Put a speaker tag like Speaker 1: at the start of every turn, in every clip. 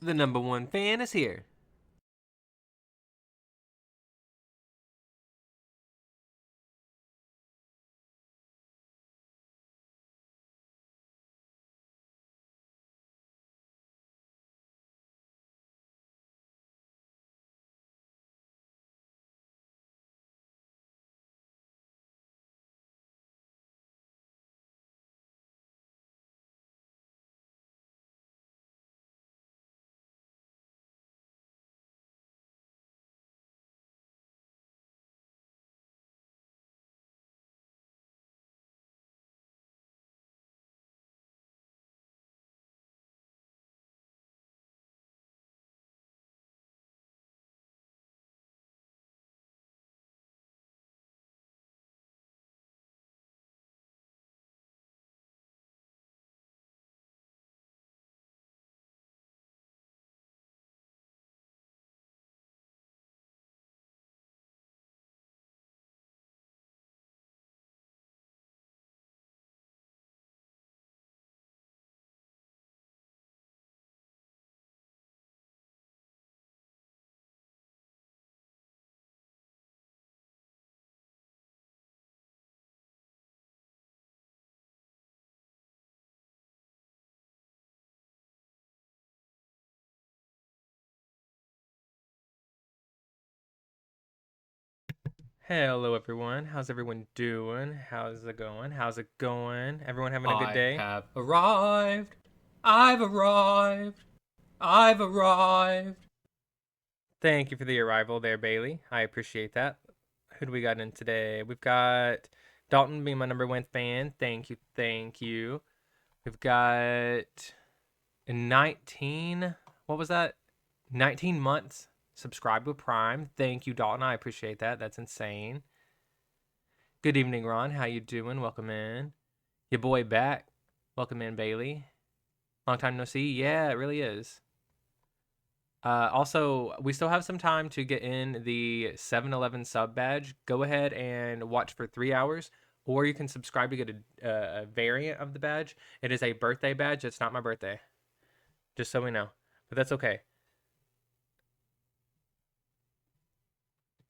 Speaker 1: The number one fan is here. Hello, everyone. How's everyone doing? How's it going? How's it going? Everyone having a good
Speaker 2: I
Speaker 1: day?
Speaker 2: have arrived. I've arrived. I've arrived.
Speaker 1: Thank you for the arrival there, Bailey. I appreciate that. Who do we got in today? We've got Dalton being my number one fan. Thank you. Thank you. We've got 19. What was that? 19 months subscribed with Prime. Thank you, Dalton. I appreciate that. That's insane. Good evening, Ron. How you doing? Welcome in. Your boy back. Welcome in, Bailey. Long time no see. Yeah, it really is. Also, we still have some time to get in the 7-Eleven sub badge. Go ahead and watch for 3 hours, or you can subscribe to get a variant of the badge. It is a birthday badge. It's not my birthday, just so we know. But that's okay.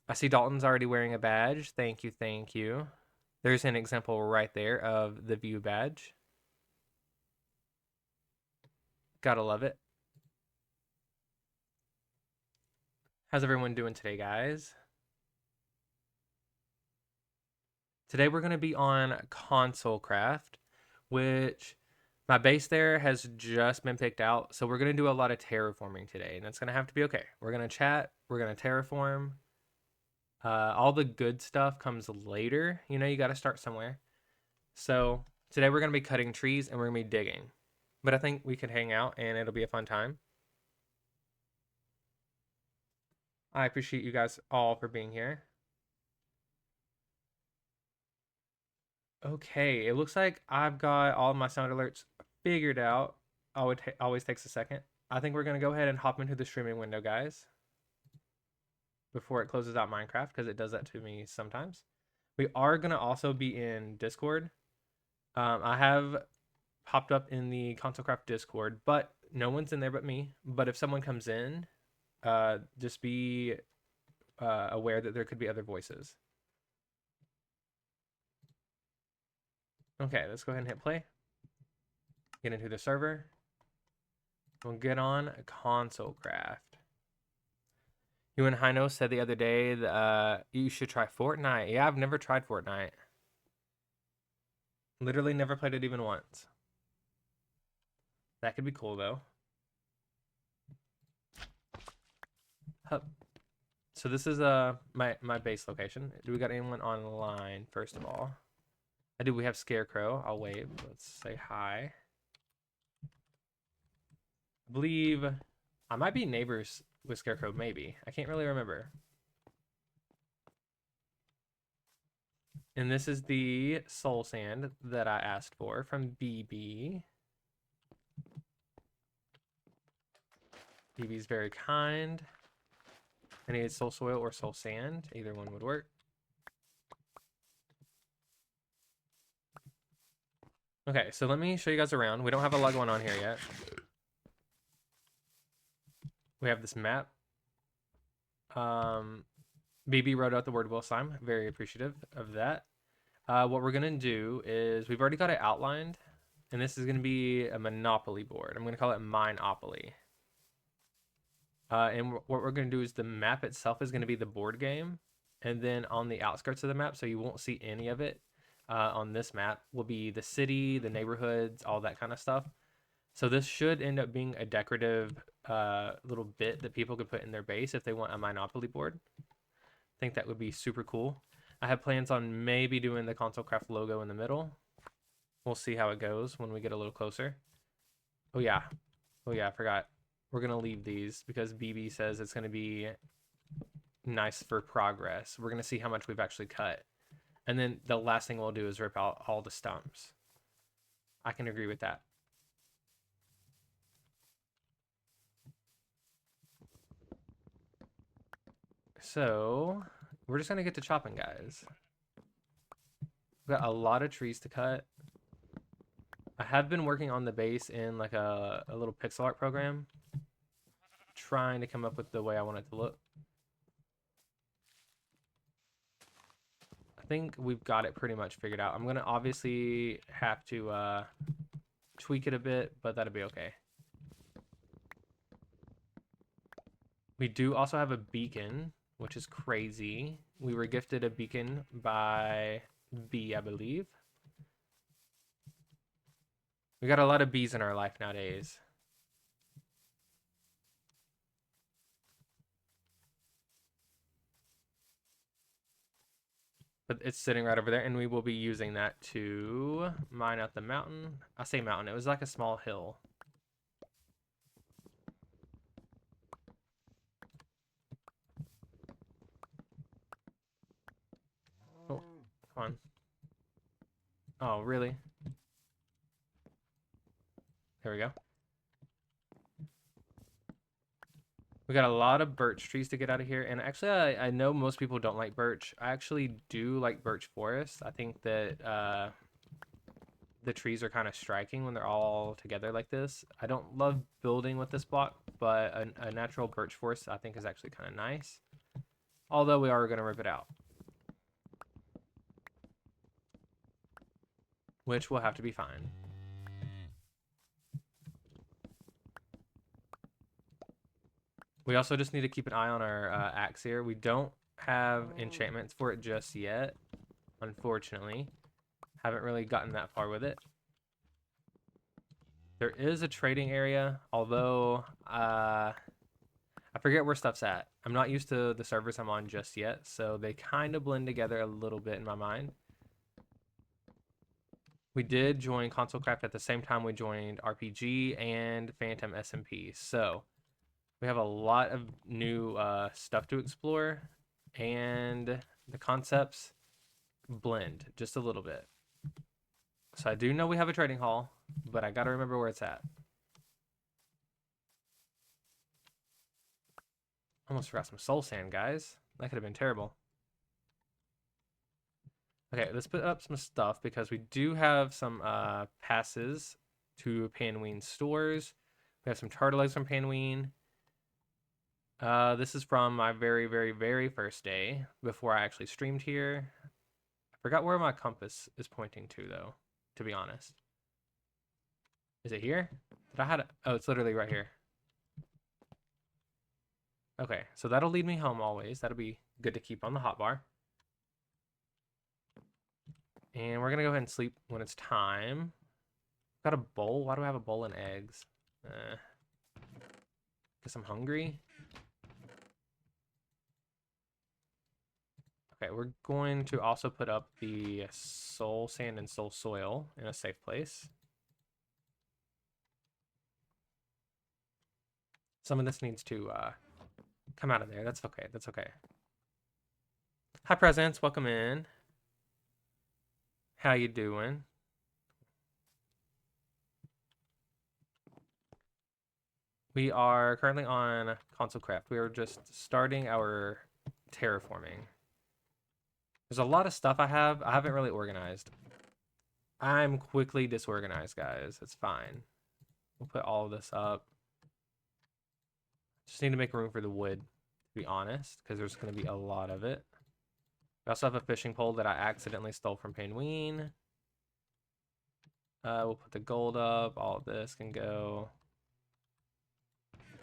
Speaker 1: I see Dalton's already wearing a badge. Thank you, thank you. There's an example right there of the view badge. Gotta love it. How's everyone doing today, guys? Today we're going to be on Console Craft, which my base there has just been picked out. So we're going to do a lot of terraforming today, and it's going to have to be okay. We're going to chat. We're going to terraform. All the good stuff comes later. You know, you got to start somewhere. So today we're going to be cutting trees and we're going to be digging. But I think we could hang out and it'll be a fun time. I appreciate you guys all for being here. Okay, it looks like I've got all of my sound alerts figured out. Oh, it always takes a second. I think we're going to go ahead and hop into the streaming window, guys, before it closes out Minecraft, because it does that to me sometimes. We are going to also be in Discord. I have popped up in the ConsoleCraft Discord, but no one's in there but me. But if someone comes in, just be aware that there could be other voices. Okay, let's go ahead and hit play. Get into the server. We'll get on Console Craft. You and Hino said the other day that you should try Fortnite. Yeah, I've never tried Fortnite. Literally never played it even once. That could be cool though. Hup. So this is my base location. Do we got anyone online first of all? I do. We have Scarecrow. I'll wave. Let's say hi. I believe I might be neighbors with Scarecrow, maybe. I can't really remember. And this is the soul sand that I asked for from BB. BB's very kind. I needed soul soil or soul sand. Either one would work. Okay, so let me show you guys around. We don't have a lot going on here yet. we have this map. BB wrote out the word will slime. Very appreciative of that. What we're gonna do is we've already got it outlined, and this is gonna be a Monopoly board. I'm gonna call it Mineopoly. And what we're gonna do is the map itself is gonna be the board game, and then on the outskirts of the map, so you won't see any of it on this map, will be the city, the neighborhoods, all that kind of stuff. So this should end up being a decorative little bit that people could put in their base if they want a Monopoly board. I think that would be super cool. I have plans on maybe doing the Console Craft logo in the middle. We'll see how it goes when we get a little closer. Oh yeah. Oh yeah, I forgot. We're going to leave these because BB says it's going to be nice for progress. We're going to see how much we've actually cut. And then the last thing we'll do is rip out all the stumps. I can agree with that. So we're just going to get to chopping, guys. We've got a lot of trees to cut. I have been working on the base in like a little pixel art program, trying to come up with the way I want it to look. I think we've got it pretty much figured out. I'm going to obviously have to tweak it a bit, but that'll be okay. We do also have a beacon, which is crazy. We were gifted a beacon by B, I believe. We got a lot of bees in our life nowadays. But it's sitting right over there, and we will be using that to mine out the mountain. I say mountain, it was like a small hill. Oh, come on. Oh, really? There we go. We got a lot of birch trees to get out of here. And actually, I know most people don't like birch. I actually do like birch forest. I think that the trees are kind of striking when they're all together like this. I don't love building with this block, but a natural birch forest I think is actually kind of nice. Although we are going to rip it out, which will have to be fine. We also just need to keep an eye on our axe here. We don't have enchantments for it just yet, unfortunately. Haven't really gotten that far with it. There is a trading area, although I forget where stuff's at. I'm not used to the servers I'm on just yet, so they kind of blend together a little bit in my mind. We did join Console Craft at the same time we joined RPG and Phantom SMP, so we have a lot of new stuff to explore, and the concepts blend just a little bit. So I do know we have a trading hall, but I gotta remember where it's at. Almost forgot some soul sand, guys. That could have been terrible. Okay, let's put up some stuff because we do have some passes to Panween stores. We have some turtle eggs from Panween. This is from my very, very, very first day before I actually streamed here. I forgot where my compass is pointing to, though, to be honest. Is it here? Did I have it? Oh, it's literally right here. Okay, so that'll lead me home always. That'll be good to keep on the hotbar. And we're going to go ahead and sleep when it's time. Got a bowl? Why do I have a bowl and eggs? Guess I'm hungry. Okay, we're going to also put up the soul sand and soul soil in a safe place. Some of this needs to come out of there. That's okay. That's okay. Hi, Presents. Welcome in. How you doing? We are currently on Console Craft. We are just starting our terraforming. There's a lot of stuff I haven't really organized. I'm quickly disorganized, guys. It's fine. We'll put all of this up. Just need to make room for the wood, to be honest, because there's going to be a lot of it. We also have a fishing pole that I accidentally stole from Penguin. We'll put the gold up. All of this can go.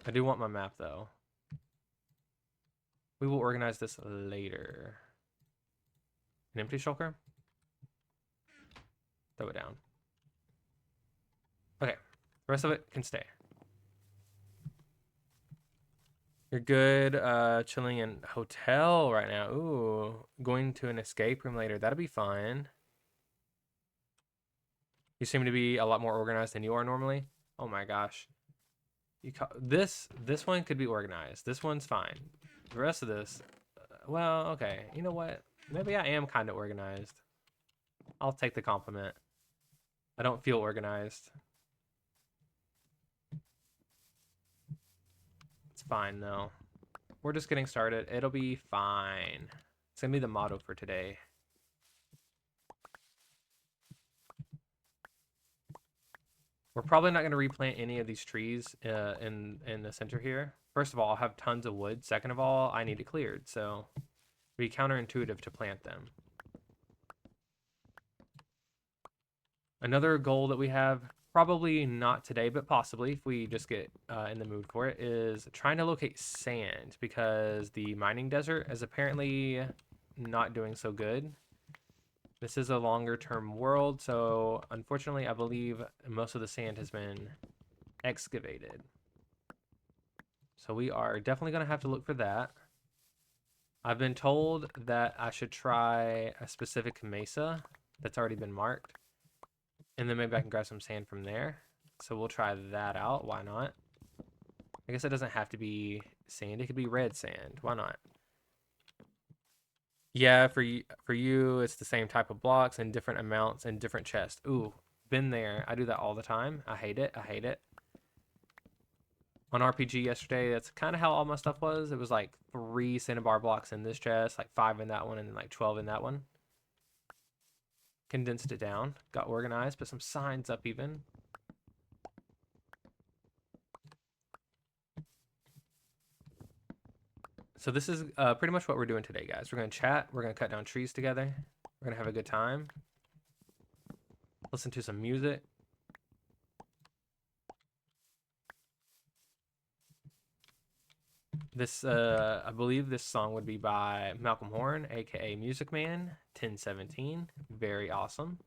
Speaker 1: I do want my map, though. We will organize this later. An empty shulker? Throw it down. Okay. The rest of it can stay. You're good chilling in hotel right now. Ooh. Going to an escape room later. That'll be fun. You seem to be a lot more organized than you are normally. Oh my gosh. This one could be organized. This one's fine. The rest of this, well, okay. You know what? Maybe I am kind of organized. I'll take the compliment. I don't feel organized. It's fine though. We're just getting started. It'll be fine. It's gonna be the motto for today. We're probably not going to replant any of these trees in the center here. First of all, I'll have tons of wood. Second of all, I need it cleared, so it'd be counterintuitive to plant them. Another goal that we have, probably not today, but possibly if we just get in the mood for it, is trying to locate sand, because the mining desert is apparently not doing so good. This is a longer term world, so unfortunately I believe most of the sand has been excavated. So we are definitely going to have to look for that. I've been told that I should try a specific mesa that's already been marked. And then maybe I can grab some sand from there. So we'll try that out. Why not? I guess it doesn't have to be sand. It could be red sand. Why not? Yeah, for you, it's the same type of blocks and different amounts and different chests. Ooh, been there. I do that all the time. I hate it. I hate it. On RPG yesterday, that's kind of how all my stuff was. It was like 3 cinnabar blocks in this chest, like 5 in that one, and then like 12 in that one. Condensed it down, got organized, put some signs up even. So this is pretty much what we're doing today, guys. We're going to chat. We're going to cut down trees together. We're going to have a good time. Listen to some music. This, I believe this song would be by Malcolm Horn, aka Music Man, 1017. Very awesome.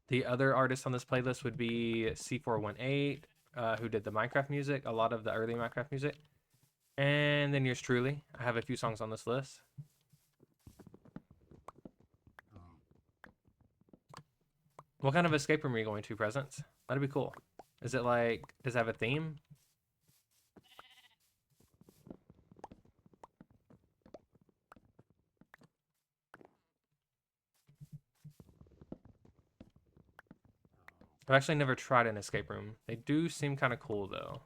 Speaker 1: The other artists on this playlist would be C418, who did the Minecraft music, a lot of the early Minecraft music. And then yours truly. I have a few songs on this list. What kind of escape room are you going to, Presents? That'd be cool. Is it like, does it have a theme? I've actually never tried an escape room. They do seem kind of cool, though.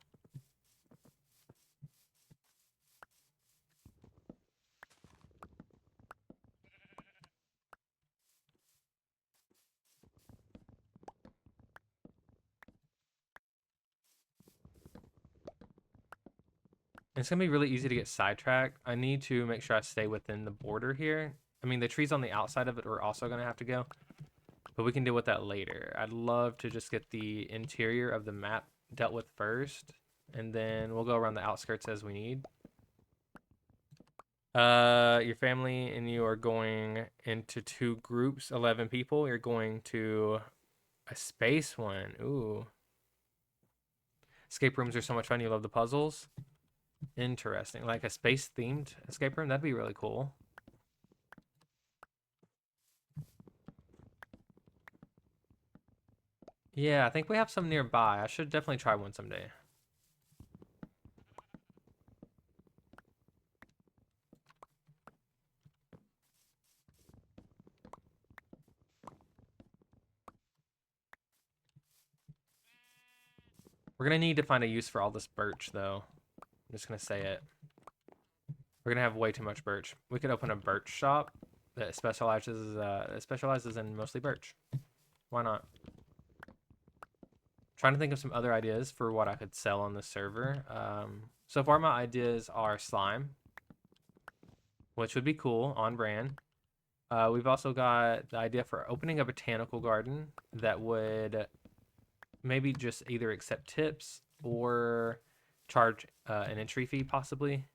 Speaker 1: It's going to be really easy to get sidetracked. I need to make sure I stay within the border here. I mean, the trees on the outside of it are also going to have to go. But we can deal with that later. I'd love to just get the interior of the map dealt with first. And then we'll go around the outskirts as we need. Your family and you are going into 2 groups, 11 people. You're going to a space one. Ooh. Escape rooms are so much fun. You love the puzzles. Interesting. Like a space-themed escape room? That'd be really cool. Yeah, I think we have some nearby. I should definitely try one someday. We're going to need to find a use for all this birch, though. I'm just going to say it. We're going to have way too much birch. We could open a birch shop that specializes in mostly birch. Why not? Trying to think of some other ideas for what I could sell on the server. So far my ideas are slime, which would be cool, on brand. We've also got the idea for opening a botanical garden that would maybe just either accept tips or charge an entry fee possibly.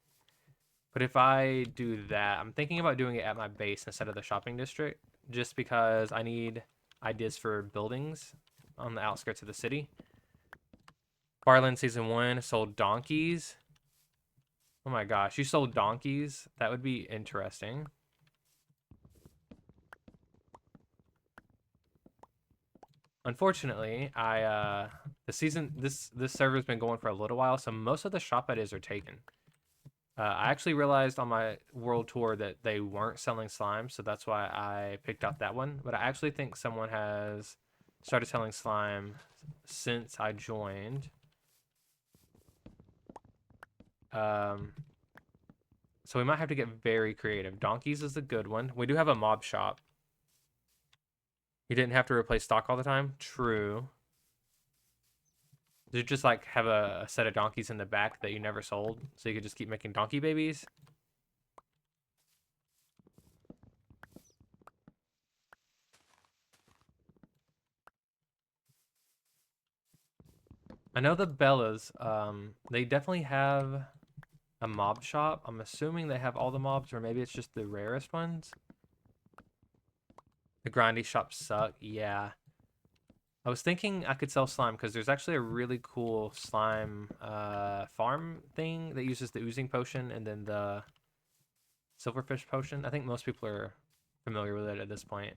Speaker 1: But if I do that, I'm thinking about doing it at my base instead of the shopping district, just because I need ideas for buildings on the outskirts of the city. Farland Season 1 sold donkeys. Oh my gosh, you sold donkeys? That would be interesting. Unfortunately, this server's been going for a little while, so most of the shop ideas are taken. I actually realized on my world tour that they weren't selling slime, so that's why I picked out that one. But I actually think someone has started selling slime since I joined. So we might have to get very creative. Donkeys is a good one. We do have a mob shop. You didn't have to replace stock all the time? True. Did you just like have a set of donkeys in the back that you never sold, so you could just keep making donkey babies? I know the Bellas, they definitely have a mob shop. I'm assuming they have all the mobs, or maybe it's just the rarest ones. The grindy shops suck. Yeah. I was thinking I could sell slime because there's actually a really cool slime farm thing that uses the oozing potion and then the silverfish potion. I think most people are familiar with it at this point,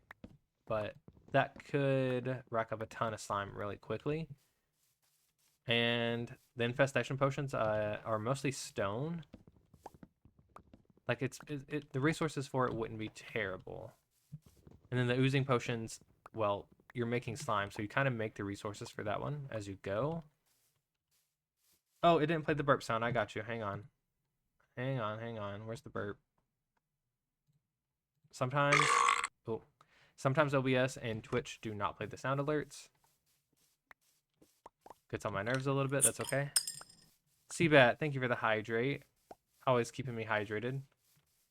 Speaker 1: but that could rack up a ton of slime really quickly. And the infestation potions are mostly stone. Like the resources for it wouldn't be terrible. And then the oozing potions, well, you're making slime, so you kind of make the resources for that one as you go. Oh, it didn't play the burp sound. I got you. Hang on. Hang on, hang on. Where's the burp? Sometimes, oh, sometimes OBS and Twitch do not play the sound alerts. Gets on my nerves a little bit. That's okay. Seabat, thank you for the hydrate. Always keeping me hydrated.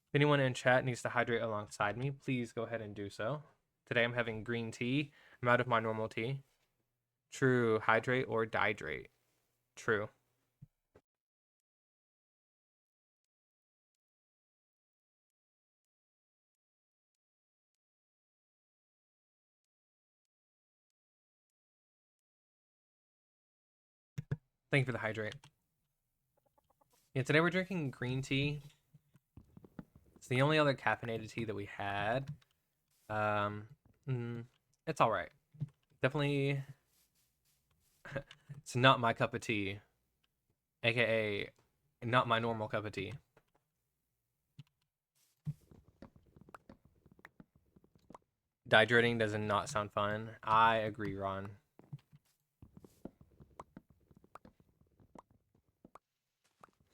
Speaker 1: If anyone in chat needs to hydrate alongside me, please go ahead and do so. Today I'm having green tea. I'm out of my normal tea. True, hydrate or dihydrate. True. Thank you for the hydrate. Yeah, today we're drinking green tea. It's the only other caffeinated tea that we had. It's all right. Definitely, it's not my cup of tea, aka not my normal cup of tea. Dehydrating does not sound fun. I agree, Ron.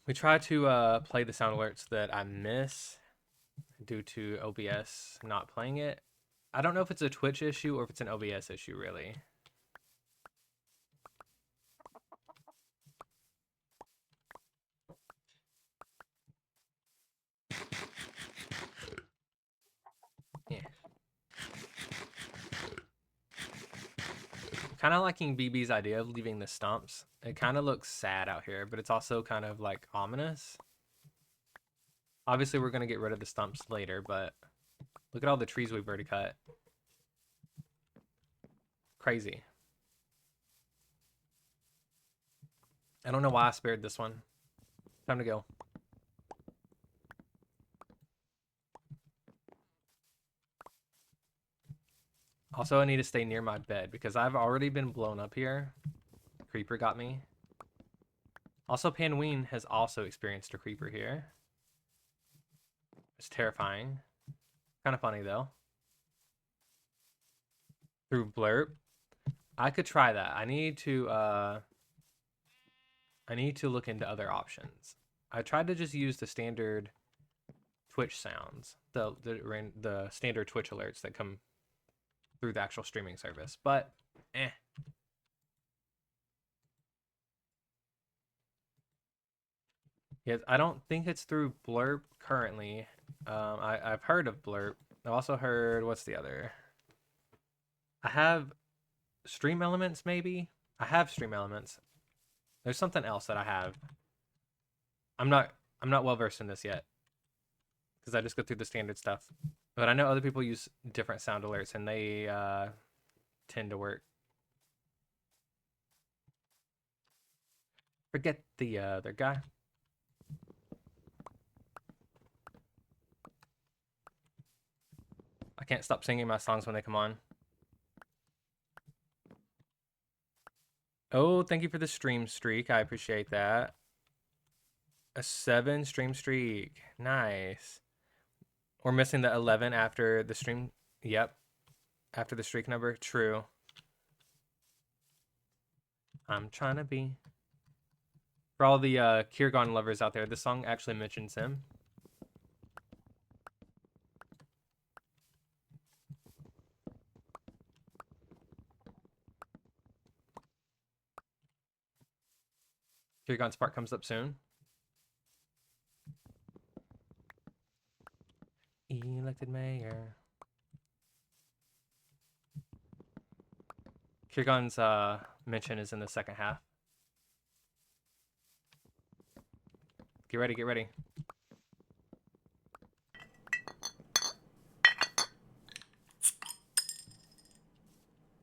Speaker 1: We try to play the sound alerts that I miss due to OBS not playing it. I don't know if it's a Twitch issue or if it's an OBS issue, really. Yeah. Kind of liking BB's idea of leaving the stumps. It kind of looks sad out here, but it's also kind of like ominous. Obviously, we're going to get rid of the stumps later, but look at all the trees we've already cut. Crazy. I don't know why I spared this one. Time to go. Also, I need to stay near my bed because I've already been blown up here. Creeper got me. Also, Panween has also experienced a creeper here. It's terrifying. Kind of funny, though. Through Blurp. I could try that. I need to look into other options. I tried to just use the standard Twitch sounds, the standard Twitch alerts that come through the actual streaming service, but eh. Yes, I don't think it's through Blurb currently. I've heard of Blurb. I've also heard, what's the other? I have Stream Elements, maybe. I have Stream Elements. There's something else that I have. I'm not well versed in this yet because I just go through the standard stuff. But I know other people use different sound alerts and they tend to work. Forget the other guy. I can't stop singing my songs when they come on. Oh, thank you for the stream streak. I appreciate that. A 7 stream streak. Nice. We're missing the 11 after the stream. Yep. After the streak number. True. I'm trying to be. For all the Kirgon lovers out there, this song actually mentions him. Kirgon's part comes up soon. Elected mayor. Kirgon's mention is in the second half. Get ready, get ready.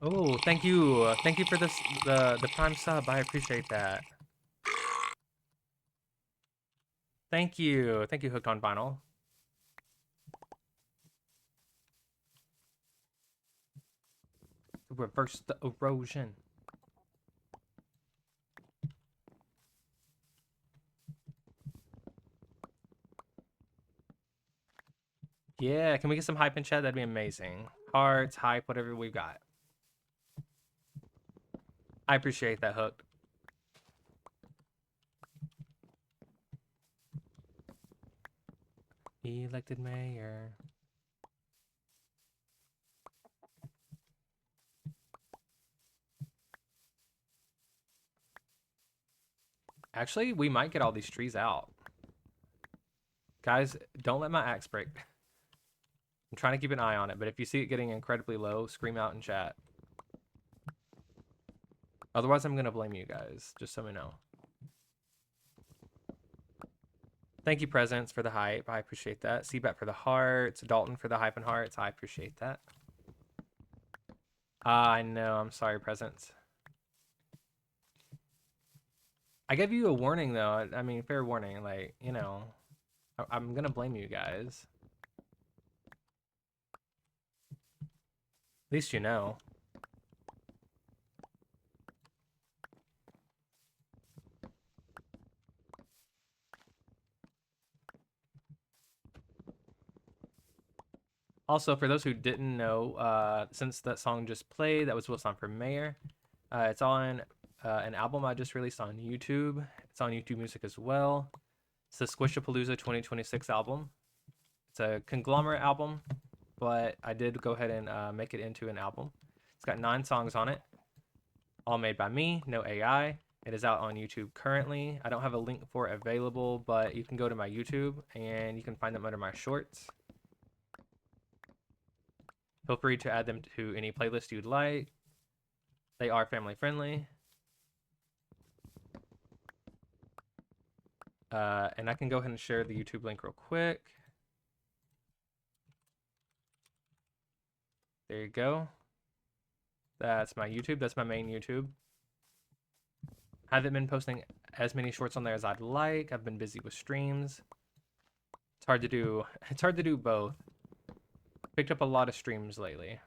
Speaker 1: Oh, thank you. Thank you for this the prime sub. I appreciate that. Thank you. Thank you, Hooked on Vinyl. Reverse the erosion. Yeah, can we get some hype in chat? That'd be amazing. Hearts, hype, whatever we've got. I appreciate that, Hooked. Elected mayor. Actually, we might get all these trees out. Guys, don't let my axe break. I'm trying to keep an eye on it, but if you see it getting incredibly low, scream out in chat. Otherwise, I'm going to blame you guys, just so we know. Thank you, Presents, for the hype. I appreciate that. Seabat for the hearts. Dalton for the hype and hearts. I appreciate that. I know. I'm sorry, Presents. I gave you a warning, though. I mean, fair warning. Like, you know, I'm going to blame you guys. At least you know. Also, for those who didn't know, since that song just played, that was What's On for Mayor. It's on an album I just released on YouTube. It's on YouTube Music as well. It's the Squishapalooza 2026 album. It's a conglomerate album, but I did go ahead and make it into an album. It's got 9 songs on it, all made by me, no AI. It is out on YouTube currently. I don't have a link for it available, but you can go to my YouTube and you can find them under my shorts. Feel free to add them to any playlist you'd like. They are family friendly. And I can go ahead and share the YouTube link real quick. There you go. That's my YouTube. That's my main YouTube. I haven't been posting as many shorts on there as I'd like. I've been busy with streams. It's hard to do. It's hard to do both. Picked up a lot of streams lately.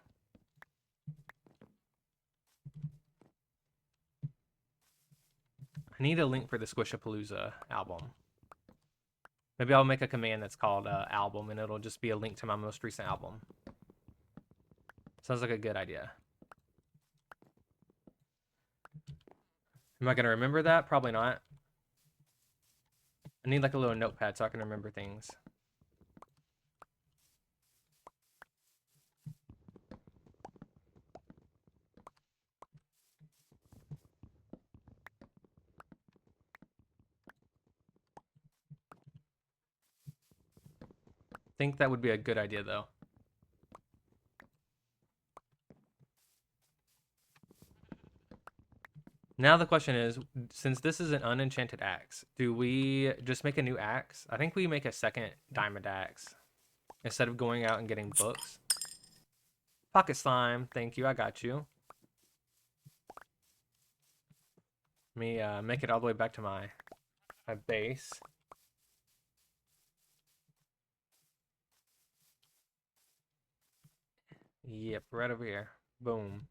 Speaker 1: I need a link for the Squishapalooza album. Maybe I'll make a command that's called album, and it'll just be a link to my most recent album. Sounds like a good idea. Am I going to remember that? Probably not. I need like a little notepad so I can remember things. think that would be a good idea, though. Now the question is, since this is an unenchanted axe, do we just make a new axe? I think we make a second diamond axe instead of going out and getting books. Pocket slime, thank you, I got you. Let me make it all the way back to my base. Yep, right over here. Boom.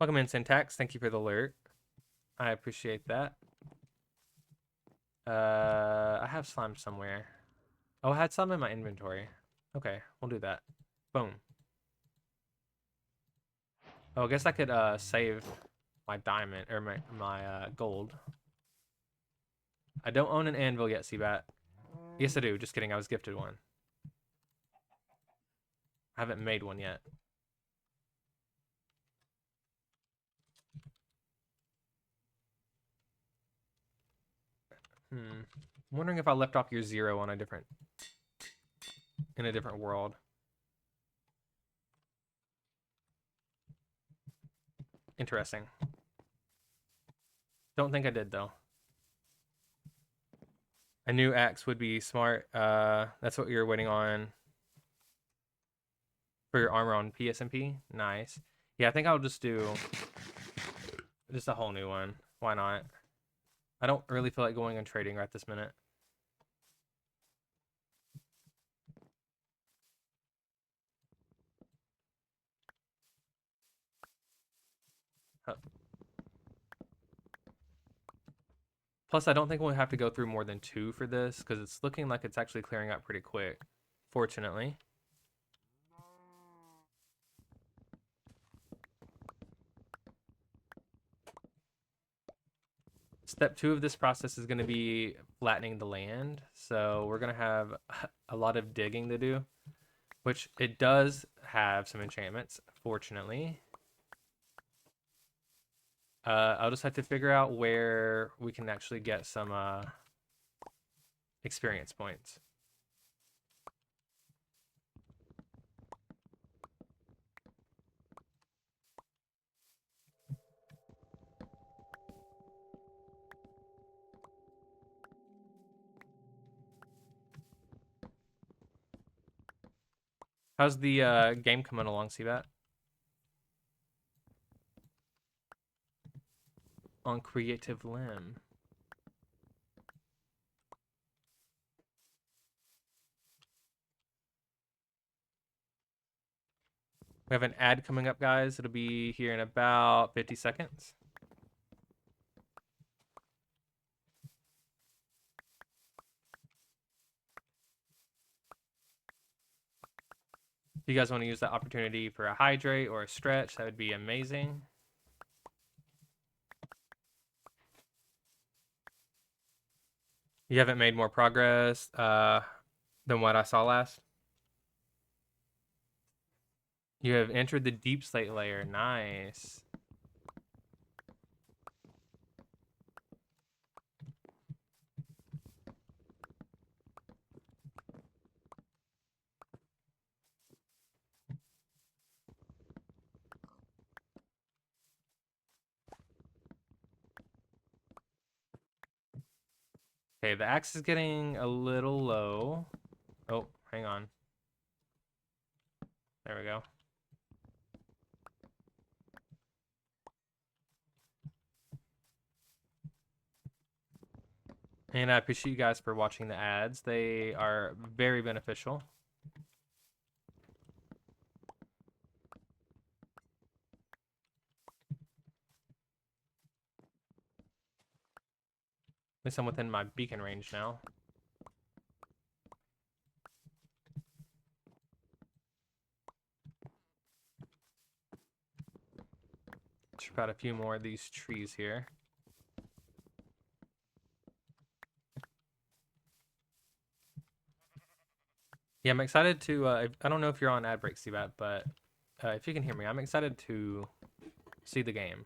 Speaker 1: Welcome in, Syntax. Thank you for the alert. I appreciate that. I have slime somewhere. Oh, I had some in my inventory. Okay, we'll do that. Boom. Oh, I guess I could save my diamond or my gold. I don't own an anvil yet, Seabat. Yes, I do. Just kidding. I was gifted one. I haven't made one yet. I'm wondering if I left off your 0 on a different world. Interesting. Don't think I did though. A new axe would be smart. That's what you're waiting on for your armor on PSMP. Nice. Yeah, I think I'll just do just a whole new one. Why not? I don't really feel like going and trading right this minute. Plus, I don't think we'll have to go through more than 2 for this because it's looking like it's actually clearing out pretty quick, fortunately. Step 2 of this process is going to be flattening the land. So we're going to have a lot of digging to do, which it does have some enchantments, fortunately. I'll just have to figure out where we can actually get some experience points. How's the game coming along, Seabat? On Creative Limb. We have an ad coming up, guys. It'll be here in about 50 seconds. If you guys want to use that opportunity for a hydrate or a stretch, that would be amazing. You haven't made more progress than what I saw last? You have entered the deep slate layer. Nice. Okay, the axe is getting a little low. Oh, hang on. There we go. And I appreciate you guys for watching the ads. They are very beneficial. At least I'm within my beacon range now. Chop out a few more of these trees here. Yeah, I'm excited to, I don't know if you're on ad break, Seabat, but if you can hear me, I'm excited to see the game.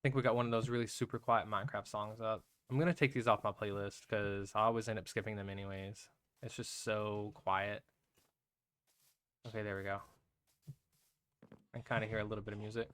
Speaker 1: think we got one of those really super quiet Minecraft songs up. I'm gonna take these off my playlist because I always end up skipping them anyways. It's just so quiet. Okay, there we go. I can kind of hear a little bit of music.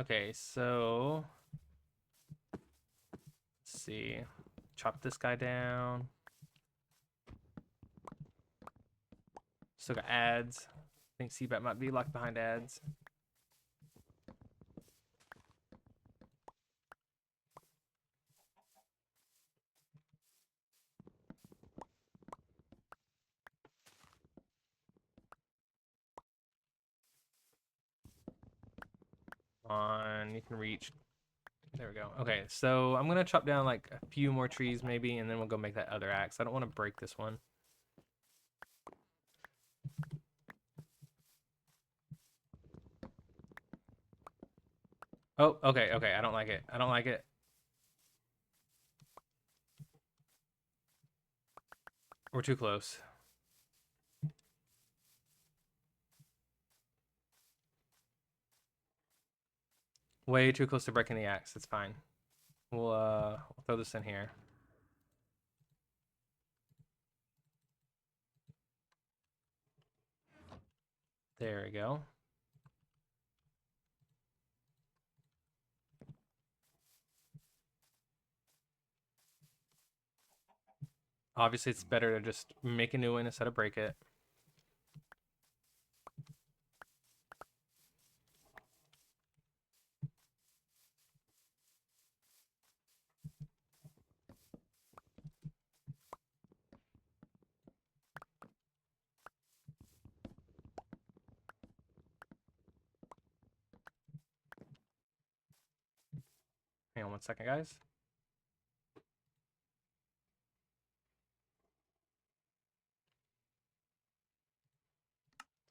Speaker 1: Okay, so let's see. Chop this guy down. Still got ads. I think Seabat might be locked behind ads. On, you can reach. There we go. Okay, so I'm gonna chop down like a few more trees maybe, and then we'll go make that other axe. I don't want to break this one. Oh, okay, okay. I don't like it. I don't like it. We're too close. Way too close to breaking the axe. It's fine. We'll throw this in here. There we go. Obviously, it's better to just make a new one instead of break it. Hang on one second, guys.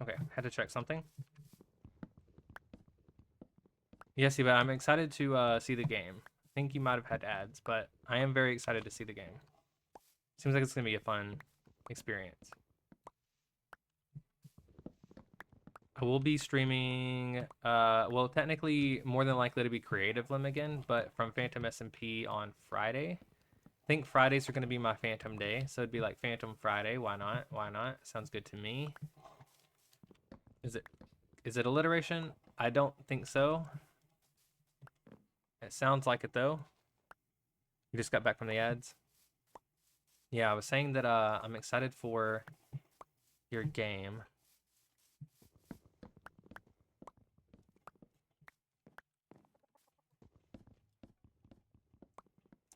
Speaker 1: Okay, had to check something. Yes, but I'm excited to see the game. I think you might have had ads, but I am very excited to see the game. Seems like it's gonna be a fun experience. I will be streaming, well, technically more than likely to be Creative Lim again, but from Phantom SMP on Friday. I think Fridays are going to be my Phantom day, so it'd be like Phantom Friday. Why not? Why not? Sounds good to me. Is it alliteration? I don't think so. It sounds like it though. You just got back from the ads. Yeah, I was saying that I'm excited for your game.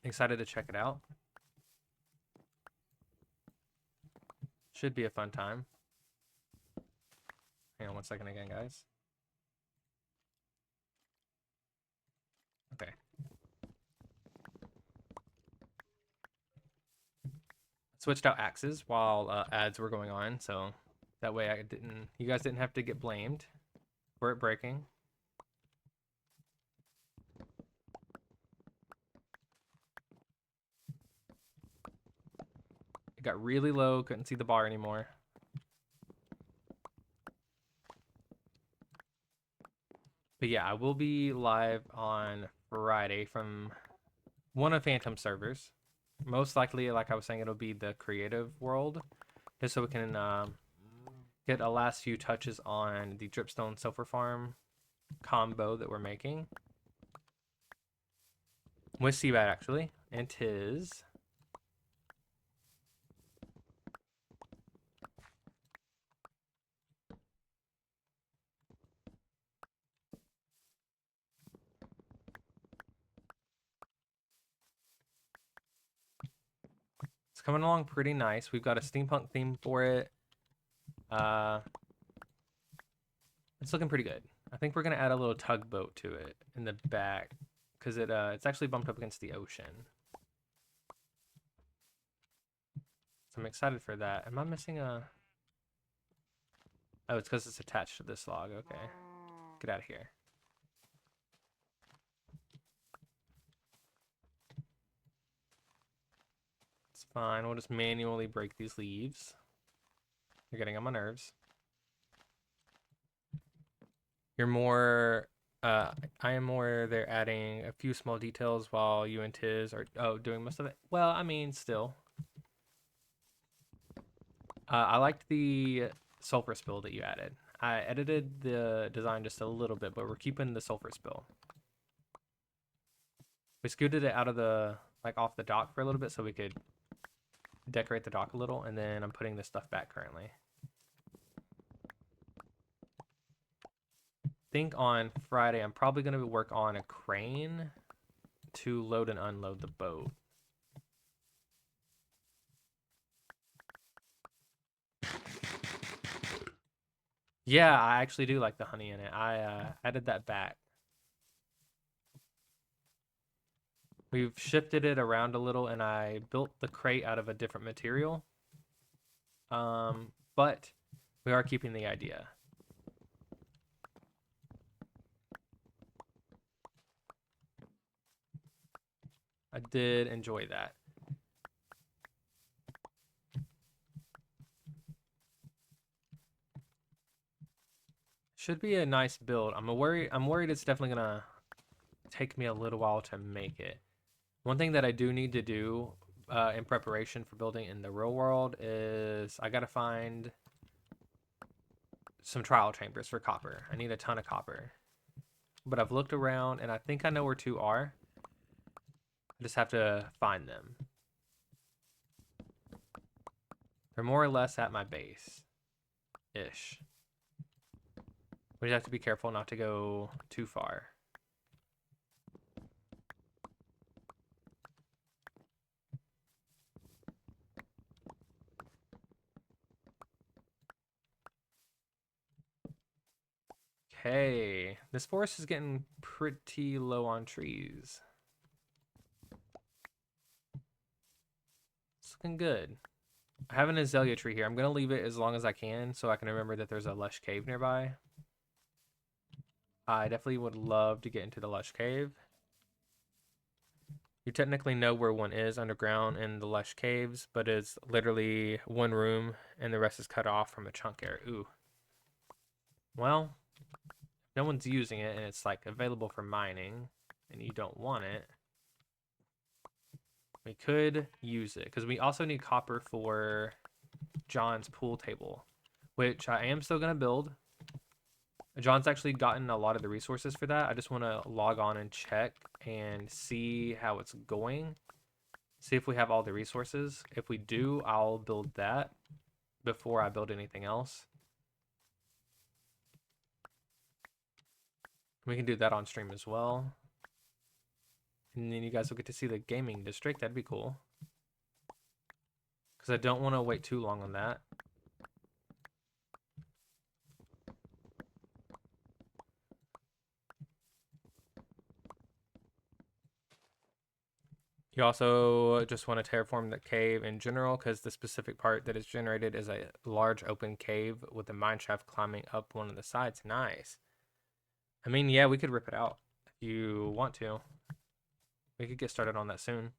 Speaker 1: Excited to check it out. Should be a fun time. Hang on one second again, guys. Okay. Switched out axes while ads were going on, so that way you guys didn't have to get blamed for it breaking. It got really low, couldn't see the bar anymore. But yeah, I will be live on Friday from one of Phantom servers. Most likely, like I was saying, it'll be the creative world, just so we can get a last few touches on the dripstone sulfur farm combo that we're making with Seabat actually, and Tiz. It's coming along pretty nice. We've got a steampunk theme for it. It's looking pretty good. I think we're gonna add a little tugboat to it in the back because it's actually bumped up against the ocean. So I'm excited for that. Am I missing a? Oh, it's because it's attached to this log. Okay, get out of here. It's fine. We'll just manually break these leaves. You're getting on my nerves. You're more. I am more. They're adding a few small details while you and Tiz are doing most of it. Well, I mean, still. I liked the sulfur spill that you added. I edited the design just a little bit, but we're keeping the sulfur spill. We scooted it out of the off the dock for a little bit so we could decorate the dock a little, and then I'm putting this stuff back currently. Think on Friday I'm probably going to work on a crane to load and unload the boat. Yeah, I actually do like the honey in it. I added that back. We've shifted it around a little, and I built the crate out of a different material. But we are keeping the idea. I did enjoy that. Should be a nice build. I'm worried it's definitely gonna take me a little while to make it. One thing that I do need to do in preparation for building in the real world is I gotta find some trial chambers for copper. I need a ton of copper. But I've looked around and I think I know where two are. I just have to find them. They're more or less at my base-ish. We just have to be careful not to go too far. Okay, this forest is getting pretty low on trees. It's looking good. I have an azalea tree here. I'm going to leave it as long as I can so I can remember that there's a lush cave nearby. I definitely would love to get into the lush cave. You technically know where one is underground in the lush caves, but it's literally one room and the rest is cut off from a chunk area. Ooh. Well, no one's using it and it's like available for mining and you don't want it. We could use it because we also need copper for John's pool table, which I am still going to build. John's actually gotten a lot of the resources for that. I just want to log on and check and see how it's going. See if we have all the resources. If we do, I'll build that before I build anything else. We can do that on stream as well. And then you guys will get to see the gaming district. That'd be cool. Because I don't want to wait too long on that. You also just want to terraform the cave in general because the specific part that is generated is a large open cave with a mineshaft climbing up one of the sides. Nice. I mean, yeah, we could rip it out if you want to. We could get started on that soon.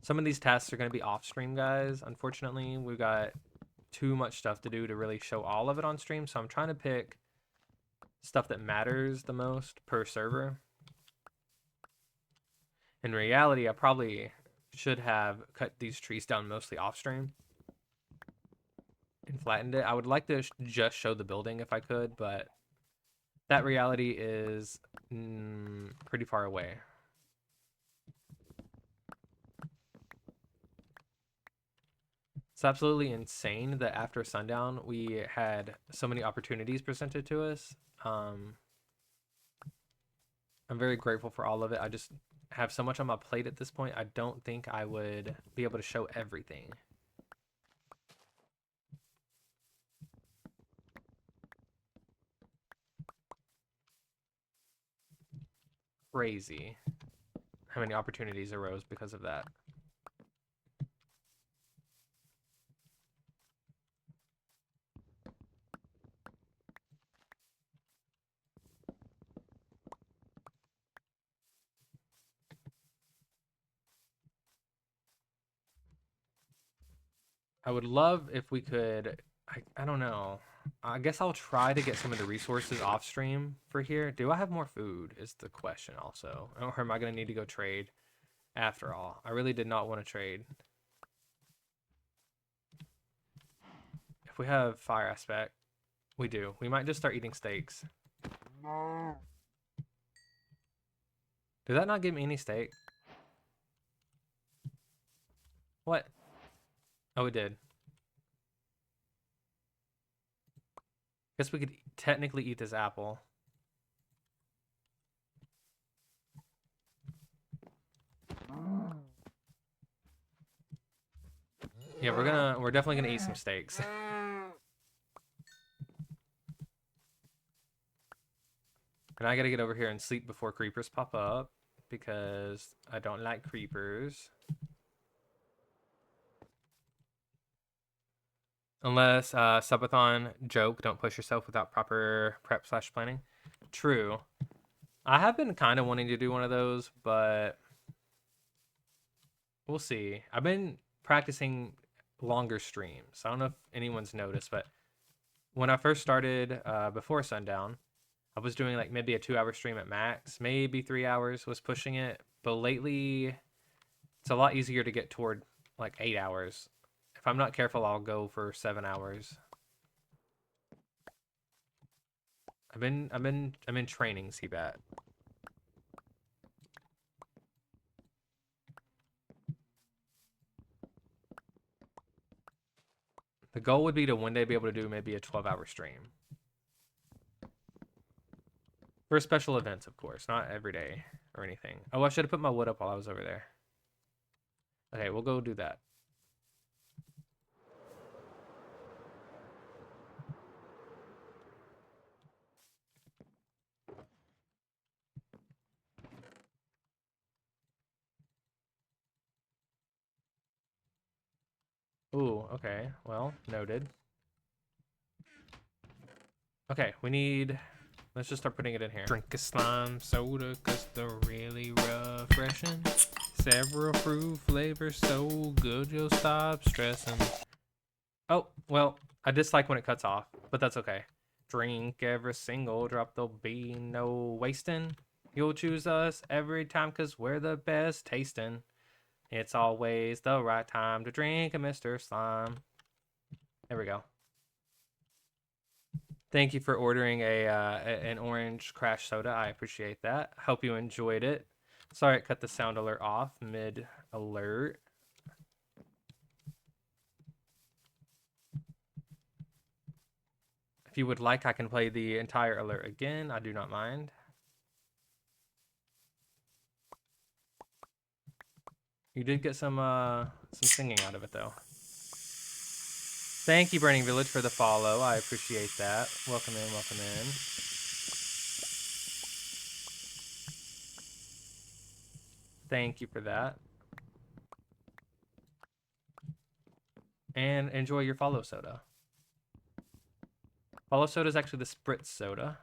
Speaker 1: Some of these tasks are going to be off stream, guys. Unfortunately, we've got too much stuff to do to really show all of it on stream, so I'm trying to pick stuff that matters the most per server. In reality, I probably should have cut these trees down mostly off stream and flattened it. I would like to just show the building if I could, but that reality is pretty far away. It's absolutely insane that after sundown we had so many opportunities presented to us. I'm very grateful for all of it. I just have so much on my plate at this point. I don't think I would be able to show everything. Crazy how many opportunities arose because of that. I would love if we could. I don't know. I guess I'll try to get some of the resources off stream for here. Do I have more food? Is the question also. Or am I going to need to go trade after all? I really did not want to trade. If we have fire aspect, we do. We might just start eating steaks. Did that not give me any steak? What? Oh, it did. Guess we could technically eat this apple. Yeah, we're definitely gonna eat some steaks. And I gotta get over here and sleep before creepers pop up because I don't like creepers. Unless subathon joke, don't push yourself without proper prep / planning. True. I have been kind of wanting to do one of those, but we'll see. I've been practicing longer streams. I don't know if anyone's noticed, but when I first started before sundown, I was doing like maybe a 2-hour stream at max, maybe 3 hours was pushing it. But lately, it's a lot easier to get toward like 8 hours. If I'm not careful, I'll go for 7 hours. I'm in training, Seabat. The goal would be to one day be able to do maybe a 12-hour stream. For special events, of course, not every day or anything. Oh, I should have put my wood up while I was over there. Okay, we'll go do that. Ooh, okay. Well, noted. Okay, we need... Let's just start putting it in here. Drink a slime soda because they're really refreshing. Several fruit flavors so good you'll stop stressing. Oh, well, I dislike when it cuts off, but that's okay. Drink every single drop, there'll be no wasting. You'll choose us every time because we're the best tasting. It's always the right time to drink a Mr. Slime. There we go. Thank you for ordering an orange crash soda. I appreciate that. Hope you enjoyed it. Sorry it cut the sound alert off mid-alert. If you would like, I can play the entire alert again. I do not mind. You did get some singing out of it, though. Thank you, Burning Village, for the follow. I appreciate that. Welcome in, welcome in. Thank you for that. And enjoy your follow soda. Follow soda is actually the spritz soda.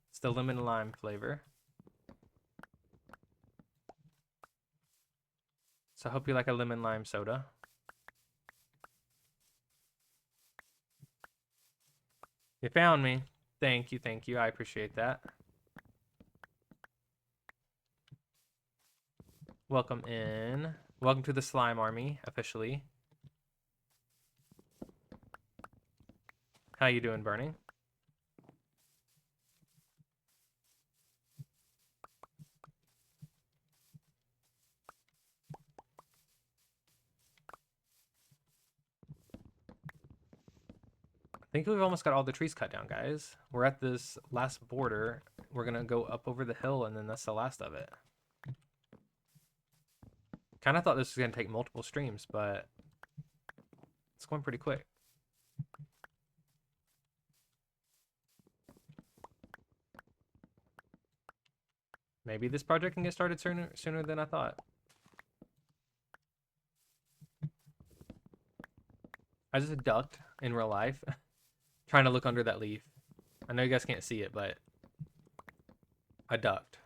Speaker 1: It's the lemon lime flavor. So I hope you like a lemon lime soda. You found me. Thank you, thank you. I appreciate that. Welcome in. Welcome to the slime army, officially. How you doing, Burning? I think we've almost got all the trees cut down, guys. We're at this last border we're gonna go up over the hill, and then that's the last of it. Kind of thought this was gonna take multiple streams, but it's going pretty quick. Maybe this project can get started sooner than I thought. I just ducked in real life, trying to look under that leaf. I know you guys can't see it, but I ducked.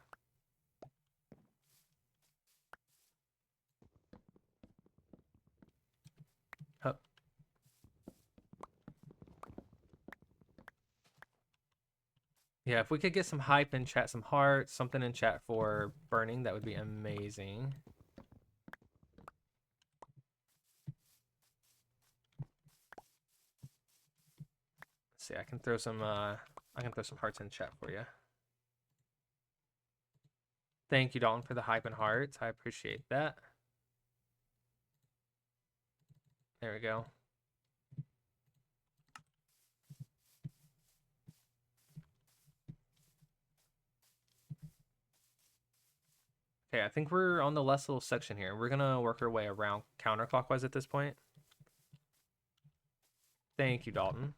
Speaker 1: Hup. Yeah, if we could get some hype in chat, some hearts, something in chat for burning, that would be amazing. Let's see, I can throw some hearts in chat for you. Thank you, Dalton, for the hype and hearts. I appreciate that. There we go. Okay, I think we're on the last little section here. We're gonna work our way around counterclockwise at this point. Thank you, Dalton.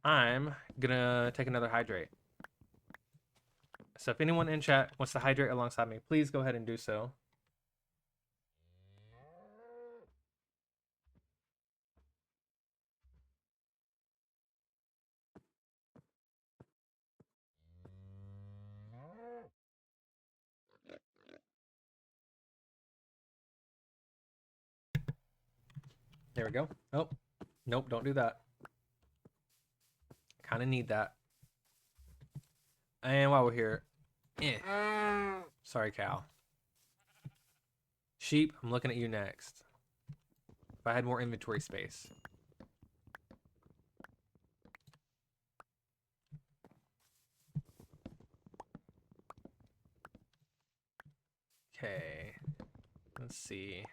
Speaker 1: I'm gonna take another hydrate. So if anyone in chat wants to hydrate alongside me, please go ahead and do so. There we go. Oh, nope, don't do that. Kind of need that. And while we're here, sorry, cow. Sheep, I'm looking at you next. If I had more inventory space. Okay, let's see.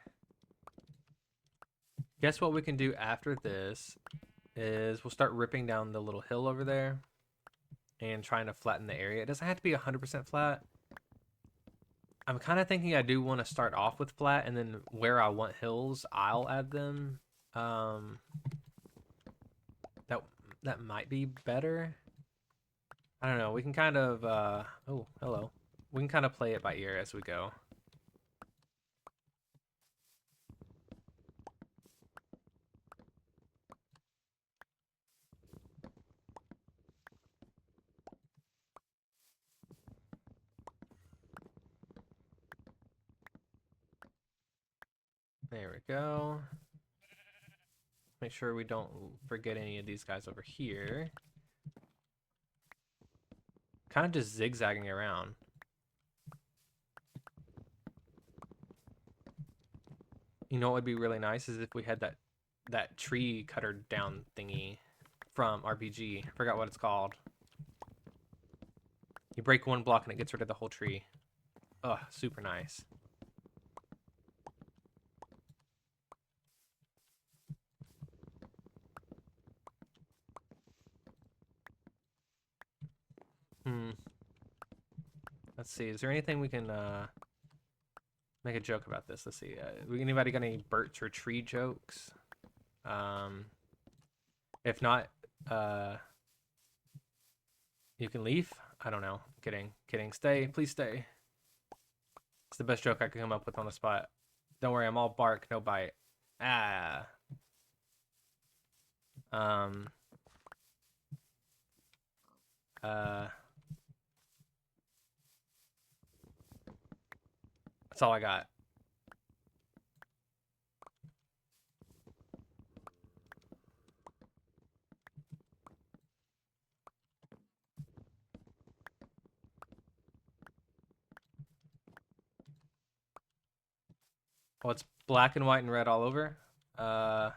Speaker 1: Guess what we can do after this is we'll start ripping down the little hill over there and trying to flatten the area. It doesn't have to be 100% flat. I'm kind of thinking I do want to start off with flat, and then where I want hills, I'll add them. That might be better. I don't know. We can kind of oh, hello. We can kind of play it by ear as we go. There we go. Make sure we don't forget any of these guys over here. Kind of just zigzagging around. You know what would be really nice is if we had that tree cutter down thingy from RPG. I forgot what it's called. You break one block and it gets rid of the whole tree. Ugh, super nice. Let's see. Is there anything we can make a joke about this? Let's see. Anybody got any birch or tree jokes? If not, you can leave. I don't know. Kidding. Stay. Please stay. It's the best joke I could come up with on the spot. Don't worry, I'm all bark, no bite. Ah. That's all I got. Well, it's black and white and red all over.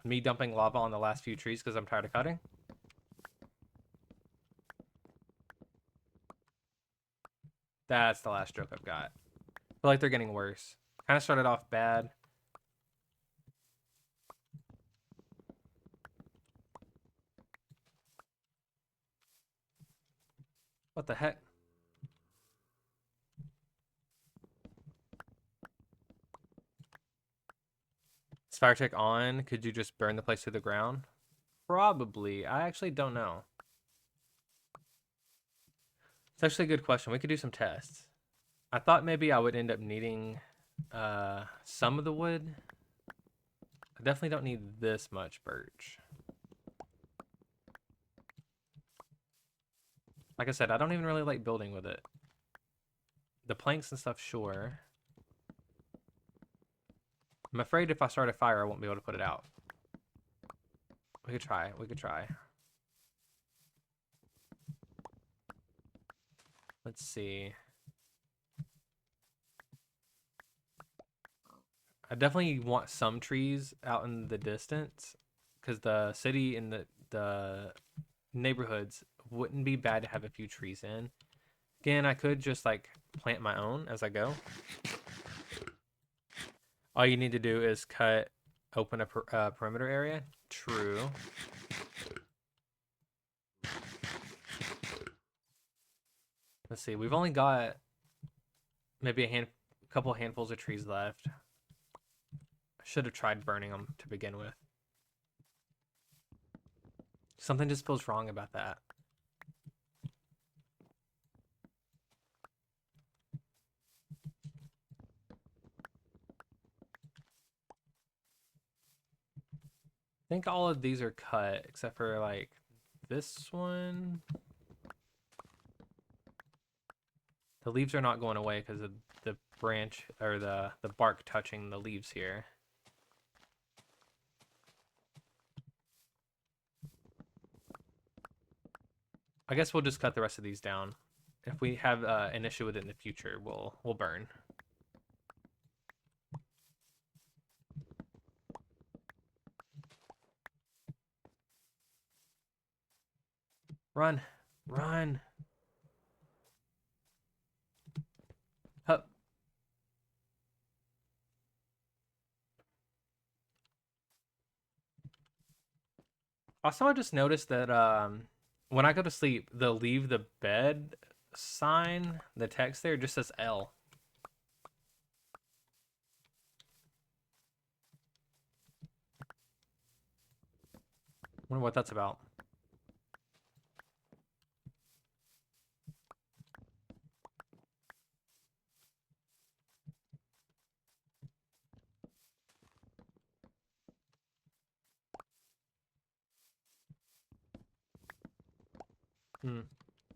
Speaker 1: Me dumping lava on the last few trees because I'm tired of cutting. That's the last joke I've got. I feel like they're getting worse. Kind of started off bad. What the heck? Is fire check on? Could you just burn the place to the ground? Probably. I actually don't know. It's actually a good question. We could do some tests. I thought maybe I would end up needing some of the wood. I definitely don't need this much birch. Like I said, I don't even really like building with it. The planks and stuff, sure. I'm afraid if I start a fire, I won't be able to put it out. We could try. We could try. Let's see. I definitely want some trees out in the distance because the city and the neighborhoods wouldn't be bad to have a few trees in. Again, I could just like plant my own as I go. All you need to do is open a perimeter area. True. Let's see. We've only got maybe a couple handfuls of trees left. I should have tried burning them to begin with. Something just feels wrong about that. I think all of these are cut except for like this one. The leaves are not going away because of the branch or the bark touching the leaves here. I guess we'll just cut the rest of these down. If we have an issue with it in the future, we'll burn. Run, run. Hup. Also, I just noticed that when I go to sleep, the leave the bed sign, the text there just says L. Wonder what that's about.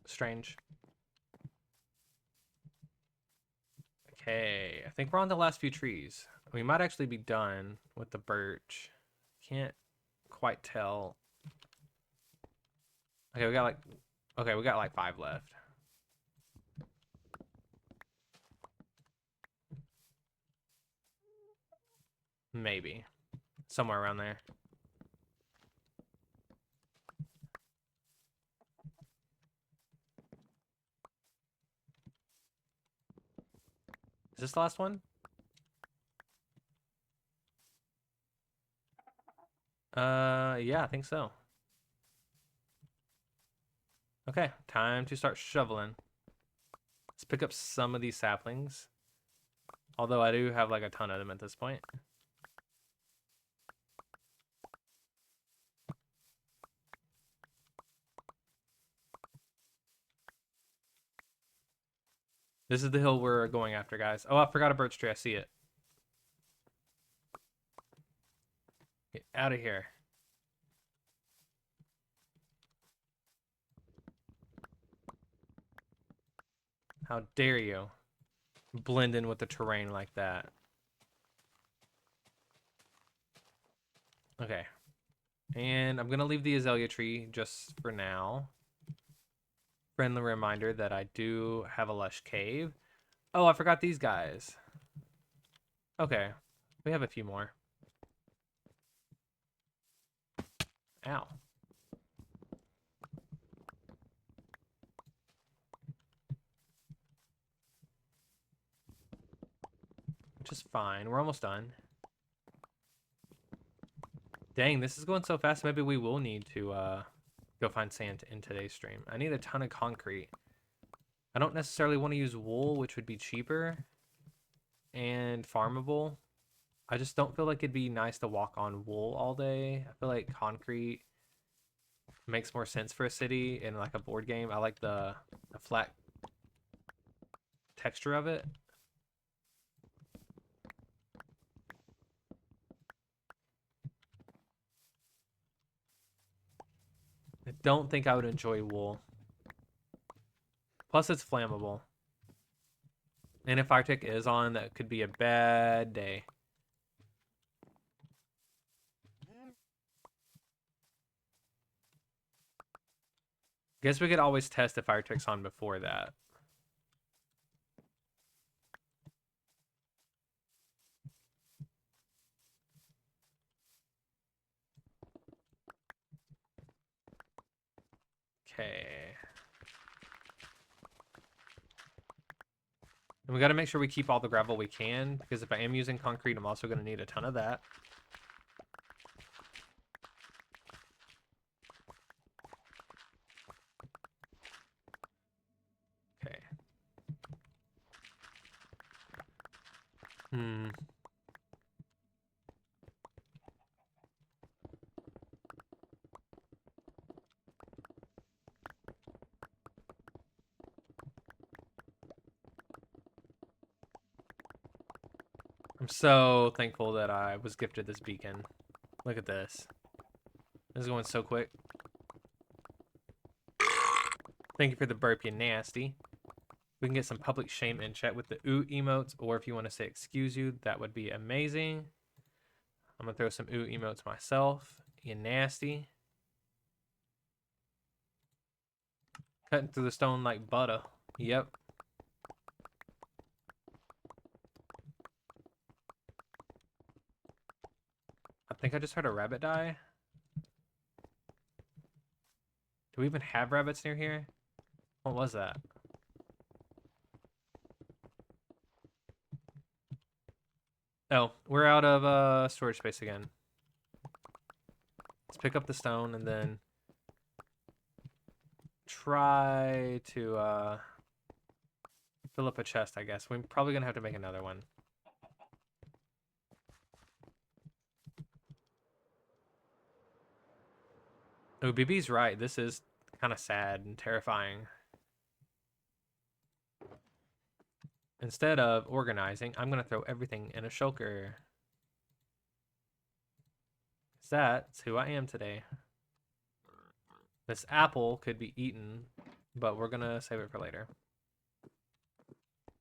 Speaker 1: Strange. Okay, I think we're on the last few trees. We might actually be done with the birch. Can't quite tell. Okay, we got like 5 left. Maybe. Somewhere around there. Is this the last one? Yeah, I think so. Okay, time to start shoveling. Let's pick up some of these saplings. Although I do have like a ton of them at this point. This is the hill we're going after, guys. Oh, I forgot a birch tree. I see it. Get out of here. How dare you blend in with the terrain like that? Okay. And I'm going to leave the azalea tree just for now. Friendly reminder that I do have a lush cave. Oh, I forgot these guys. Okay. We have a few more. Ow. Which is fine. We're almost done. Dang, this is going so fast. Maybe we will need to go find sand in today's stream. I need a ton of concrete. I don't necessarily want to use wool, which would be cheaper and farmable. I just don't feel like it'd be nice to walk on wool all day. I feel like concrete makes more sense for a city in like a board game. I like the flat texture of it. I don't think I would enjoy wool. Plus, it's flammable. And if fire tick is on, that could be a bad day. Guess we could always test if fire tick's on before that. Okay. And we got to make sure we keep all the gravel we can, because if I am using concrete, I'm also going to need a ton of that. Okay. Hmm. I'm so thankful that I was gifted this beacon. Look at this. This is going so quick. Thank you for the burp, you nasty. We can get some public shame in chat with the ooh emotes, or if you want to say excuse you, that would be amazing. I'm going to throw some ooh emotes myself. You nasty. Cutting through the stone like butter. Yep. I think I just heard a rabbit die. Do we even have rabbits near here? What was that? Oh, we're out of storage space again. Let's pick up the stone and then try to fill up a chest, I guess. We're probably gonna have to make another one. Oh, BB's right. This is kind of sad and terrifying. Instead of organizing, I'm gonna throw everything in a shulker. 'Cause that's who I am today. This apple could be eaten, but we're gonna save it for later.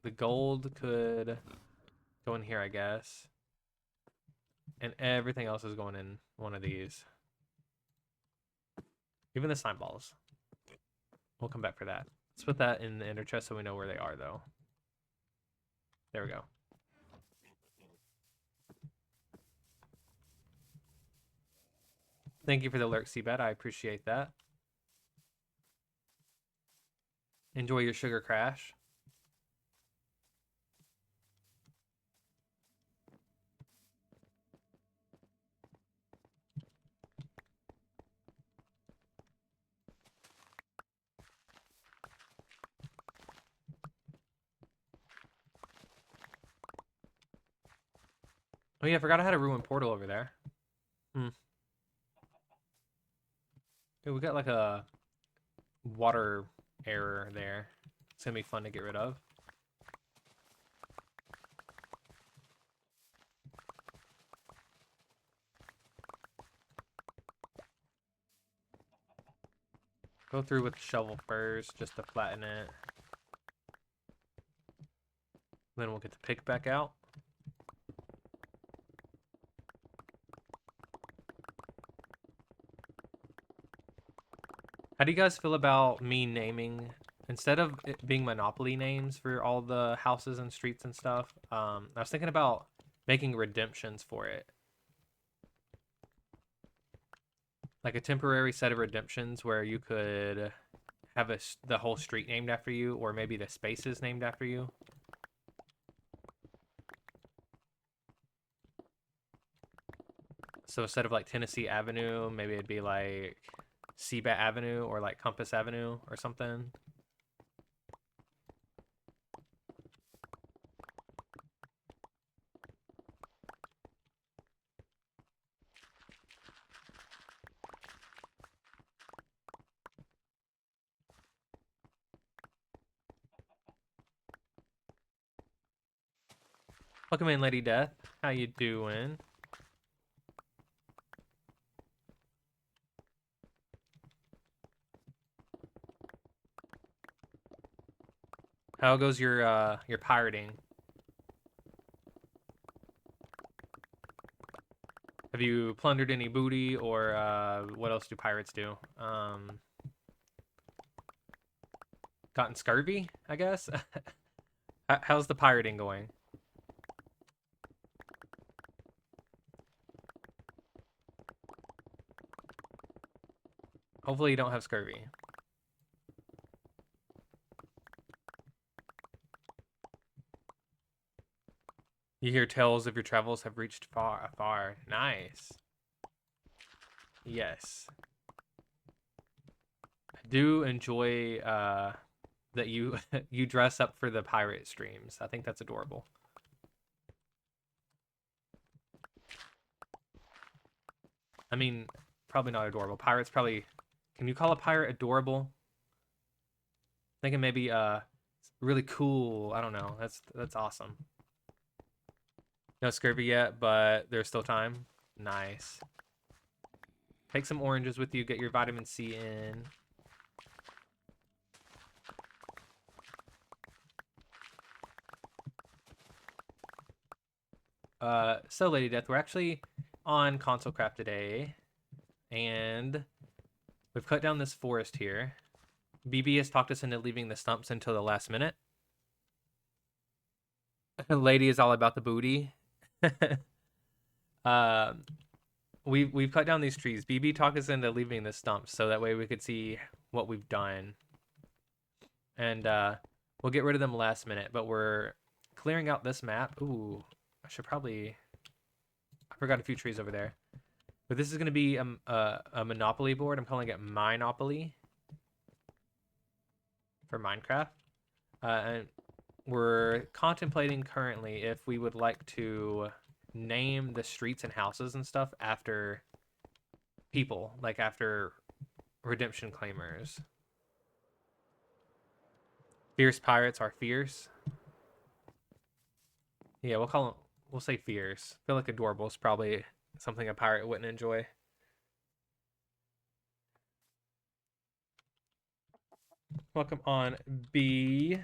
Speaker 1: The gold could go in here, I guess. And everything else is going in one of these. Even the slime balls. We'll come back for that. Let's put that in the inner chest so we know where they are, though. There we go. Thank you for the alert, Seabed. I appreciate that. Enjoy your sugar crash. Oh yeah, I forgot I had a ruined portal over there. Hmm. Dude, we got like a water error there. It's gonna be fun to get rid of. Go through with the shovel first, just to flatten it. Then we'll get the pick back out. How do you guys feel about me naming, instead of it being Monopoly names for all the houses and streets and stuff, I was thinking about making redemptions for it. Like a temporary set of redemptions where you could have the whole street named after you, or maybe the spaces named after you. So instead of like Tennessee Avenue, maybe it'd be like Seabat Avenue or like Compass Avenue or something. Welcome in, Lady Death. How you doing? How goes your pirating? Have you plundered any booty, or what else do pirates do? Gotten scurvy, I guess. How's the pirating going? Hopefully you don't have scurvy. You hear tales of your travels have reached far, far. Nice. Yes. I do enjoy that you you dress up for the pirate streams. I think that's adorable. I mean, probably not adorable. Pirates probably. Can you call a pirate adorable? Thinking maybe really cool. I don't know. That's awesome. No scurvy yet, but there's still time. Nice. Take some oranges with you. Get your vitamin C in. So Lady Death, we're actually on Console Craft today, and we've cut down this forest here. BB has talked us into leaving the stumps until the last minute. Lady is all about the booty. uh, we've cut down these trees. BB talked us into leaving the stumps so that way we could see what we've done, and we'll get rid of them last minute. But we're clearing out this map. Ooh, I should probably. I forgot a few trees over there. But this is going to be a Monopoly board. I'm calling it Mineopoly for Minecraft. And we're contemplating currently if we would like to name the streets and houses and stuff after people, like after redemption claimers. Fierce pirates are fierce. Yeah, we'll say fierce. I feel like adorable is probably something a pirate wouldn't enjoy. Welcome on, B.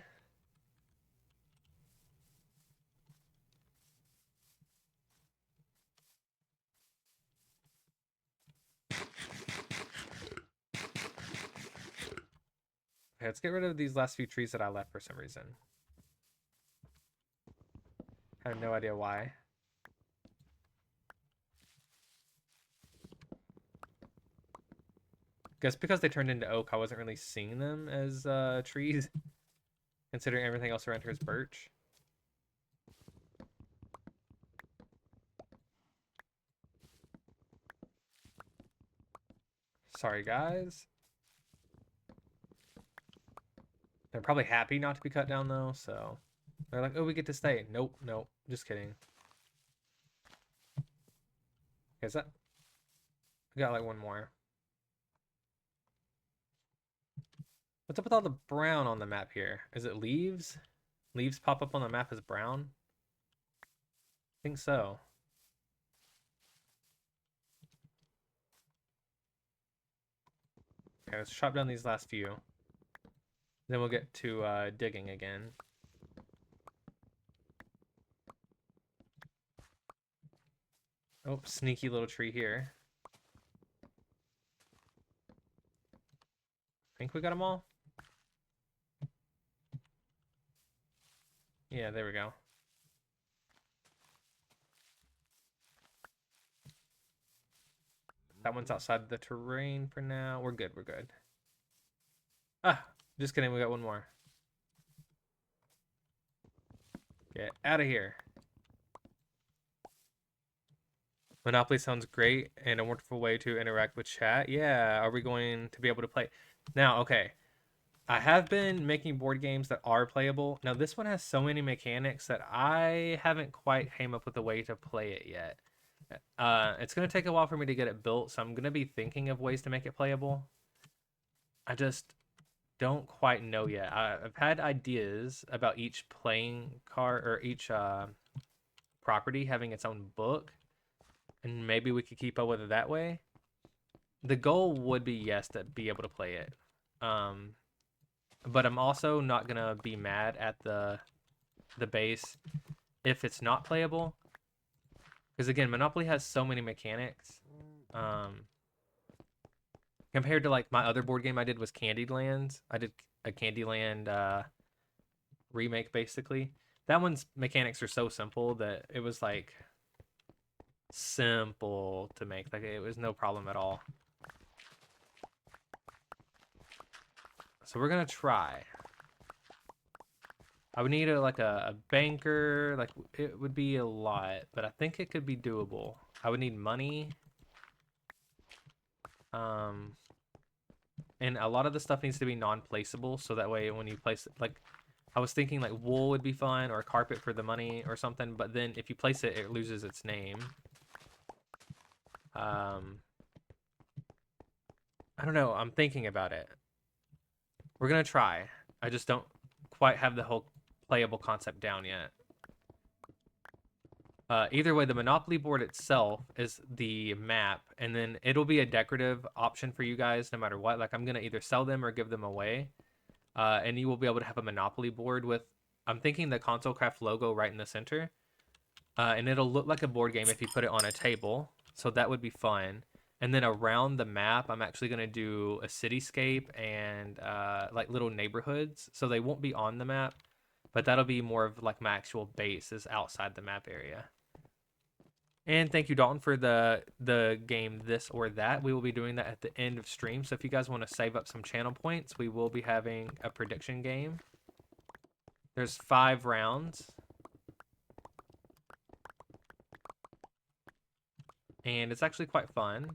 Speaker 1: Okay, let's get rid of these last few trees that I left for some reason. I have no idea why. Guess because they turned into oak, I wasn't really seeing them as trees, considering everything else around here is birch. Sorry, guys. They're probably happy not to be cut down, though, so... They're like, oh, we get to stay. Nope, nope. Just kidding. Okay, is that... We got, like, one more. What's up with all the brown on the map here? Is it leaves? Leaves pop up on the map as brown? I think so. Okay, let's chop down these last few. Then we'll get to digging again. Oh, sneaky little tree here. Think we got them all? Yeah, there we go. That one's outside the terrain for now. We're good, we're good. Ah, just kidding, we got one more. Get out of here. Monopoly sounds great and a wonderful way to interact with chat. Yeah, are we going to be able to play? Now, okay. I have been making board games that are playable. Now, this one has so many mechanics that I haven't quite came up with a way to play it yet. It's going to take a while for me to get it built, so I'm going to be thinking of ways to make it playable. I just don't quite know yet. I've had ideas about each playing card or each property having its own book, and maybe we could keep up with it that way. The goal would be, yes, to be able to play it. But I'm also not gonna be mad at the base if it's not playable, because again, Monopoly has so many mechanics. Compared to like my other board game I did was Candyland. I did a Candyland remake basically. That one's mechanics are so simple that it was like simple to make. Like it was no problem at all. So we're gonna try. I would need a banker. Like it would be a lot, but I think it could be doable. I would need money. And a lot of the stuff needs to be non-placeable, so that way when you place it, like I was thinking like wool would be fun or carpet for the money or something, but then if you place it, it loses its name. I don't know. I'm thinking about it. We're gonna try. I just don't quite have the whole playable concept down yet. Either way, the Monopoly board itself is the map, and then it'll be a decorative option for you guys no matter what. Like I'm gonna either sell them or give them away, and you will be able to have a Monopoly board with. I'm thinking the Console Craft logo right in the center, and it'll look like a board game if you put it on a table. So that would be fun. And then around the map, I'm actually gonna do a cityscape and like little neighborhoods, so they won't be on the map, but that'll be more of like my actual base is outside the map area. And thank you, Dalton, for the game This or That. We will be doing that at the end of stream. So if you guys want to save up some channel points, we will be having a prediction game. There's 5 rounds. And it's actually quite fun.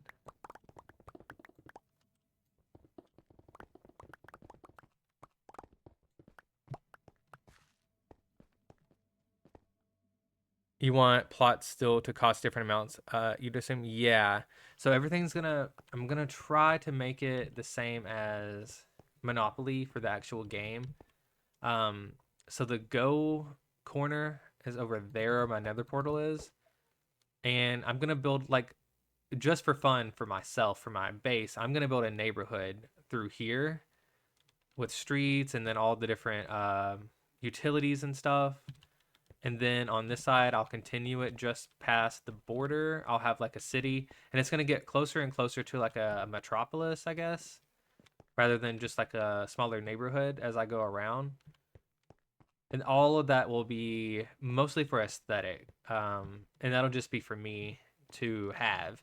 Speaker 1: You want plots still to cost different amounts? You'd assume, yeah. So everything's I'm gonna try to make it the same as Monopoly for the actual game. So the go corner is over there, my nether portal is. And I'm gonna build like just for fun for myself, for my base, I'm gonna build a neighborhood through here with streets and then all the different utilities and stuff. And then on this side, I'll continue it just past the border. I'll have like a city, and it's gonna get closer and closer to like a metropolis, I guess, rather than just like a smaller neighborhood as I go around. And all of that will be mostly for aesthetic, and that'll just be for me to have.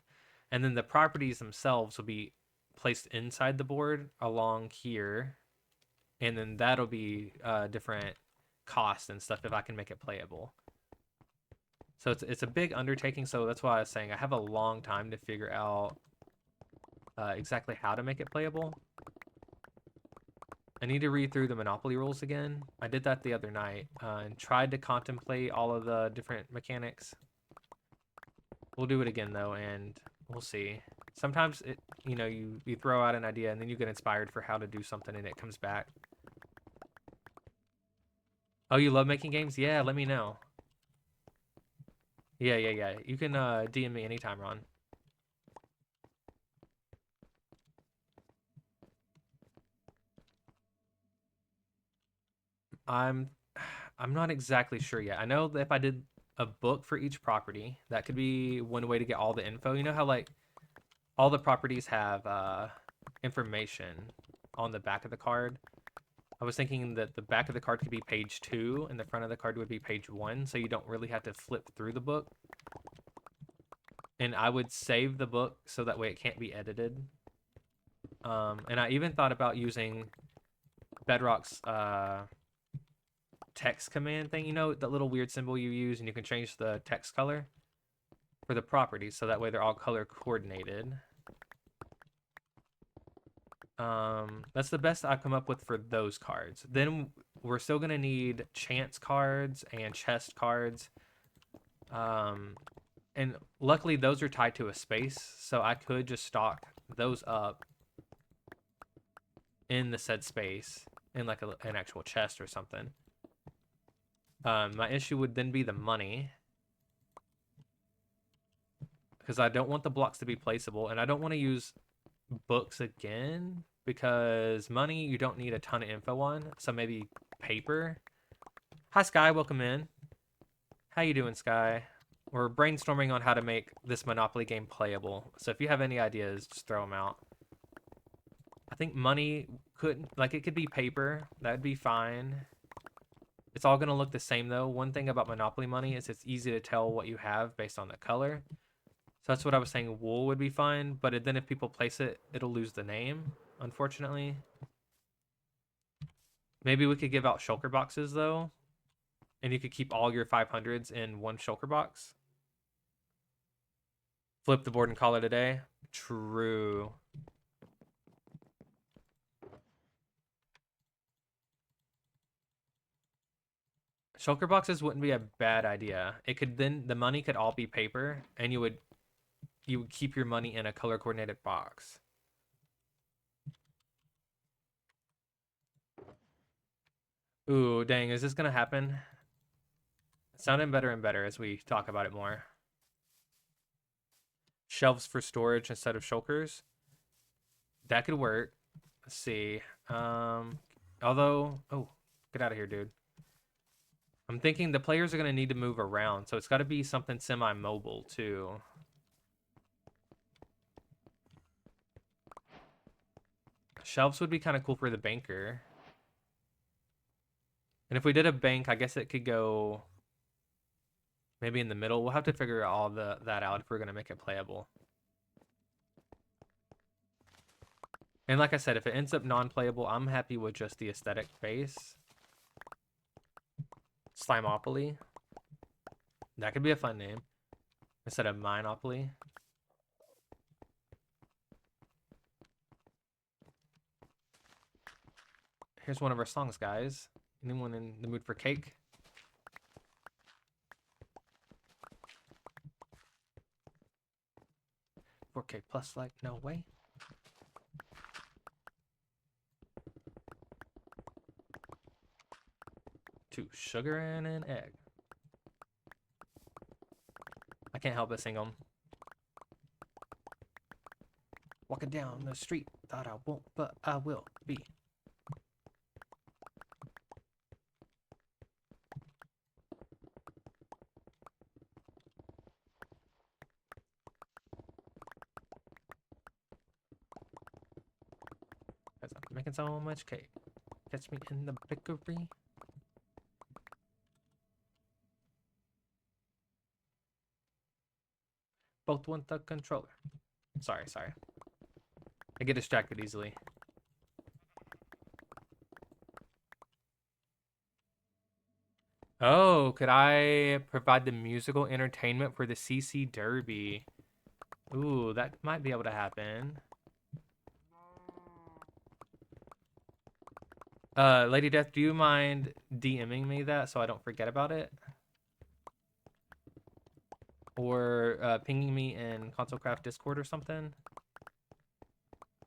Speaker 1: And then the properties themselves will be placed inside the board along here, and then that'll be different costs and stuff if I can make it playable. So it's a big undertaking, so that's why I was saying I have a long time to figure out exactly how to make it playable. I need to read through the Monopoly rules again. I did that the other night and tried to contemplate all of the different mechanics. We'll do it again though, and we'll see. Sometimes you throw out an idea and then you get inspired for how to do something and it comes back. Oh, you love making games? Yeah, let me know. Yeah. You can DM me anytime, Ron. I'm not exactly sure yet. I know that if I did a book for each property, that could be one way to get all the info. You know how like all the properties have information on the back of the card? I was thinking that the back of the card could be page 2 and the front of the card would be page 1, so you don't really have to flip through the book. And I would save the book so that way it can't be edited. And I even thought about using Bedrock's text command thing, that little weird symbol you use and you can change the text color for the properties, so that way they're all color coordinated. That's the best I've come up with for those cards. Then we're still gonna need chance cards and chest cards. And luckily those are tied to a space, so I could just stock those up in the said space in like an actual chest or something. My issue would then be the money. because I don't want the blocks to be placeable, and I don't want to use books again because money you don't need a ton of info on, so maybe paper. Hi Sky, welcome in. How you doing, Sky? We're brainstorming on how to make this Monopoly game playable, so if you have any ideas, just throw them out. I think money it could be paper. That'd be fine. It's all gonna look the same though. One thing about Monopoly money is it's easy to tell what you have based on the color. So that's what I was saying. Wool would be fine, but then if people place it, it'll lose the name, unfortunately. Maybe we could give out shulker boxes though, and you could keep all your 500s in one shulker box. Flip the board and call it a day. True. Shulker boxes wouldn't be a bad idea. It could then the money could all be paper, and you would keep your money in a color coordinated box. Ooh, dang, is this gonna happen? It's sounding better and better as we talk about it more. Shelves for storage instead of shulkers. That could work. Let's see. Although, oh, get out of here, dude. I'm thinking the players are gonna need to move around, so it's got to be something semi-mobile too. Shelves would be kind of cool for the banker. And if we did a bank, I guess it could go maybe in the middle. We'll have to figure all that out if we're gonna make it playable. And like I said, if it ends up non-playable, I'm happy with just the aesthetic base. Slimeopoly. That could be a fun name instead of Mineopoly. Here's one of our songs, guys. Anyone in the mood for cake? $4K plus, like, no way. Two sugar and an egg. I can't help but sing them. Walking down the street, thought I won't, but I will be. Cause I'm making so much cake. Catch me in the bakery. Both want the controller. Sorry. I get distracted easily. Oh, could I provide the musical entertainment for the CC Derby? Ooh, that might be able to happen. Lady Death, do you mind DMing me that so I don't forget about it? Or pinging me in Console Craft Discord or something?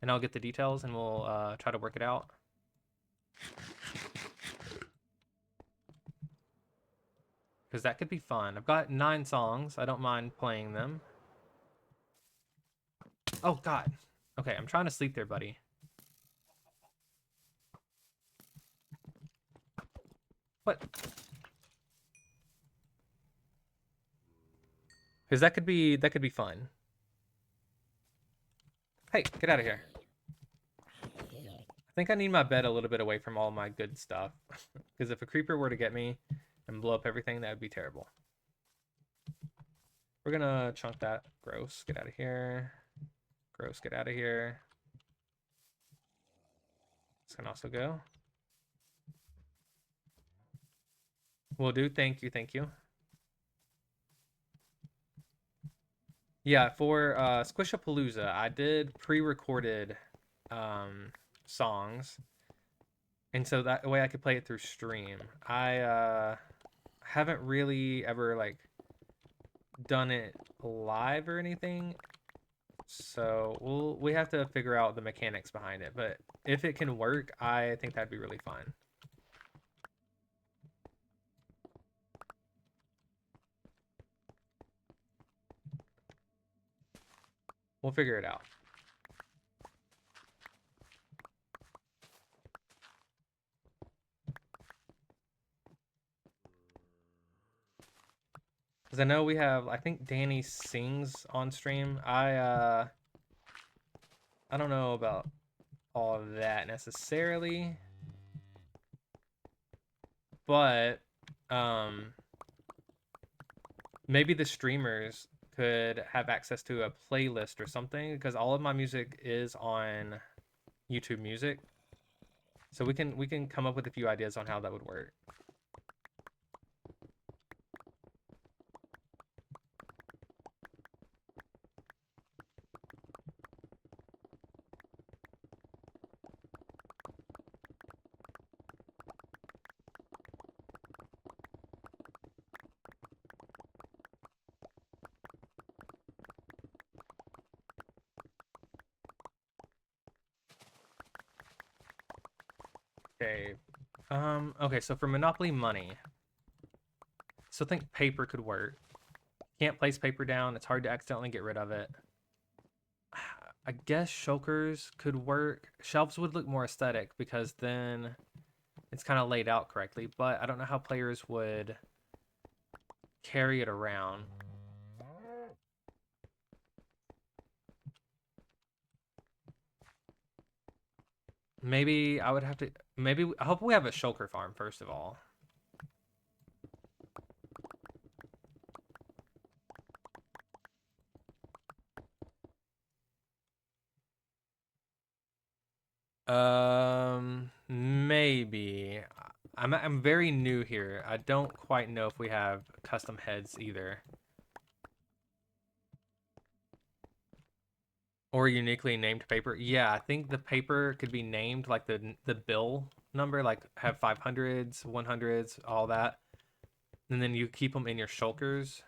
Speaker 1: And I'll get the details and we'll try to work it out. Because that could be fun. I've got 9 songs. I don't mind playing them. Oh, God. Okay, I'm trying to sleep there, buddy. What? Because that could be fun. Hey, get out of here. I think I need my bed a little bit away from all my good stuff. Because if a creeper were to get me and blow up everything, that would be terrible. We're gonna chunk that. Gross, get out of here. Gross, get out of here. This can also go. Will do. Thank you. Yeah, for Squishapalooza, I did pre-recorded songs, and so that way I could play it through stream. I haven't really ever like done it live or anything, so we have to figure out the mechanics behind it. But if it can work, I think that'd be really fun. We'll figure it out. Because I know we have, I think Danny sings on stream. I don't know about all of that necessarily, but maybe the streamers could have access to a playlist or something, because all of my music is on YouTube Music. So we can come up with a few ideas on how that would work. Okay. Okay, so for Monopoly money, still think paper could work. Can't place paper down. It's hard to accidentally get rid of it. I guess shulkers could work. Shelves would look more aesthetic because then it's kind of laid out correctly, but I don't know how players would carry it around. Maybe I would have to. Maybe I hope we have a shulker farm first of all. Maybe. I'm very new here. I don't quite know if we have custom heads either. Or uniquely named paper. Yeah, I think the paper could be named like the bill number, like have 500s, 100s, all that. And then you keep them in your shulkers.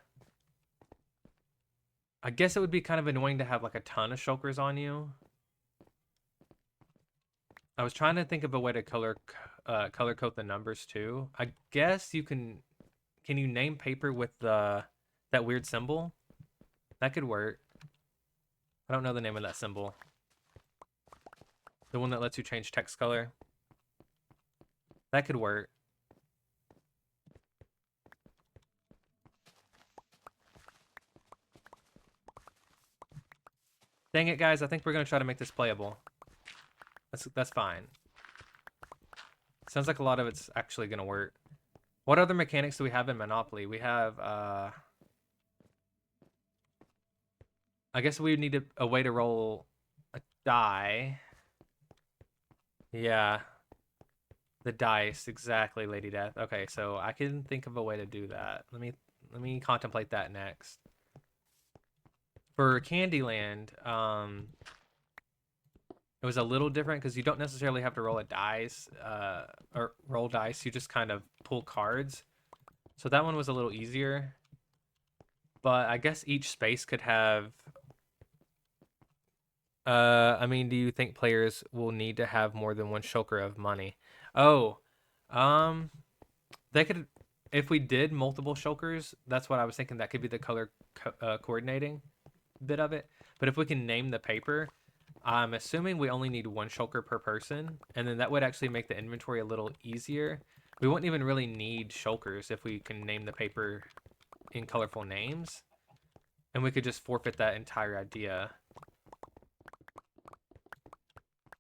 Speaker 1: I guess it would be kind of annoying to have like a ton of shulkers on you. I was trying to think of a way to color code the numbers too. I guess you can you name paper with that weird symbol? That could work. I don't know the name of that symbol. The one that lets you change text color. That could work. Dang it, guys. I think we're going to try to make this playable. That's fine. Sounds like a lot of it's actually going to work. What other mechanics do we have in Monopoly? We have, I guess we need a way to roll a die. Yeah. The dice, exactly, Lady Death. Okay, so I can think of a way to do that. Let me contemplate that next. For Candyland, it was a little different because you don't necessarily have to roll a dice, or roll dice. You just kind of pull cards. So that one was a little easier. But I guess each space could have. I mean, do you think players will need to have more than one shulker of money? Oh, um, they could. If we did multiple shulkers, that's what I was thinking. That could be the color coordinating bit of it. But if we can name the paper, I'm assuming we only need one shulker per person, and then that would actually make the inventory a little easier. We wouldn't even really need shulkers if we can name the paper in colorful names, and we could just forfeit that entire idea.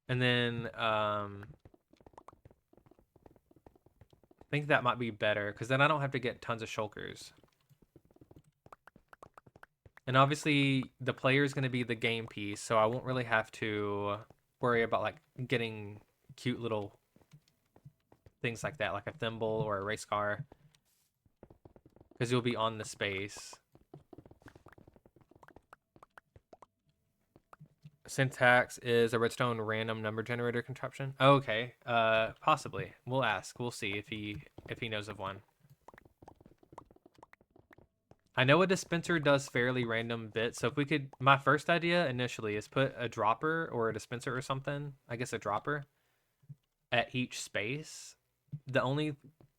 Speaker 1: And then I think that might be better because then I don't have to get tons of shulkers. And obviously the player is going to be the game piece, so I won't really have to worry about like getting cute little things like that, like a thimble or a race car, because you'll be on the space. Syntax is a redstone random number generator contraption. Oh, okay, possibly. We'll ask. We'll see if he knows of one. I know a dispenser does fairly random bits, so if we could, my first idea initially is put a dropper or a dispenser or something, I guess a dropper, at each space. The only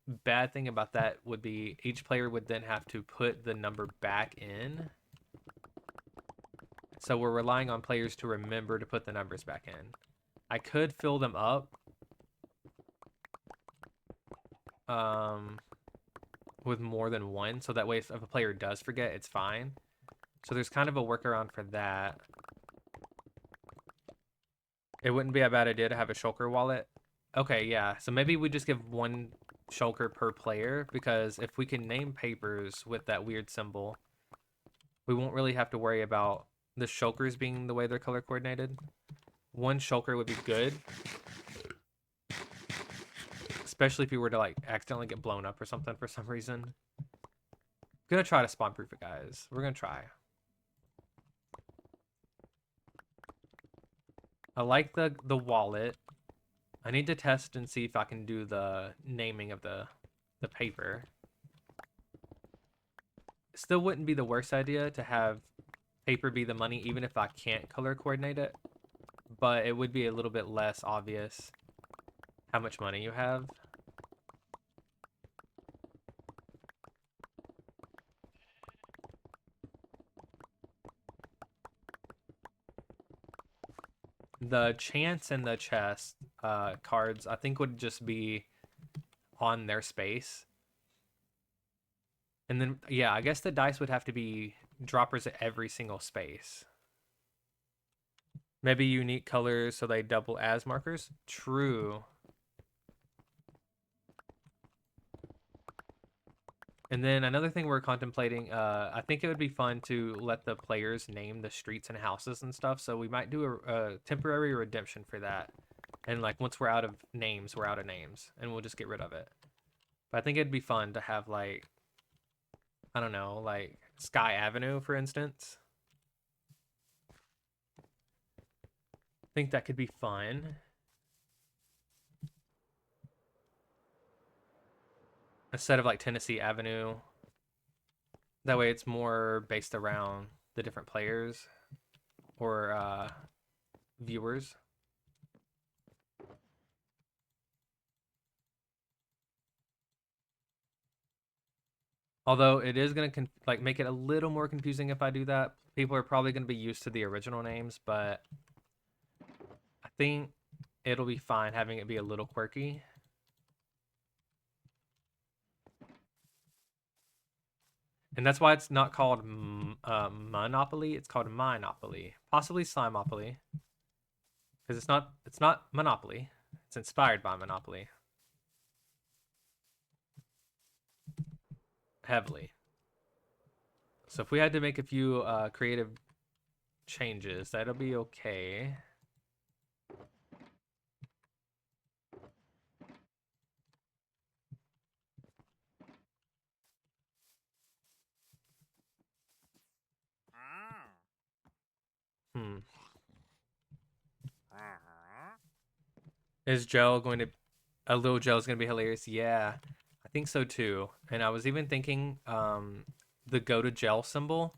Speaker 1: bad thing about that would be each player would then have to put the number back in. So we're relying on players to remember to put the numbers back in. I could fill them up with more than one, so that way if a player does forget, it's fine. So there's kind of a workaround for that. It wouldn't be a bad idea to have a shulker wallet. Okay, yeah. So maybe we just give one shulker per player, because if we can name papers with that weird symbol, we won't really have to worry about the shulkers being the way they're color coordinated. One shulker would be good, especially if you were to like accidentally get blown up or something for some reason. I'm gonna try to spawn proof it, guys. We're gonna try. I like the wallet. I need to test and see if I can do the naming of the paper. Still wouldn't be the worst idea to have paper be the money, even if I can't color coordinate it. But it would be a little bit less obvious how much money you have. The chance and the chest cards, I think, would just be on their space. And then, yeah, I guess the dice would have to be droppers at every single space. Maybe unique colors so they double as markers. True. And then another thing we're contemplating, I think it would be fun to let the players name the streets and houses and stuff. So we might do a temporary redemption for that. And like once we're out of names, we're out of names, and we'll just get rid of it. But I think it'd be fun to have like, I don't know, like Sky Avenue, for instance. I think that could be fun. Instead of like Tennessee Avenue. That way it's more based around the different players or viewers. Although it is going to like make it a little more confusing if I do that. People are probably going to be used to the original names, but I think it'll be fine having it be a little quirky. And that's why it's not called Monopoly. It's called Mineopoly, possibly Slimeopoly, because it's not Monopoly. It's inspired by Monopoly heavily. So if we had to make a few creative changes, that'll be okay. Hmm. Is Joe going to a little Joe's gonna be hilarious? Yeah, I think so too. And I was even thinking the go to jail symbol.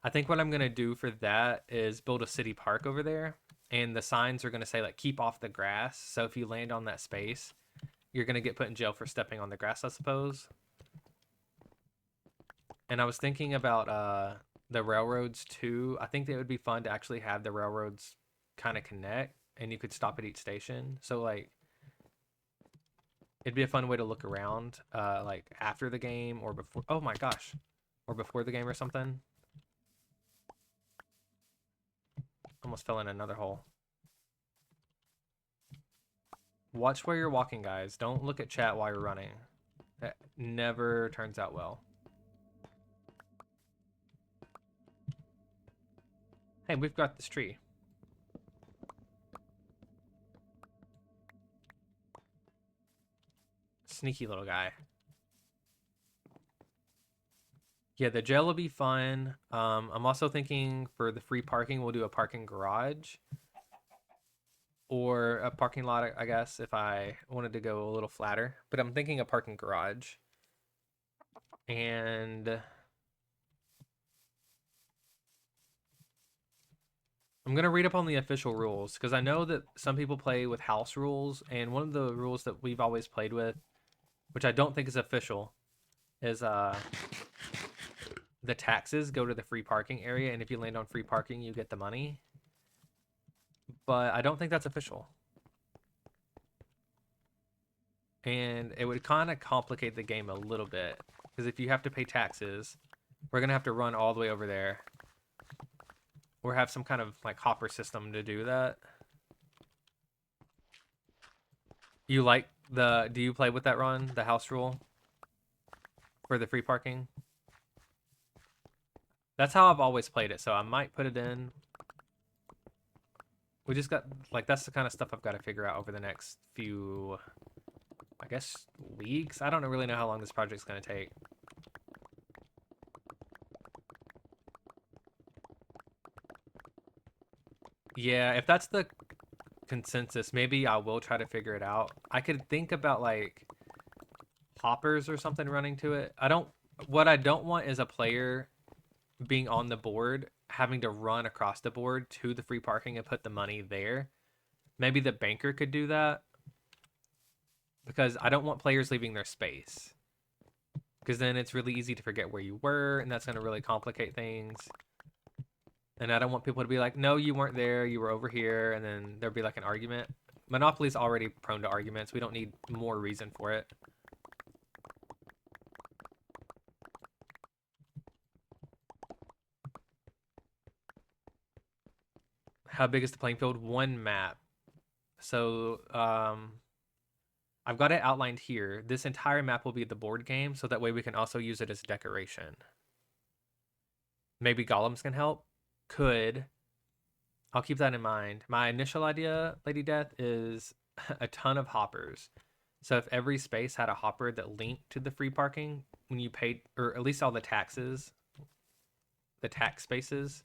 Speaker 1: I think what I'm gonna do for that is build a city park over there, and the signs are gonna say like keep off the grass. So if you land on that space, you're gonna get put in jail for stepping on the grass, I suppose. And I was thinking about the railroads too. I think that it would be fun to actually have the railroads kind of connect, and you could stop at each station. So like it'd be a fun way to look around, like after the game or before. Oh my gosh, or before the game or something. Almost fell in another hole. Watch where you're walking, guys. Don't look at chat while you're running. That never turns out well. Hey, we've got this tree. Sneaky little guy. Yeah, the jail will be fun. I'm also thinking for the free parking, we'll do a parking garage. Or a parking lot, I guess, if I wanted to go a little flatter. But I'm thinking a parking garage. And I'm going to read up on the official rules, because I know that some people play with house rules, and one of the rules that we've always played with, which I don't think is official, is the taxes go to the free parking area, and if you land on free parking, you get the money. But I don't think that's official. And it would kind of complicate the game a little bit. Because if you have to pay taxes, we're going to have to run all the way over there. Or have some kind of like hopper system to do that. You like do you play with that run, the house rule? For the free parking? That's how I've always played it, so I might put it in. We just got, like, that's the kind of stuff I've got to figure out over the next few, I guess, weeks. I don't really know how long this project's going to take. Yeah, if that's the consensus, maybe I will try to figure it out. I could think about, like, hoppers or something running to it. What I don't want is a player being on the board, having to run across the board to the free parking and put the money there. Maybe the banker could do that. Because I don't want players leaving their space. Because then it's really easy to forget where you were, and that's going to really complicate things. And I don't want people to be like, no, you weren't there, you were over here, and then there'll be like an argument. Monopoly's already prone to arguments. We don't need more reason for it. How big is the playing field? One map. So, I've got it outlined here. This entire map will be the board game, so that way we can also use it as decoration. Maybe golems can help? Could. I'll keep that in mind. My initial idea, Lady Death, is a ton of hoppers. So if every space had a hopper that linked to the free parking, when you paid, or at least all the taxes, the tax spaces,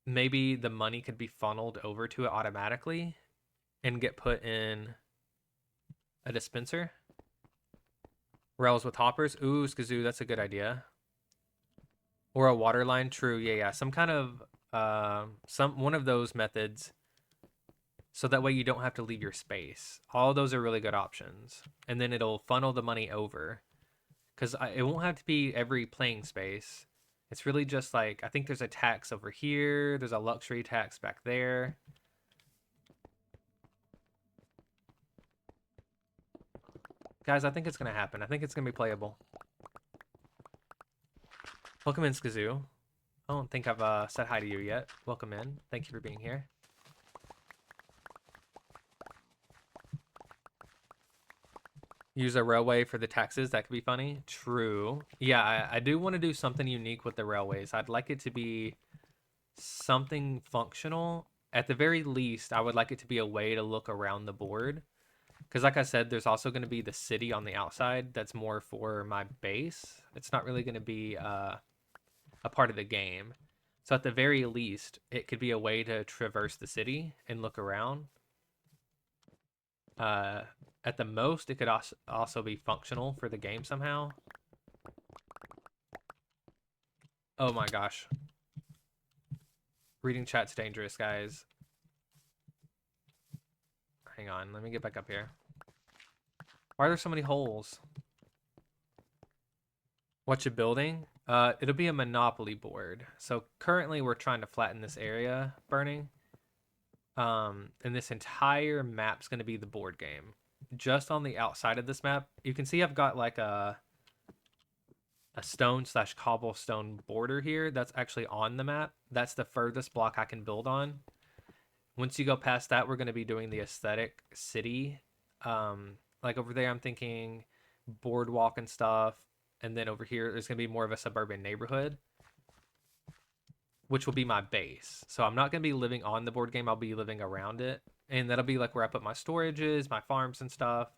Speaker 1: maybe the money could be funneled over to it automatically and get put in a dispenser. Rails with hoppers. Ooh, Skazoo, that's a good idea. Or a water line. True, yeah. Some kind of one of those methods, so that way you don't have to leave your space. All those are really good options. And then it'll funnel the money over. Because it won't have to be every playing space. It's really just like, I think there's a tax over here. There's a luxury tax back there. Guys, I think it's going to happen. I think it's going to be playable. Welcome in, Skazoo. I don't think I've said hi to you yet. Welcome in. Thank you for being here. Use a railway for the taxes. That could be funny. True. Yeah, I do want to do something unique with the railways. I'd like it to be something functional. At the very least, I would like it to be a way to look around the board. Because like I said, there's also going to be the city on the outside that's more for my base. It's not really going to be a part of the game. So at the very least, it could be a way to traverse the city and look around. At the most, it could also be functional for the game somehow. Oh my gosh. Reading chat's dangerous, guys. Hang on, let me get back up here. Why are there so many holes? What you building? It'll be a Monopoly board. So currently we're trying to flatten this area burning. And this entire map's going to be the board game. Just on the outside of this map, you can see I've got like a stone/cobblestone border here that's actually on the map. That's the furthest block I can build on. Once you go past that, we're going to be doing the aesthetic city. Like over there, I'm thinking boardwalk and stuff. And then over here, there's going to be more of a suburban neighborhood, which will be my base. So I'm not going to be living on the board game. I'll be living around it. And that'll be like where I put my storages, my farms and stuff.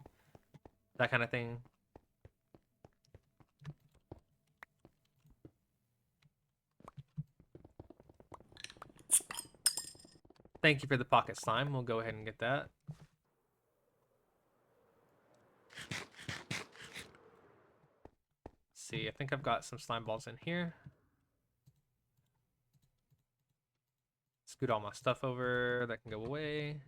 Speaker 1: That kind of thing. Thank you for the pocket slime. We'll go ahead and get that. Let's see, I think I've got some slime balls in here. Scoot all my stuff over. That can go away.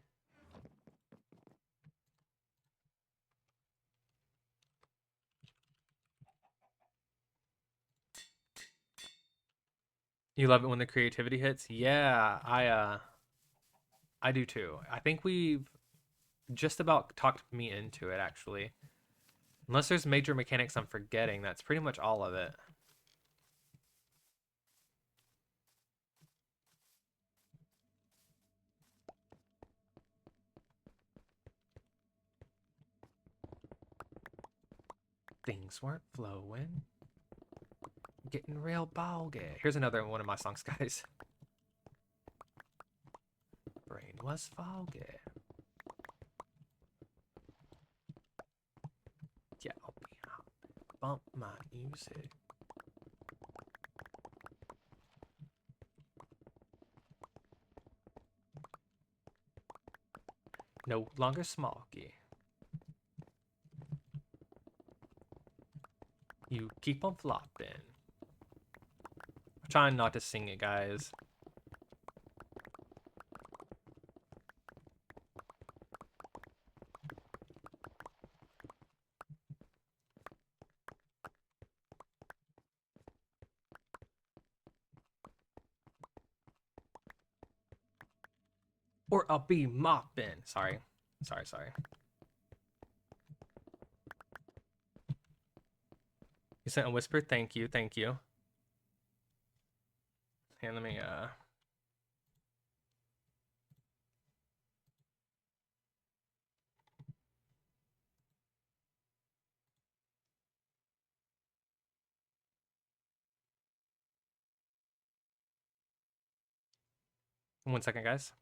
Speaker 1: You love it when the creativity hits? Yeah, I do too. I think we've just about talked me into it actually. Unless there's major mechanics I'm forgetting, that's pretty much all of it. Things weren't flowing. Getting real boggy. Here's another one of my songs, guys. Brain was foggy. Yeah, I'll be hot. Bump my music. No longer smoggy. You keep on flopping. I'm trying not to sing it, guys. Or I'll be mopping. Sorry. Sorry. You sent a whisper? Thank you. And let me, 1 second, guys.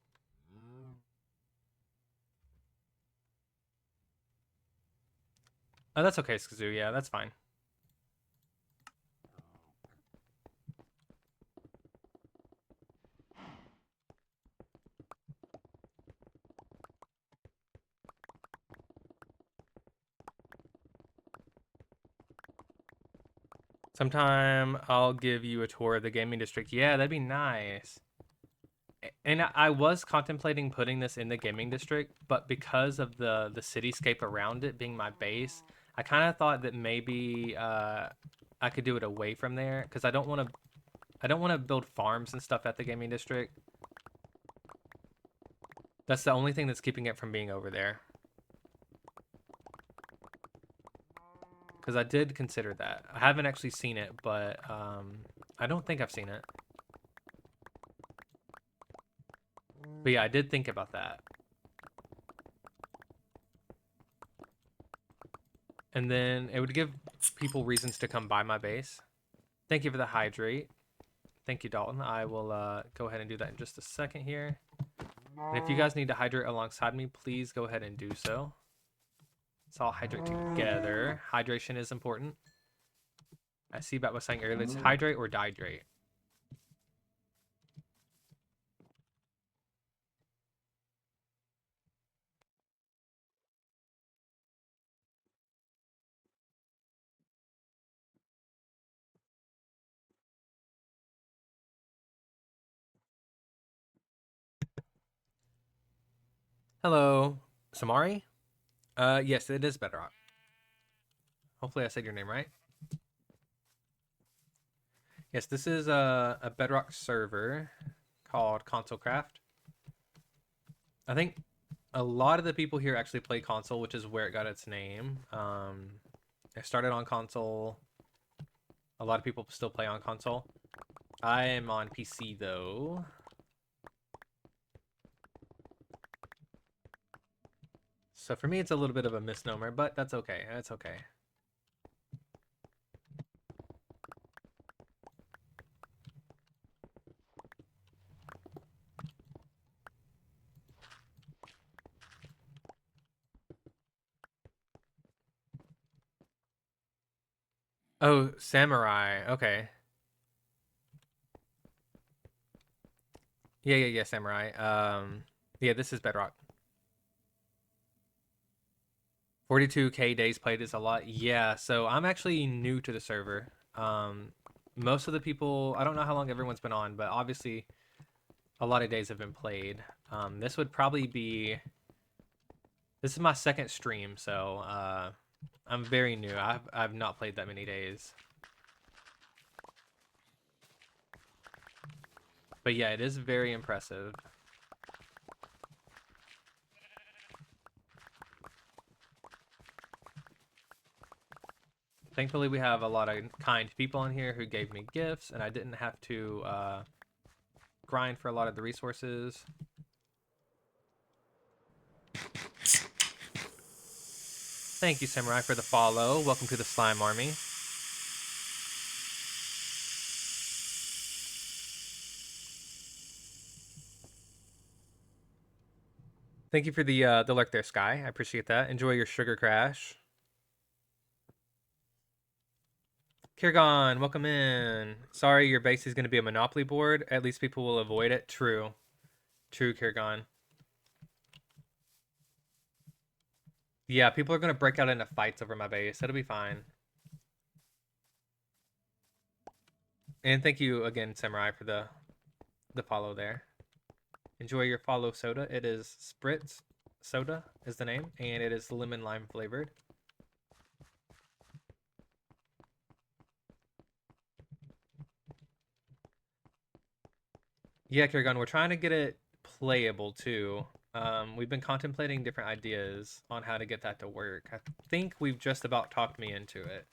Speaker 1: Oh, that's okay, Skazoo. Yeah, that's fine. Sometime I'll give you a tour of the gaming district. Yeah, that'd be nice. And I was contemplating putting this in the gaming district, but because of the cityscape around it being my base, I kind of thought that maybe I could do it away from there because I don't want to build farms and stuff at the gaming district. That's the only thing that's keeping it from being over there. Because I did consider that. I haven't actually seen it, but I don't think I've seen it. But yeah, I did think about that. And then it would give people reasons to come by my base. Thank you for the hydrate. Thank you, Dalton. I will go ahead and do that in just a second here. And if you guys need to hydrate alongside me, please go ahead and do so. Let's all hydrate together. Hydration is important. I see Bat was saying earlier, it's hydrate or dihydrate. Hello, Samari? Yes, it is Bedrock. Hopefully I said your name right. Yes, this is a Bedrock server called Console Craft. I think a lot of the people here actually play console, which is where it got its name. It started on console. A lot of people still play on console. I am on PC though. So for me, it's a little bit of a misnomer, but that's okay. That's okay. Oh, Samurai. Okay. Yeah, Samurai. Yeah, this is Bedrock. 42K days played is a lot. Yeah, so I'm actually new to the server. Most of the people, I don't know how long everyone's been on, but obviously a lot of days have been played. This would probably be, this is my second stream, so I'm very new. I've not played that many days. But yeah, it is very impressive. Thankfully, we have a lot of kind people in here who gave me gifts, and I didn't have to grind for a lot of the resources. Thank you, Samurai, for the follow. Welcome to the Slime Army. Thank you for the lurk there, Sky. I appreciate that. Enjoy your sugar crash. Kirgon, welcome in. Sorry, your base is going to be a Monopoly board. At least people will avoid it. True. True, Kirgon. Yeah, people are going to break out into fights over my base. It'll be fine. And thank you again, Samurai, for the follow there. Enjoy your follow soda. It is Spritz soda is the name, and it is lemon lime flavored. Yeah, Kirgon, we're trying to get it playable too. We've been contemplating different ideas on how to get that to work. I think we've just about talked me into it.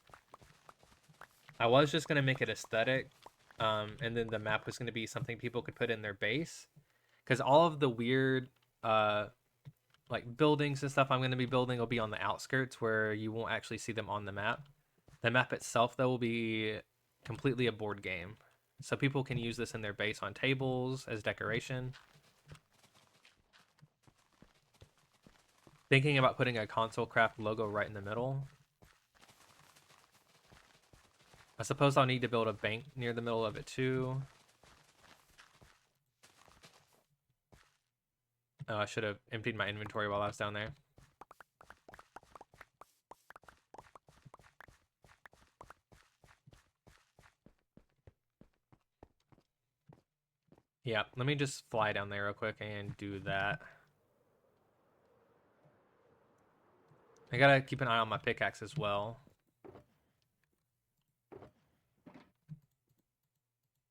Speaker 1: I was just going to make it aesthetic, and then the map was going to be something people could put in their base. Because all of the weird like buildings and stuff I'm going to be building will be on the outskirts where you won't actually see them on the map. The map itself, though, will be completely a board game. So people can use this in their base on tables as decoration. Thinking about putting a console craft logo right in the middle. I suppose I'll need to build a bank near the middle of it too. Oh, I should have emptied my inventory while I was down there. Yeah, let me just fly down there real quick and do that. I gotta keep an eye on my pickaxe as well.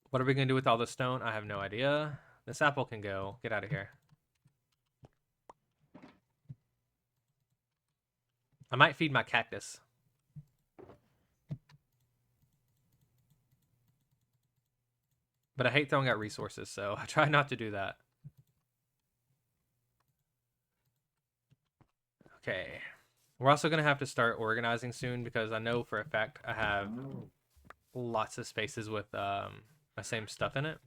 Speaker 1: What are we gonna do with all the stone? I have no idea. This apple can go. Get out of here. I might feed my cactus. But I hate throwing out resources, so I try not to do that. Okay. We're also going to have to start organizing soon because I know for a fact I have lots of spaces with the same stuff in it.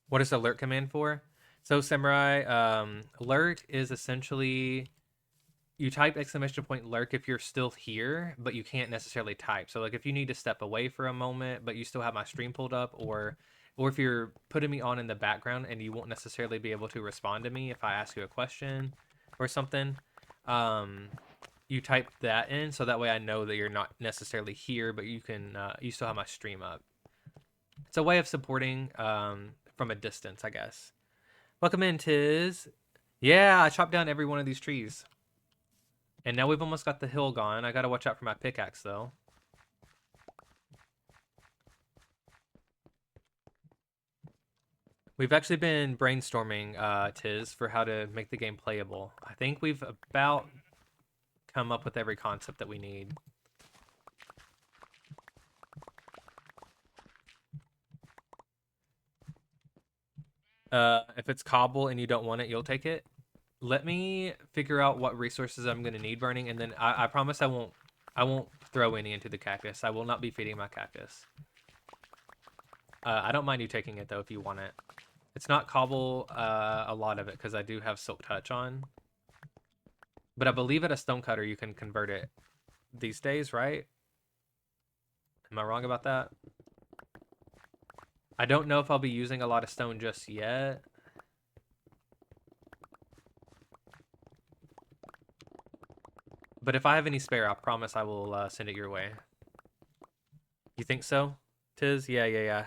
Speaker 1: What is the alert command for? So, Samurai, alert is essentially you type exclamation point lurk if you're still here, but you can't necessarily type. So like if you need to step away for a moment, but you still have my stream pulled up, or if you're putting me on in the background and you won't necessarily be able to respond to me if I ask you a question or something, you type that in so that way I know that you're not necessarily here, but you can you still have my stream up. It's a way of supporting from a distance, I guess. Welcome in, Tiz. Yeah, I chopped down every one of these trees. And now we've almost got the hill gone. I gotta watch out for my pickaxe, though. We've actually been brainstorming, Tiz, for how to make the game playable. I think we've about come up with every concept that we need. If it's cobble and you don't want it, you'll take it. Let me figure out what resources I'm going to need burning, and then I promise I won't throw any into the cactus. I will not be feeding my cactus. I don't mind you taking it, though, if you want it. It's not cobble, a lot of it, because I do have silk touch on. But I believe at a stonecutter you can convert it these days, right? Am I wrong about that? I don't know if I'll be using a lot of stone just yet. But if I have any spare, I promise I will send it your way. You think so, Tiz? Yeah.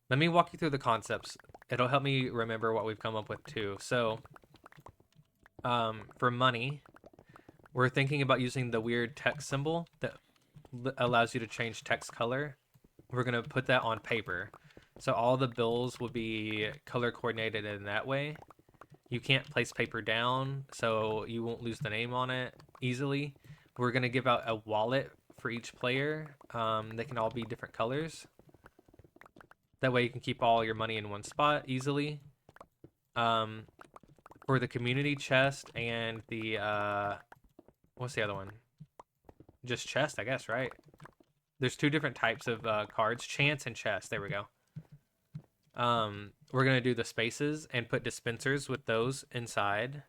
Speaker 1: Let me walk you through the concepts. It'll help me remember what we've come up with too. So, for money, we're thinking about using the weird text symbol that allows you to change text color. We're going to put that on paper. So all the bills will be color coordinated in that way. You can't place paper down, so you won't lose the name on it easily. We're going to give out a wallet for each player. They can all be different colors. That way you can keep all your money in one spot easily. For the community chest and the, what's the other one? Just chest, I guess, right? There's two different types of cards, chance and chest. There we go. We're going to do the spaces and put dispensers with those inside.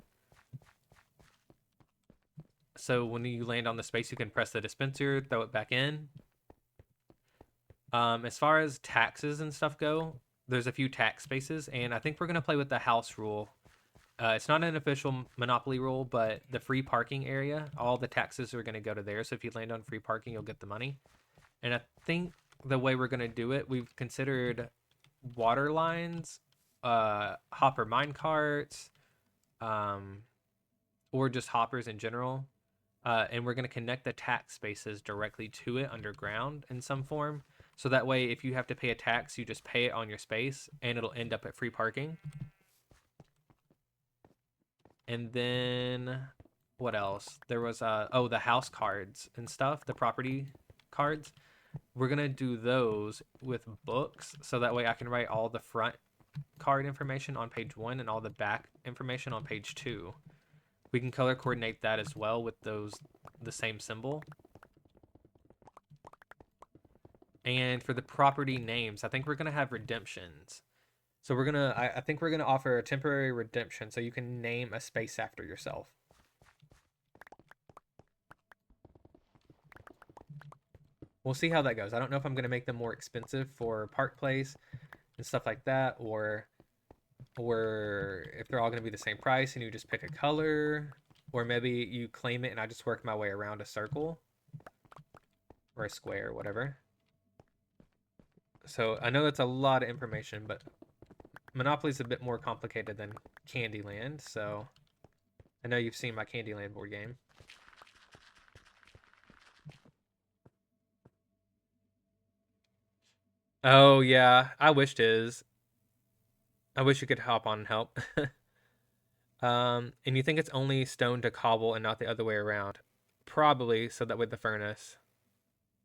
Speaker 1: So when you land on the space, you can press the dispenser, throw it back in. As far as taxes and stuff go, there's a few tax spaces, and I think we're going to play with the house rule. It's not an official Monopoly rule, but the free parking area, all the taxes are going to go to there. So if you land on free parking, you'll get the money. And I think the way we're going to do it, we've considered water lines, hopper mine carts, or just hoppers in general. And we're going to connect the tax spaces directly to it underground in some form. So that way, if you have to pay a tax, you just pay it on your space, and it'll end up at free parking. And then what else? There was the house cards and stuff, the property cards. We're gonna do those with books, so that way I can write all the front card information on page 1 and all the back information on page 2. We can color coordinate that as well with the same symbol. And for the property names, I think we're gonna have redemptions. So I think we're gonna offer a temporary redemption, so you can name a space after yourself. We'll see how that goes. I don't know if I'm gonna make them more expensive for Park Place and stuff like that, or if they're all gonna be the same price and you just pick a color, or maybe you claim it and I just work my way around a circle or a square or whatever. So I know that's a lot of information, but Monopoly's a bit more complicated than Candyland, so I know you've seen my Candyland board game. Oh yeah, I wished his. I wish you could hop on and help. And you think it's only stone to cobble and not the other way around? Probably, so that way the furnace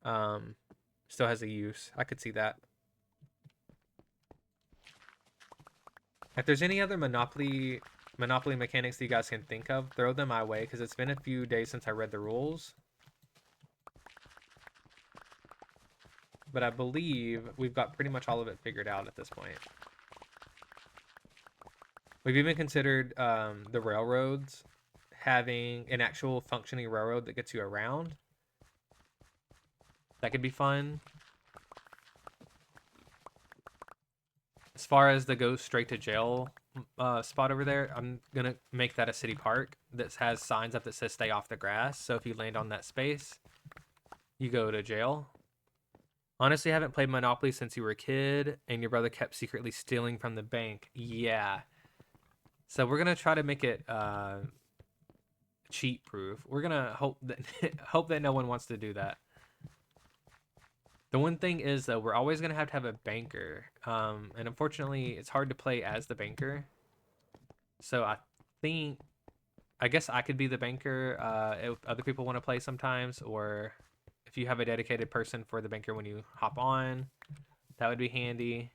Speaker 1: still has a use. I could see that. If there's any other Monopoly mechanics that you guys can think of, throw them my way, because it's been a few days since I read the rules. But I believe we've got pretty much all of it figured out at this point. We've even considered the railroads, having an actual functioning railroad that gets you around. That could be fun. As far as the go straight to jail spot over there, I'm going to make that a city park that has signs up that says stay off the grass. So if you land on that space, you go to jail. Honestly, I haven't played Monopoly since you were a kid and your brother kept secretly stealing from the bank. Yeah. So we're going to try to make it cheat proof. We're going to hope that no one wants to do that. The one thing is, though, we're always going to have a banker. And unfortunately, it's hard to play as the banker. So I guess I could be the banker if other people want to play sometimes. Or if you have a dedicated person for the banker when you hop on, that would be handy.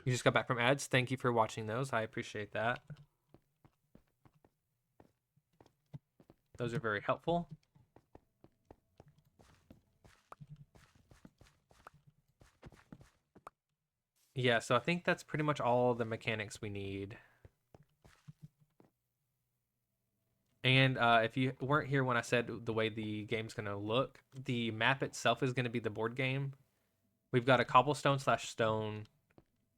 Speaker 1: You just got back from ads. Thank you for watching those. I appreciate that. Those are very helpful. Yeah, so I think that's pretty much all the mechanics we need. And if you weren't here when I said the way the game's going to look, the map itself is going to be the board game. We've got a cobblestone/stone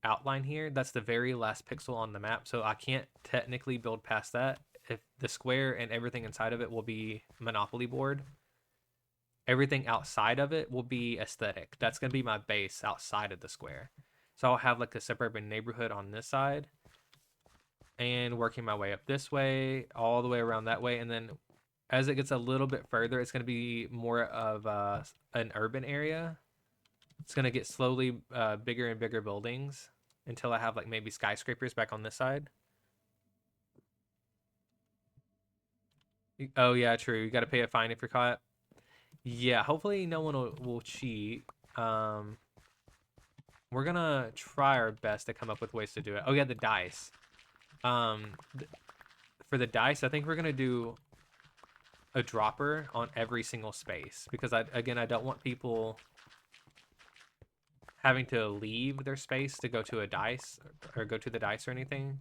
Speaker 1: outline here. That's the very last pixel on the map, so I can't technically build past that. If the square and everything inside of it will be Monopoly board, everything outside of it will be aesthetic. That's going to be my base outside of the square. So I'll have like a suburban neighborhood on this side and working my way up this way, all the way around that way. And then as it gets a little bit further, it's going to be more of an urban area. It's going to get slowly bigger and bigger buildings until I have like maybe skyscrapers back on this side. Oh, yeah, true. You got to pay a fine if you're caught. Yeah, hopefully no one will cheat. We're going to try our best to come up with ways to do it. Oh, yeah, the dice. For the dice, I think we're going to do a dropper on every single space because I don't want people having to leave their space to go to a dice or go to the dice or anything.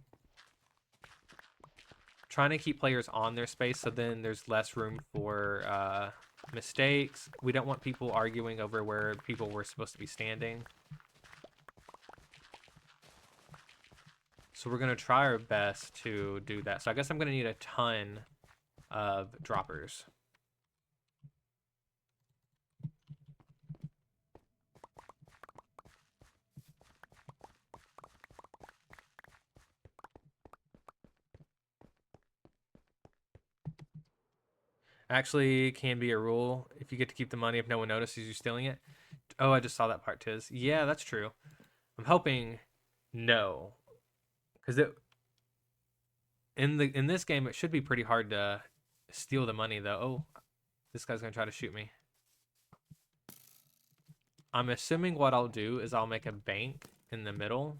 Speaker 1: Trying to keep players on their space so then there's less room for mistakes. We don't want people arguing over where people were supposed to be standing. So we're going to try our best to do that. So I guess I'm going to need a ton of droppers. Actually, can be a rule. If you get to keep the money, if no one notices you stealing it. Oh, I just saw that part, Tiz. Yeah, that's true. I'm hoping no, because in this game it should be pretty hard to steal the money though. Oh, this guy's gonna try to shoot me. I'm assuming what I'll do is I'll make a bank in the middle,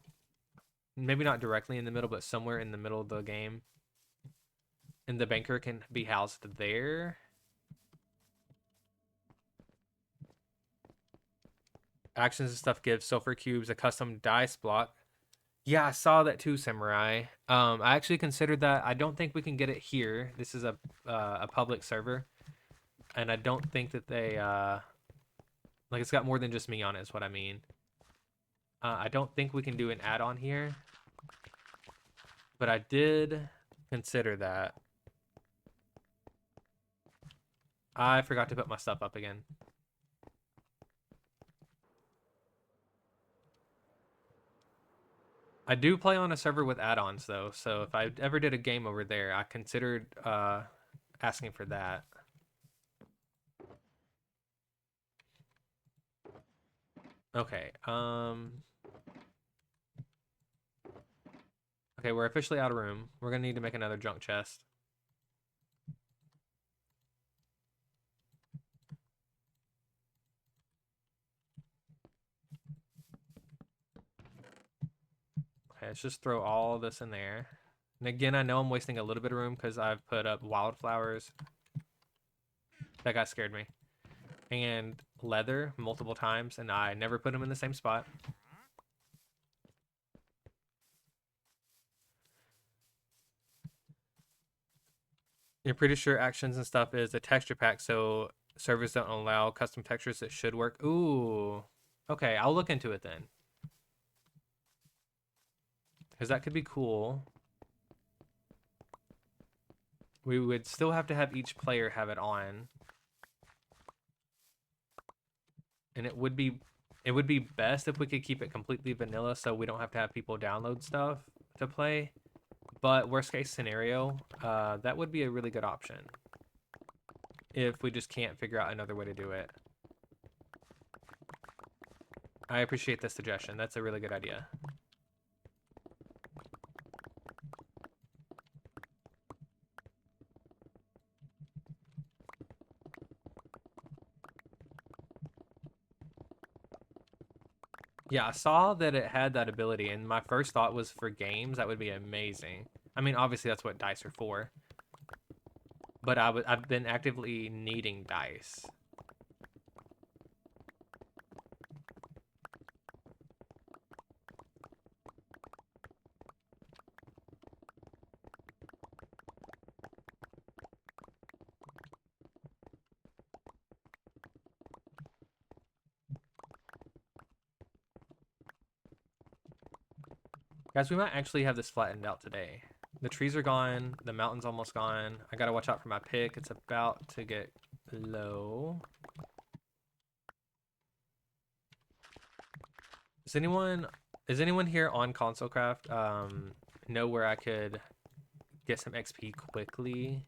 Speaker 1: maybe not directly in the middle, but somewhere in the middle of the game, and the banker can be housed there. Actions and stuff give sulfur cubes a custom dice block. Yeah, I saw that too, Samurai. I actually considered that. I don't think we can get it here. This is a public server, and I don't think that they like it's got more than just me on it. Is what I mean. I don't think we can do an add-on here, but I did consider that. I forgot to put my stuff up again. I do play on a server with add-ons though, so if I ever did a game over there, I considered asking for that. Okay. Okay, we're officially out of room. We're gonna need to make another junk chest. Okay, let's just throw all this in there. And again, I know I'm wasting a little bit of room because I've put up wildflowers. That guy scared me. And leather multiple times, and I never put them in the same spot. You're pretty sure actions and stuff is a texture pack, so servers don't allow custom textures that should work. Ooh. Okay, I'll look into it then. Because that could be cool. We would still have to have each player have it on. And it would be best if we could keep it completely vanilla so we don't have to have people download stuff to play. But worst case scenario, that would be a really good option if we just can't figure out another way to do it. I appreciate the suggestion. That's a really good idea. Yeah, I saw that it had that ability, and my first thought was for games, that would be amazing. I mean, obviously that's what dice are for. But I've been actively needing dice. Guys, we might actually have this flattened out today. The trees are gone. The mountain's almost gone. I gotta watch out for my pick. It's about to get low. Is anyone Is anyone here on Console Craft know where I could get some XP quickly?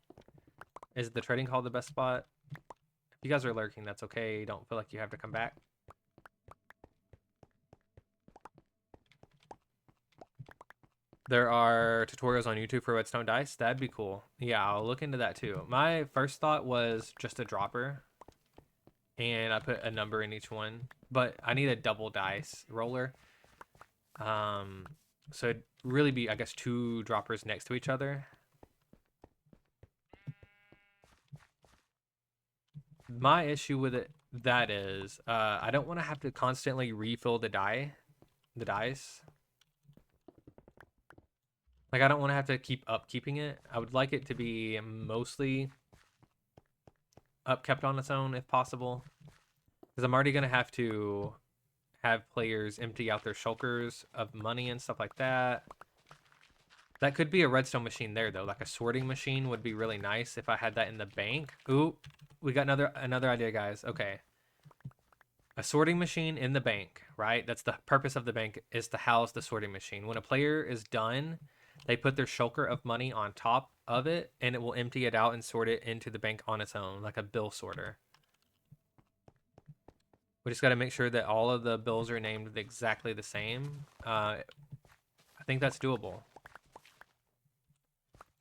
Speaker 1: Is the trading hall the best spot? If you guys are lurking, that's okay. Don't feel like you have to come back. There are tutorials on YouTube for redstone dice. That'd be cool. Yeah, I'll look into that too. My first thought was just a dropper, and I put a number in each one. But I need a double dice roller. So it'd really be, I guess, two droppers next to each other. My issue with that is, I don't want to have to constantly refill the dice. Like, I don't want to have to keep upkeeping it. I would like it to be mostly upkept on its own if possible. Because I'm already going to have players empty out their shulkers of money and stuff like that. That could be a redstone machine there, though. Like a sorting machine would be really nice if I had that in the bank. Ooh, we got another idea, guys. Okay. A sorting machine in the bank, right? That's the purpose of the bank, is to house the sorting machine. When a player is done, they put their shulker of money on top of it, and it will empty it out and sort it into the bank on its own, like a bill sorter. We just got to make sure that all of the bills are named exactly the same. I think that's doable.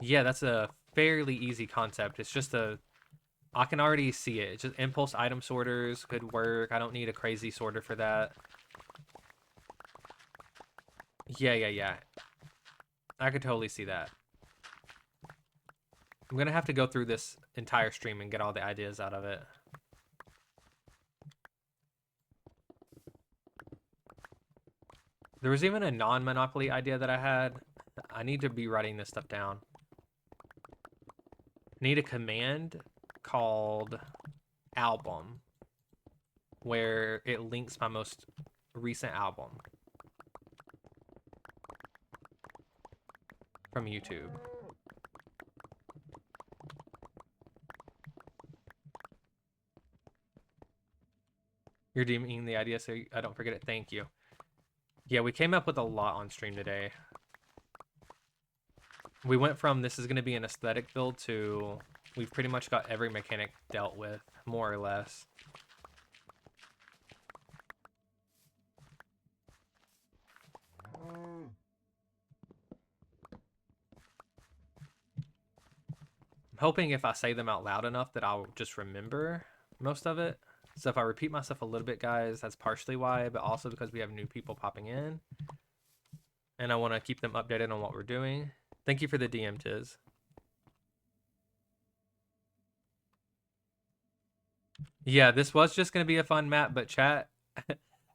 Speaker 1: Yeah, that's a fairly easy concept. It's just I can already see it. It's just impulse item sorters could work. I don't need a crazy sorter for that. Yeah. I could totally see that. I'm gonna have to go through this entire stream and get all the ideas out of it. There was even a non-Monopoly idea that I had. I need to be writing this stuff down. Need a command called album where it links my most recent album from YouTube. You're deeming the idea so I don't forget it. Thank you. Yeah, we came up with a lot on stream today. We went from this is going to be an aesthetic build to we've pretty much got every mechanic dealt with, more or less. I'm hoping if I say them out loud enough that I'll just remember most of it. So if I repeat myself a little bit, guys, that's partially why, but also because we have new people popping in. And I want to keep them updated on what we're doing. Thank you for the DM, Tiz. Yeah, this was just going to be a fun map, but chat,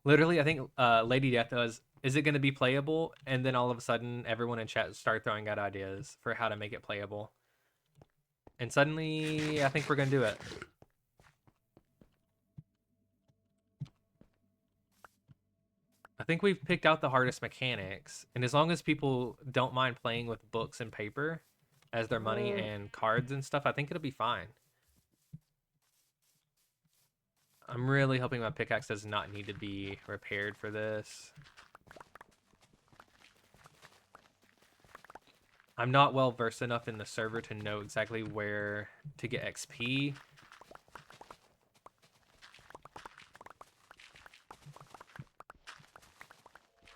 Speaker 1: literally, I think Lady Death was, is it going to be playable? And then all of a sudden, everyone in chat started throwing out ideas for how to make it playable. And suddenly, I think we're going to do it. I think we've picked out the hardest mechanics. And as long as people don't mind playing with books and paper as their money and cards and stuff, I think it'll be fine. I'm really hoping my pickaxe does not need to be repaired for this. I'm not well versed enough in the server to know exactly where to get XP.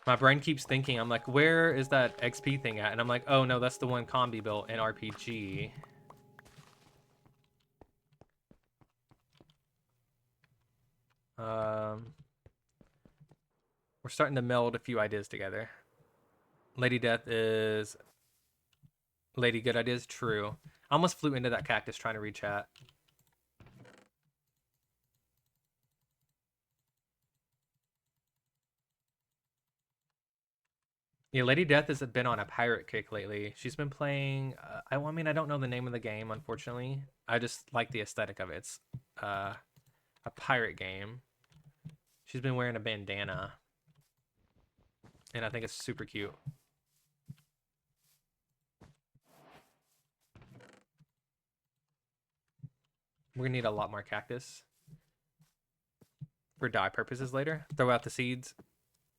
Speaker 1: My brain keeps thinking, I'm like, where is that XP thing at? And I'm like, oh no, that's the one Combi built in RPG. We're starting to meld a few ideas together. Lady Death is... Lady Good Ideas, true. I almost flew into that cactus trying to read chat. Yeah, Lady Death has been on a pirate kick lately. She's been playing... I mean, I don't know the name of the game, unfortunately. I just like the aesthetic of it. It's a pirate game. She's been wearing a bandana. And I think it's super cute. We're gonna need a lot more cactus for dye purposes later. Throw out the seeds.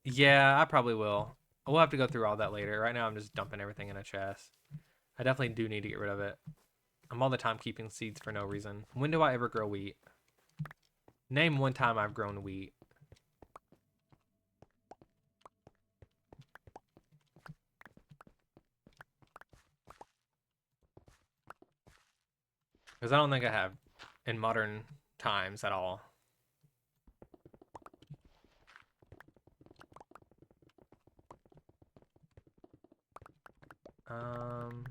Speaker 1: Yeah, I probably will. We'll have to go through all that later. Right now, I'm just dumping everything in a chest. I definitely do need to get rid of it. I'm all the time keeping seeds for no reason. When do I ever grow wheat? Name one time I've grown wheat. Because I don't think I have in modern times at all. Um,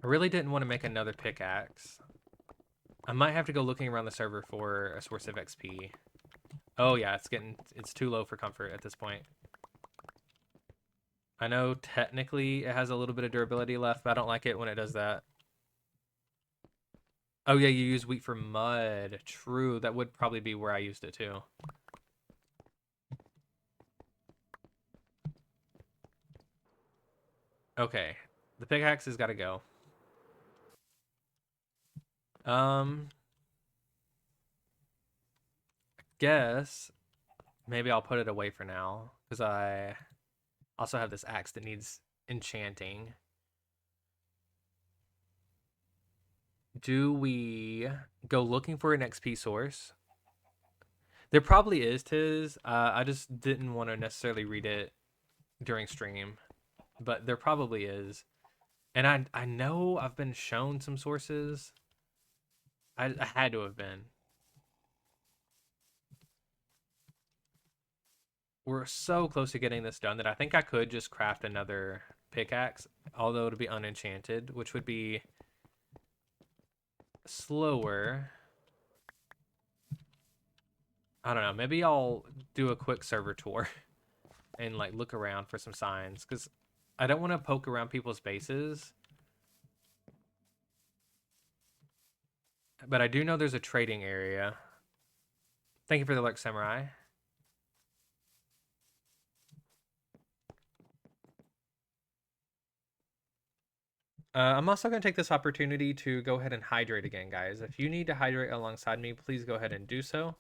Speaker 1: I really didn't want to make another pickaxe. I might have to go looking around the server for a source of XP. Oh yeah, it's too low for comfort at this point. I know technically it has a little bit of durability left, but I don't like it when it does that. Oh yeah, you use wheat for mud. True, that would probably be where I used it too. Okay, the pickaxe has got to go. Um, guess maybe I'll put it away for now because I also have this axe that needs enchanting. Do we go looking for an XP source? There probably is, Tiz. I just didn't want to necessarily read it during stream, but there probably is. And I know I've been shown some sources. I had to have been. We're so close to getting this done that I think I could just craft another pickaxe, although it'll be unenchanted, which would be slower. I don't know. Maybe I'll do a quick server tour and like look around for some signs because I don't want to poke around people's bases. But I do know there's a trading area. Thank you for the alert, Samurai. I'm also going to take this opportunity to go ahead and hydrate again, guys. If you need to hydrate alongside me, please go ahead and do so.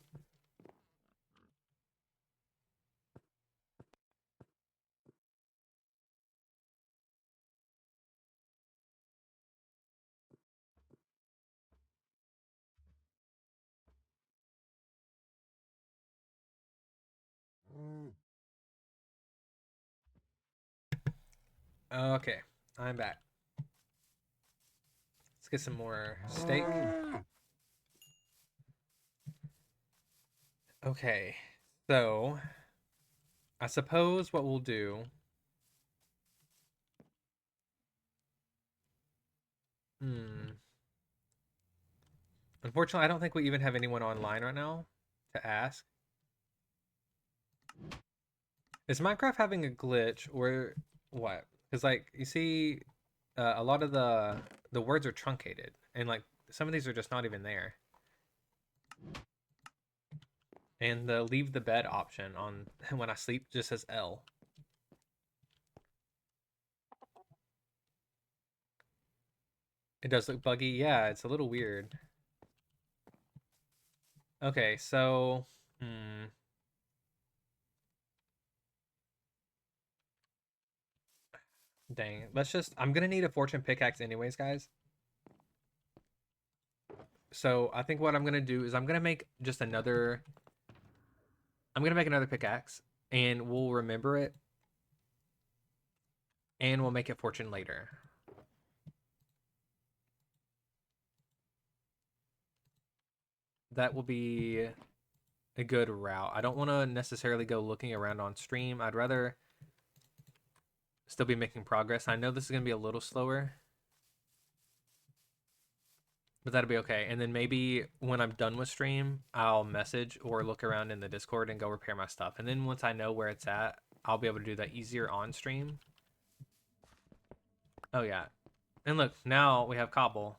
Speaker 1: Okay, I'm back. Let's get some more steak. Okay, so I suppose what we'll do. Hmm. Unfortunately, I don't think we even have anyone online right now to ask. Is Minecraft having a glitch or what? Because like you see, a lot of the words are truncated, and like some of these are just not even there. And the leave the bed option on when I sleep just says L. It does look buggy. Yeah, it's a little weird. Okay, so dang. Let's just I'm gonna need a fortune pickaxe anyways, guys. So I think what I'm gonna do is I'm gonna make another pickaxe and we'll remember it and we'll make it fortune later. That will be a good route. I don't want to necessarily go looking around on stream. I'd rather still be making progress. I know this is going to be a little slower, but that'll be okay. And then maybe when I'm done with stream, I'll message or look around in the Discord and go repair my stuff. And then once I know where it's at, I'll be able to do that easier on stream. Oh, yeah. And look, now we have cobble.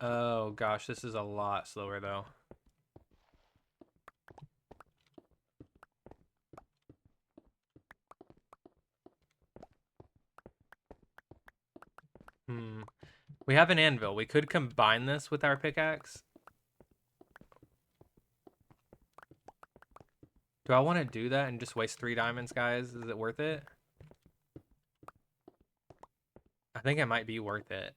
Speaker 1: Oh, gosh, this is a lot slower, though. Hmm. We have an anvil. We could combine this with our pickaxe. Do I want to do that and just waste 3 diamonds, guys? Is it worth it? I think it might be worth it.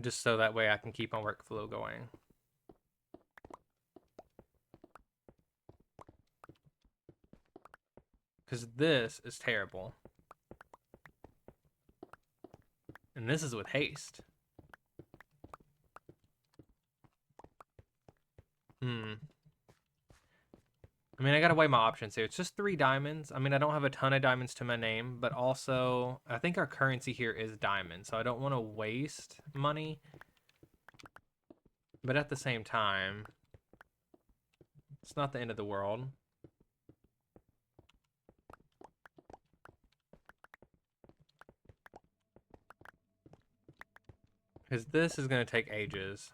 Speaker 1: Just so that way I can keep my workflow going. Because this is terrible. And this is with haste. I mean, I gotta weigh my options here. It's just 3 diamonds. I mean, I don't have a ton of diamonds to my name, but also I think our currency here is diamonds, so I don't want to waste money. But at the same time, it's not the end of the world. Because this is gonna take ages.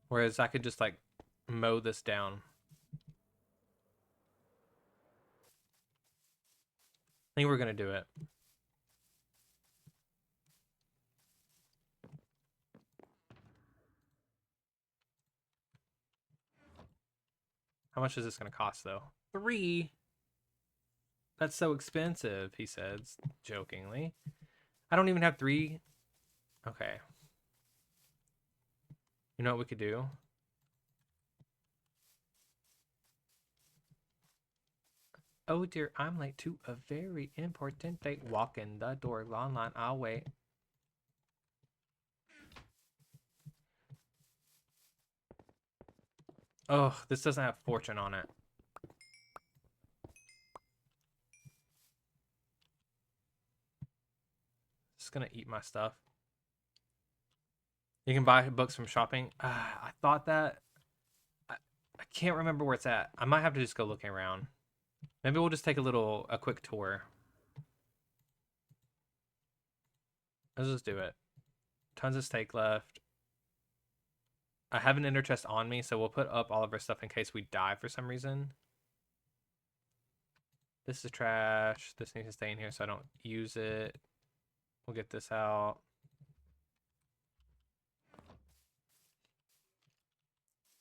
Speaker 1: Whereas I could just like mow this down. I think we're gonna do it. How much is this gonna cost though? 3? That's so expensive, he says, jokingly. I don't even have 3. Okay. You know what we could do? Oh dear, I'm late to a very important date. Walk in the door, long line, I'll wait. Oh, this doesn't have fortune on it. Just gonna eat my stuff. You can buy books from shopping. I thought that. I can't remember where it's at. I might have to just go looking around. Maybe we'll just take a quick tour. Let's just do it. Tons of steak left. I have an ender chest on me, so we'll put up all of our stuff in case we die for some reason. This is trash. This needs to stay in here so I don't use it. We'll get this out.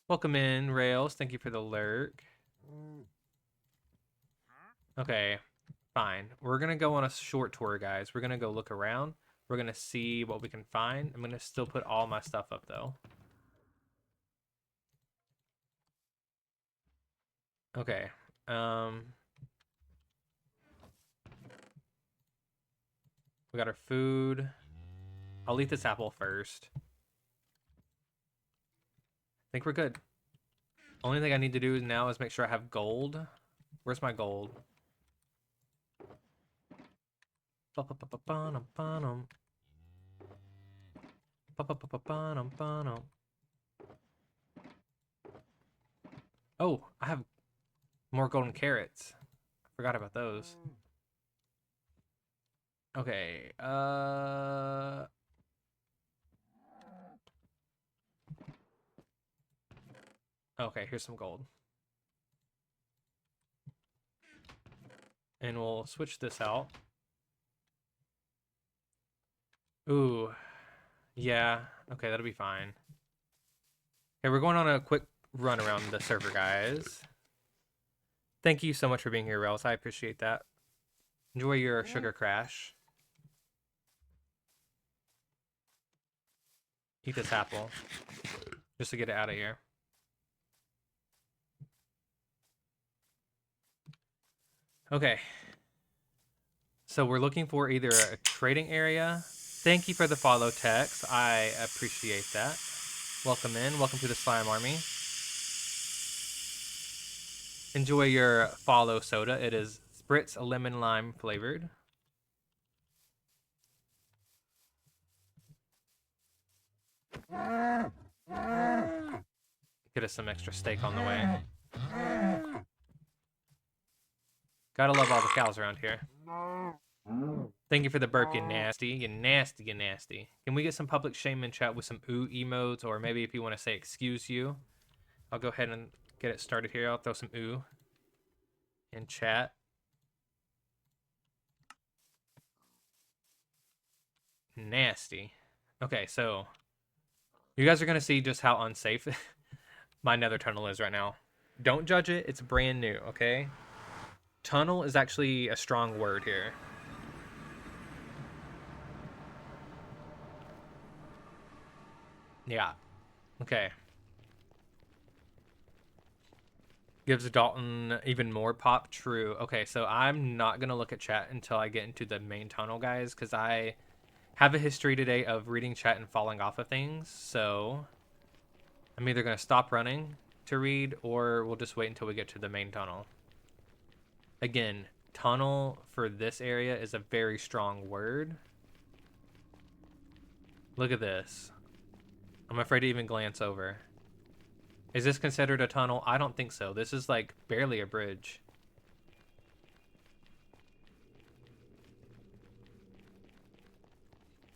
Speaker 1: Welcome in, Rails. Thank you for the lurk. Okay, fine. We're going to go on a short tour, guys. We're going to go look around. We're going to see what we can find. I'm going to still put all my stuff up, though. Okay. We got our food. I'll eat this apple first. I think we're good. Only thing I need to do now is make sure I have gold. Where's my gold? Oh, I have more golden carrots. I forgot about those. Okay, okay, here's some gold. And we'll switch this out. Ooh, yeah, okay, that'll be fine. Okay, we're going on a quick run around the server, guys. Thank you so much for being here, Rels. I appreciate that. Enjoy your sugar crash. Eat this apple. Just to get it out of here. Okay. So we're looking for either a trading area. Thank you for the follow, Tex. I appreciate that. Welcome in. Welcome to the Slime Army. Enjoy your follow soda. It is Spritz lemon lime flavored. Get us some extra steak on the way. Gotta love all the cows around here. Thank you for the burp, you nasty. You nasty, you nasty. Can we get some public shame in chat with some ooh emotes? Or maybe if you want to say excuse you. I'll go ahead and get it started here. I'll throw some ooh in chat. Nasty. Okay, so you guys are going to see just how unsafe my nether tunnel is right now. Don't judge it. It's brand new, okay? Tunnel is actually a strong word here. Yeah. Okay. Gives Dalton even more pop. True. Okay, so I'm not going to look at chat until I get into the main tunnel, guys, because I have a history today of reading chat and falling off of things. So I'm either going to stop running to read or we'll just wait until we get to the main tunnel. Again, tunnel for this area is a very strong word. Look at this. I'm afraid to even glance over. Is this considered a tunnel? I don't think so. This is like barely a bridge.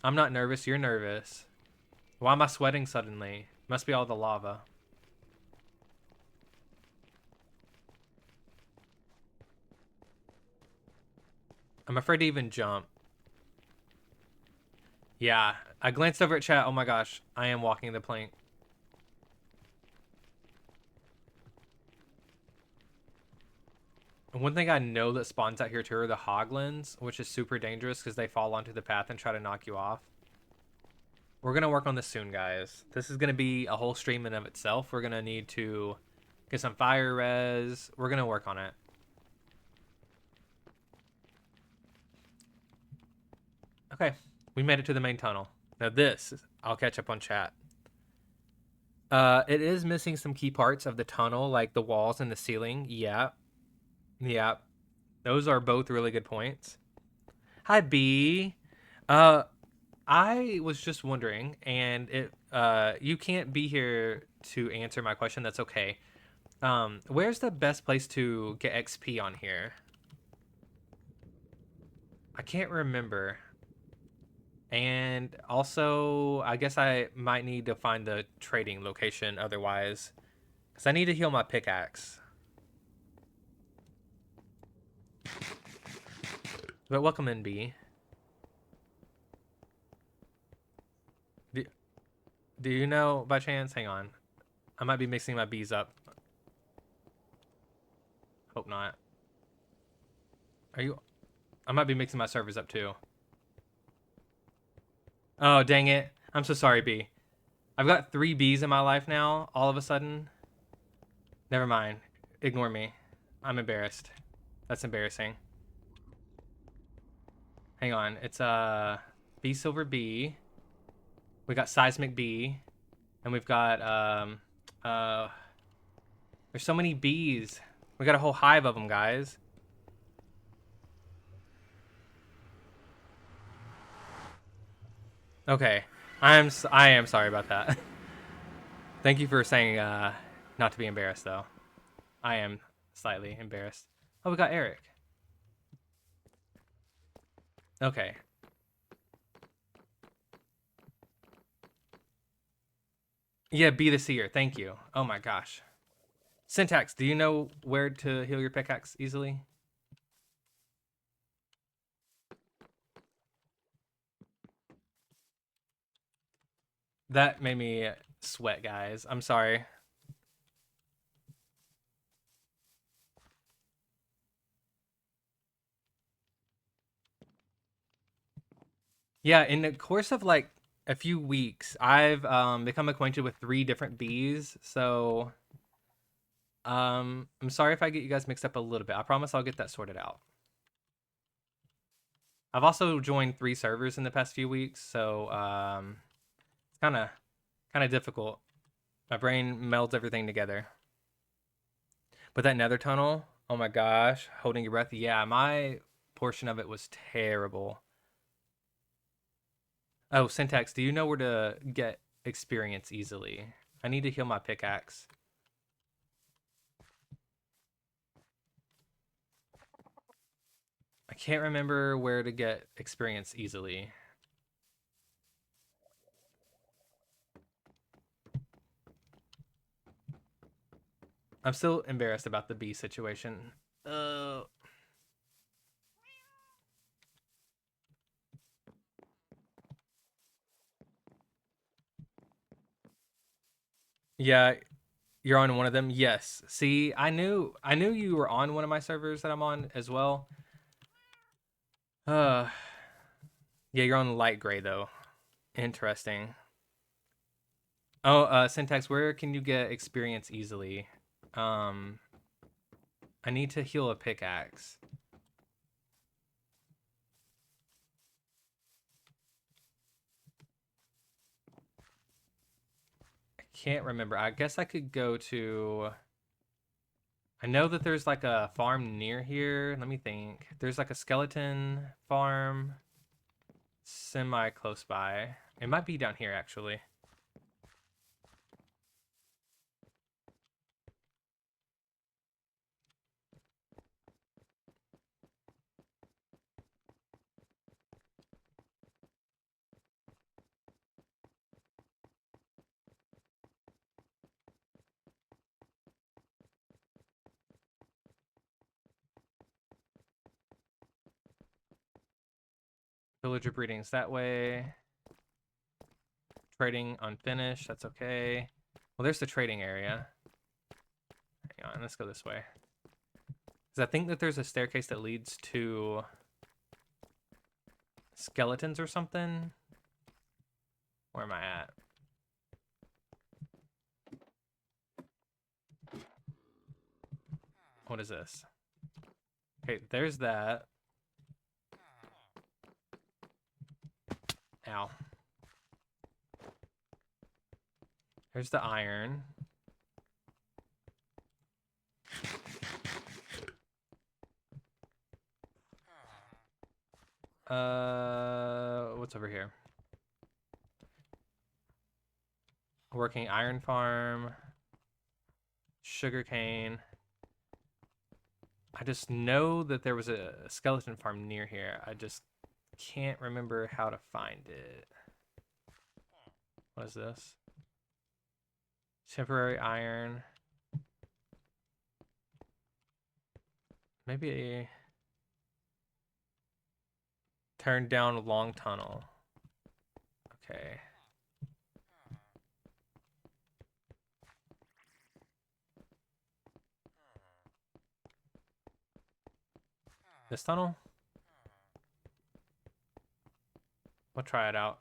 Speaker 1: I'm not nervous. You're nervous. Why am I sweating suddenly? Must be all the lava. I'm afraid to even jump. Yeah, I glanced over at chat. Oh my gosh, I am walking the plank. And one thing I know that spawns out here too are the hoglins, which is super dangerous because they fall onto the path and try to knock you off. We're going to work on this soon, guys. This is going to be a whole stream in of itself. We're going to need to get some fire res. We're going to work on it. Okay, we made it to the main tunnel. Now this, I'll catch up on chat. It is missing some key parts of the tunnel, like the walls and the ceiling. Yeah. Yeah. Those are both really good points. Hi, B. Uh, I was just wondering, and you can't be here to answer my question. That's okay. Where's the best place to get XP on here? I can't remember. And also, I guess I might need to find the trading location otherwise, because I need to heal my pickaxe. But welcome in, B. Do you know by chance? Hang on. I might be mixing my bees up. Hope not. Are you? I might be mixing my servers up too. Oh, dang it. I'm so sorry, B. I've got 3 bees in my life now, all of a sudden. Never mind. Ignore me. I'm embarrassed. That's embarrassing. Hang on. It's B Silver B. We got Seismic B. And we've got there's so many bees. We got a whole hive of them, guys. Okay. I am sorry about that. Thank you for saying not to be embarrassed though. I am slightly embarrassed. Oh, we got Eric. Okay. Yeah, be the seer. Thank you. Oh my gosh. Syntax, do you know where to heal your pickaxe easily? That made me sweat, guys. I'm sorry. Yeah, in the course of like a few weeks, I've become acquainted with 3 different bees. So I'm sorry if I get you guys mixed up a little bit. I promise I'll get that sorted out. I've also joined 3 servers in the past few weeks, so it's kind of difficult. My brain melds everything together. But that nether tunnel, oh my gosh, holding your breath. Yeah, my portion of it was terrible. Oh, Syntax, do you know where to get experience easily? I need to heal my pickaxe. I can't remember where to get experience easily. I'm still embarrassed about the bee situation. Yeah, You're on one of them? Yes. See, I knew you were on one of my servers that I'm on as well. Yeah, you're on light gray though. Interesting. Oh, Syntax, where can you get experience easily? I need to heal a pickaxe. I can't remember. I guess I could go to... I know that there's like a farm near here. Let me think. There's like a skeleton farm semi close by. It might be down here actually. Villager breeding's that way. Trading unfinished. That's okay. Well, there's the trading area. Hang on, let's go this way. Because I think that there's a staircase that leads to skeletons or something. Where am I at? What is this? Okay, there's that. Ow. There's the iron. What's over here? Working iron farm. Sugarcane. I just know that there was a skeleton farm near here. I just can't remember how to find it. What is this? Temporary iron. Maybe a turn down a long tunnel. Okay. This tunnel? We'll try it out.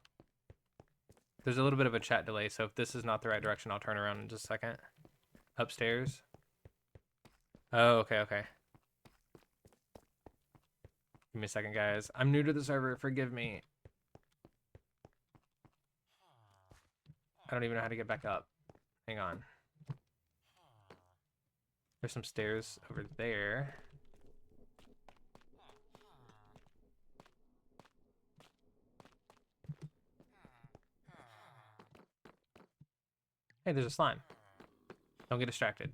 Speaker 1: There's a little bit of a chat delay, so if this is not the right direction, I'll turn around in just a second. Upstairs. Oh, okay, okay. Give me a second, guys. I'm new to the server. Forgive me. I don't even know how to get back up. Hang on. There's some stairs over there. Hey, there's a slime. Don't get distracted.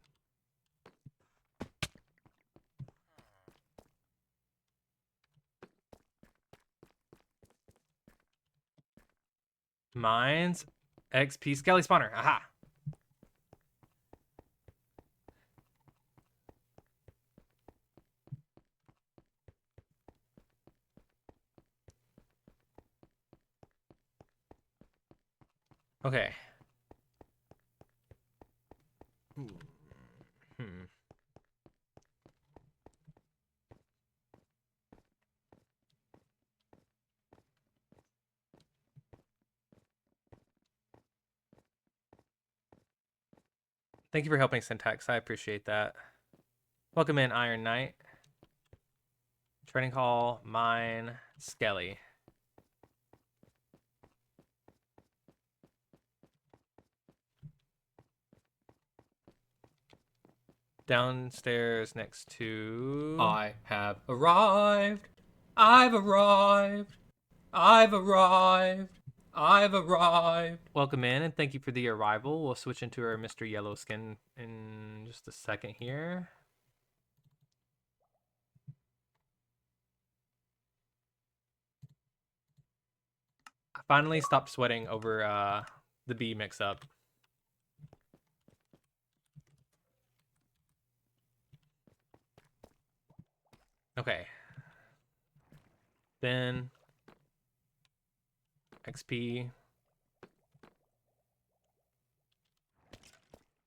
Speaker 1: Mines. XP Skelly Spawner. Aha. Okay. Hmm. Thank you for helping, Syntax. I appreciate that. Welcome in, Iron Knight. Trading Hall, Mine, Skelly. Downstairs next to...
Speaker 2: I have arrived. I've arrived. I've arrived. I've arrived.
Speaker 1: Welcome in, and thank you for the arrival. We'll switch into our Mr. Yellow skin in just a second here. I finally stopped sweating over the bee mix-up. Okay. Then XP.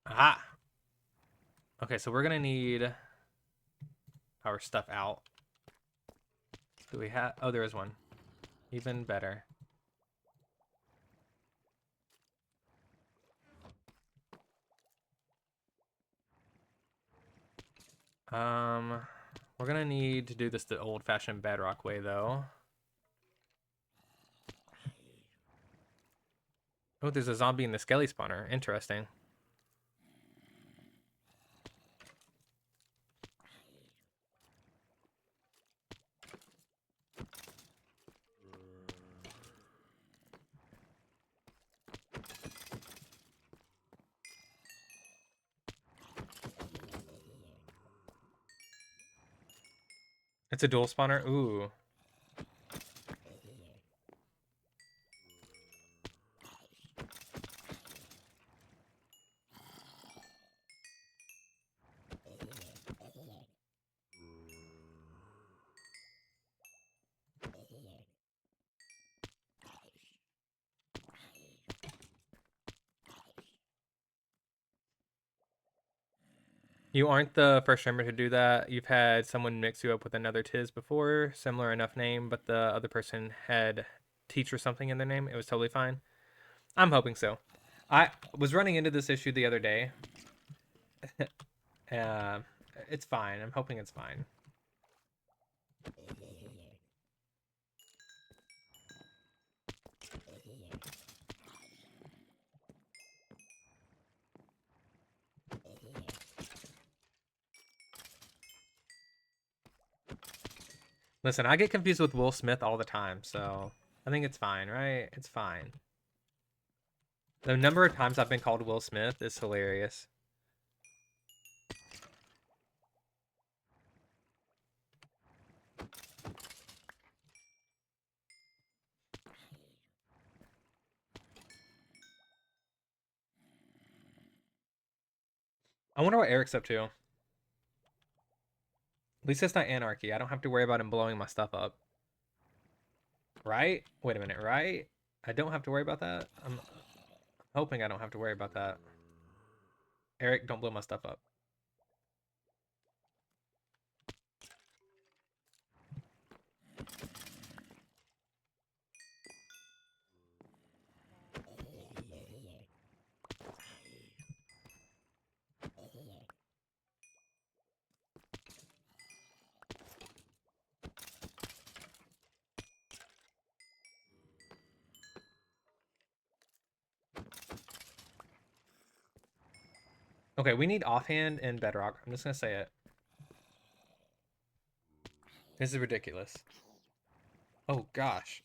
Speaker 1: Aha! Okay, so we're gonna need our stuff out. Do we have? Oh, there is one. Even better. Um, we're gonna need to do this the old-fashioned bedrock way, though. Oh, there's a zombie in the skelly spawner. Interesting. It's a dual spawner. Ooh. You aren't the first streamer to do that. You've had someone mix you up with another Tiz before, similar enough name, but the other person had teach or something in their name. It was totally fine. I'm hoping so. I was running into this issue the other day. uh, it's fine. I'm hoping it's fine. Listen, I get confused with Will Smith all the time, so I think it's fine, right? It's fine. The number of times I've been called Will Smith is hilarious. I wonder what Eric's up to. At least it's not anarchy. I don't have to worry about him blowing my stuff up. Right? Wait a minute, right? I don't have to worry about that? I'm hoping I don't have to worry about that. Eric, don't blow my stuff up. Okay, we need offhand and bedrock. I'm just gonna say it. This is ridiculous. Oh gosh.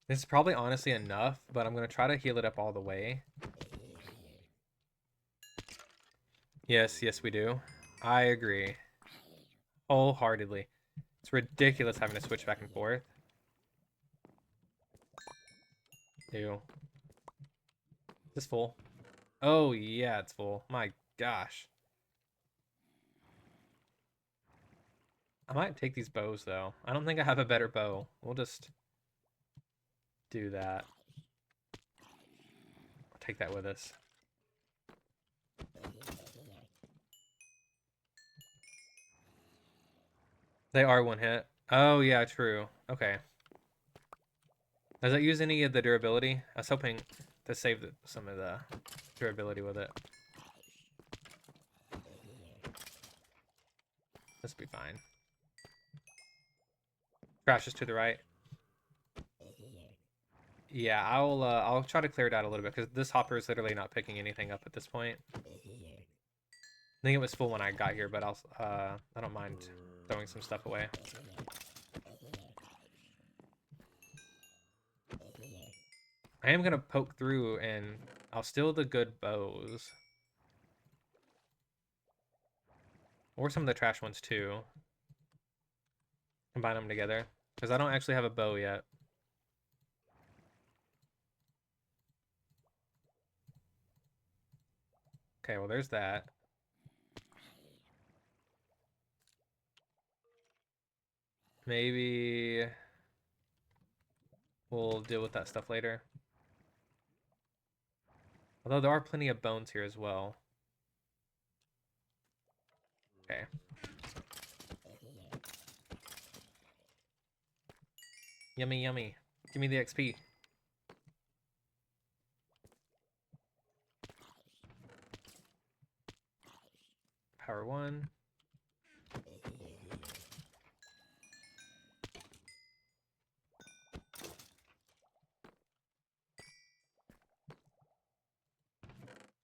Speaker 1: This is probably honestly enough, but I'm gonna try to heal it up all the way. Yes, yes we do. I agree. Wholeheartedly. It's ridiculous having to switch back and forth. Ew. Is this full? Oh yeah, it's full. My gosh. I might take these bows though. I don't think I have a better bow. We'll just do that. I'll take that with us. They are one hit. Oh yeah, true. Okay. Does it use any of the durability? I was hoping to save some of the durability with it. This will be fine. Crash is to the right. Yeah, I'll try to clear it out a little bit because this hopper is literally not picking anything up at this point. I think it was full when I got here, but I don't mind throwing some stuff away. I am gonna poke through and I'll steal the good bows. Or some of the trash ones too. Combine them together. Because I don't actually have a bow yet. Okay, well there's that. Maybe we'll deal with that stuff later. Although there are plenty of bones here as well. Okay. Yummy, yummy. Give me the XP. Power 1.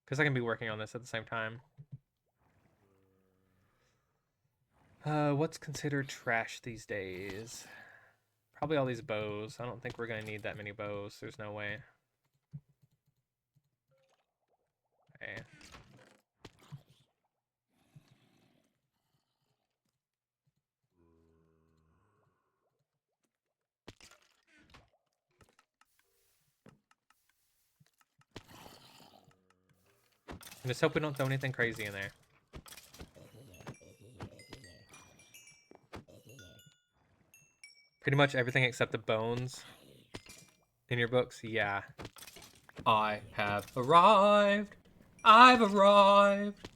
Speaker 1: Because I can be working on this at the same time. What's considered trash these days? Probably all these bows. I don't think we're going to need that many bows. There's no way. Okay. I just hope we don't throw anything crazy in there. Pretty much everything except the bones in your books, yeah.
Speaker 2: I have arrived. I've arrived.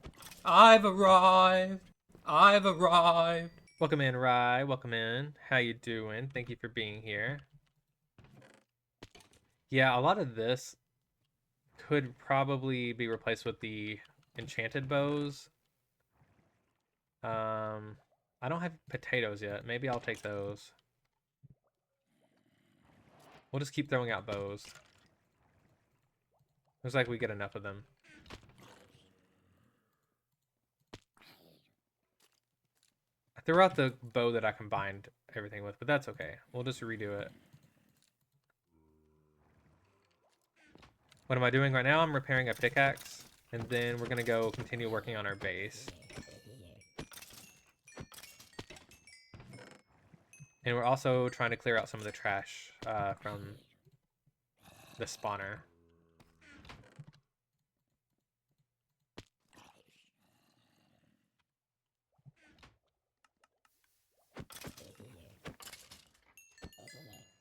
Speaker 2: I've arrived. I've arrived.
Speaker 1: Welcome in, Rye. Welcome in. How you doing? Thank you for being here. Yeah, a lot of this could probably be replaced with the enchanted bows. I don't have potatoes yet. Maybe I'll take those. We'll just keep throwing out bows. Looks like we get enough of them. I threw out the bow that I combined everything with, but that's okay. We'll just redo it. What am I doing right now? I'm repairing a pickaxe, and then we're going to go continue working on our base. And we're also trying to clear out some of the trash from the spawner.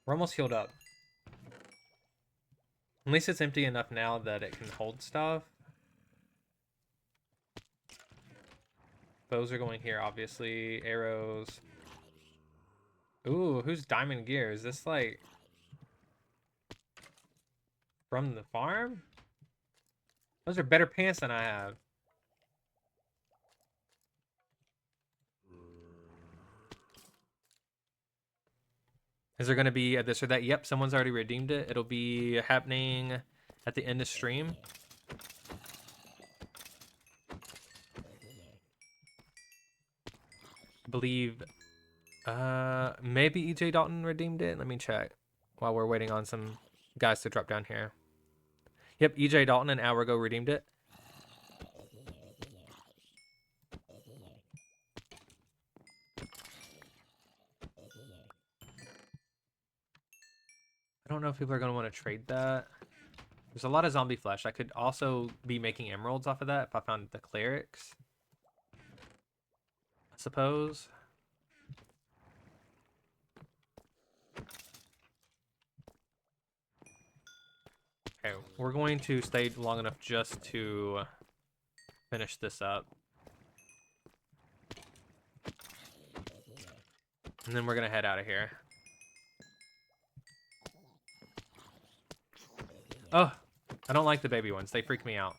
Speaker 1: We're almost healed up. At least it's empty enough now that it can hold stuff. Bows are going here, obviously. Arrows. Ooh, who's diamond gear? Is this like from the farm? Those are better pants than I have. Is there going to be a this or that? Yep, someone's already redeemed it. It'll be happening at the end of stream. I believe maybe EJ Dalton redeemed it. Let me check while we're waiting on some guys to drop down here. Yep, EJ Dalton an hour ago redeemed it. I don't know if people are going to want to trade that. There's a lot of zombie flesh. I could also be making emeralds off of that if I found the clerics. I suppose. Okay, we're going to stay long enough just to finish this up. And then we're going to head out of here. Oh, I don't like the baby ones. They freak me out.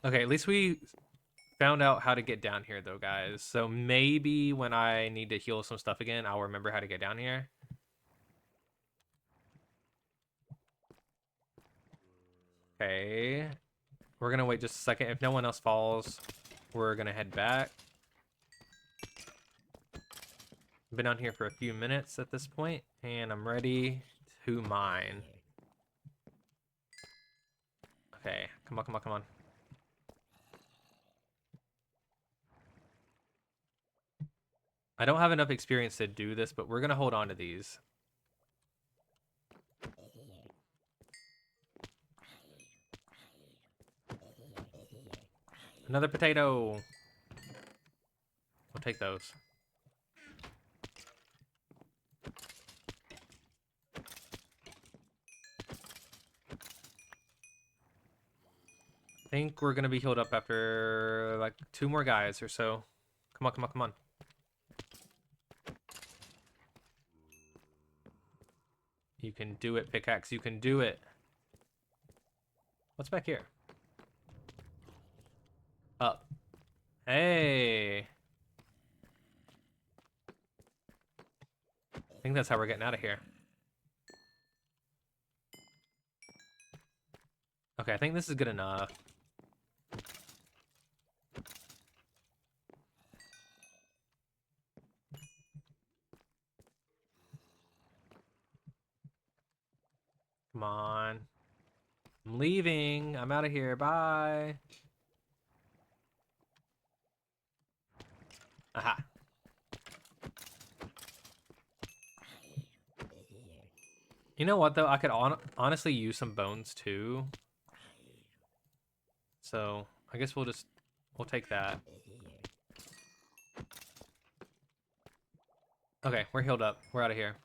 Speaker 1: Okay, at least we found out how to get down here, though, guys. So maybe when I need to heal some stuff again, I'll remember how to get down here. Okay. We're going to wait just a second. If no one else falls, we're going to head back. Been on here for a few minutes at this point, and I'm ready to mine. Okay, come on, come on, come on. I don't have enough experience to do this, but we're going to hold on to these. Another potato. We'll take those. think we're gonna be healed up after like 2 more guys or so. Come on, come on, come on. You can do it, pickaxe. You can do it. What's back here? Up. Hey. I think that's how we're getting out of here. Okay, I think this is good enough. Come on. I'm leaving. I'm out of here. Bye. Aha. You know what, though? I could honestly use some bones, too. So, I guess we'll take that. Okay, we're healed up. We're out of here.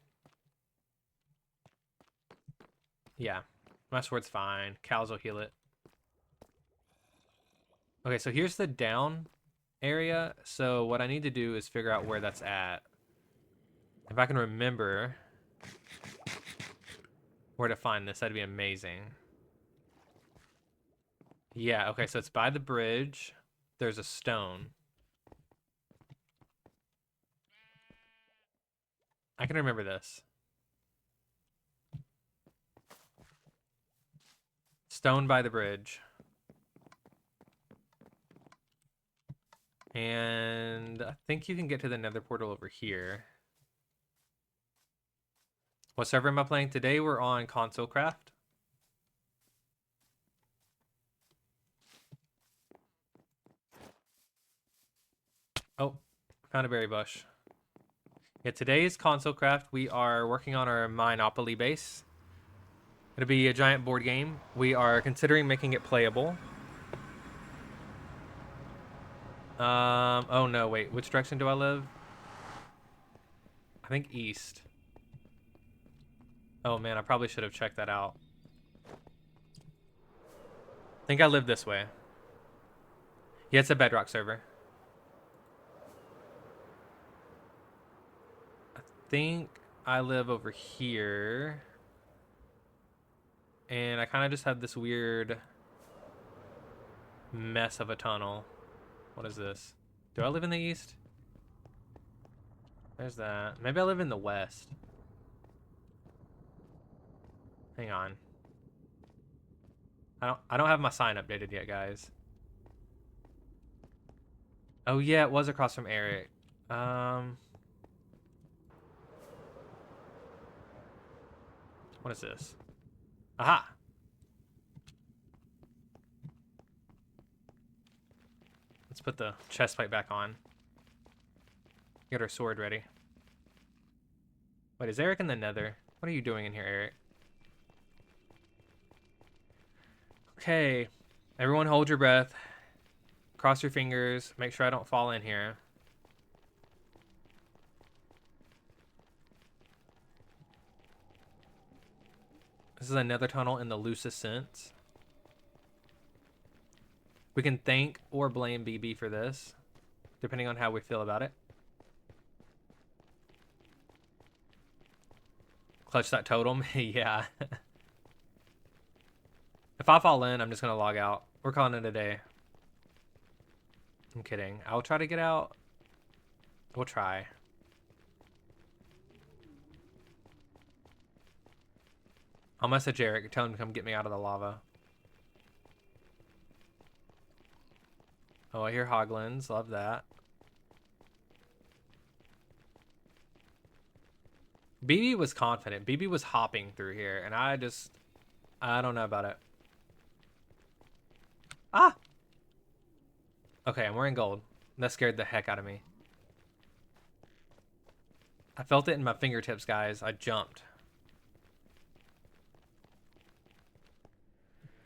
Speaker 1: Yeah. My sword's fine. Cows will heal it. Okay, so here's the down area. So what I need to do is figure out where that's at. If I can remember where to find this, that'd be amazing. Yeah, okay, so it's by the bridge. There's a stone. I can remember this. Stone by the bridge. And I think you can get to the nether portal over here. What server am I playing? Today we're on Console Craft. Oh, found a berry bush. Yeah, today's Console Craft, we are working on our Mineopoly base. It'll be a giant board game. We are considering making it playable. Oh no, wait, which direction do I live? I think east. Oh man, I probably should have checked that out. I think I live this way. Yeah, it's a bedrock server. I think I live over here. And I kind of just have this weird mess of a tunnel. What is this? Do I live in the east? There's that. Maybe I live in the west. Hang on. I don't have my sign updated yet, guys. Oh yeah, it was across from Eric. What is this? Aha! Let's put the chest plate back on. Get our sword ready. Wait, is Eric in the nether? What are you doing in here, Eric? Okay. Everyone hold your breath. Cross your fingers. Make sure I don't fall in here. This is another tunnel in the loosest sense. We can thank or blame BB for this, depending on how we feel about it. Clutch that totem. Yeah. If I fall in, I'm just going to log out. We're calling it a day. I'm kidding. I'll try to get out. We'll try. I'll message Eric. Tell him to come get me out of the lava. Oh, I hear hoglins. Love that. BB was confident. BB was hopping through here, and I don't know about it. Ah! Okay, I'm wearing gold. That scared the heck out of me. I felt it in my fingertips, guys. I jumped.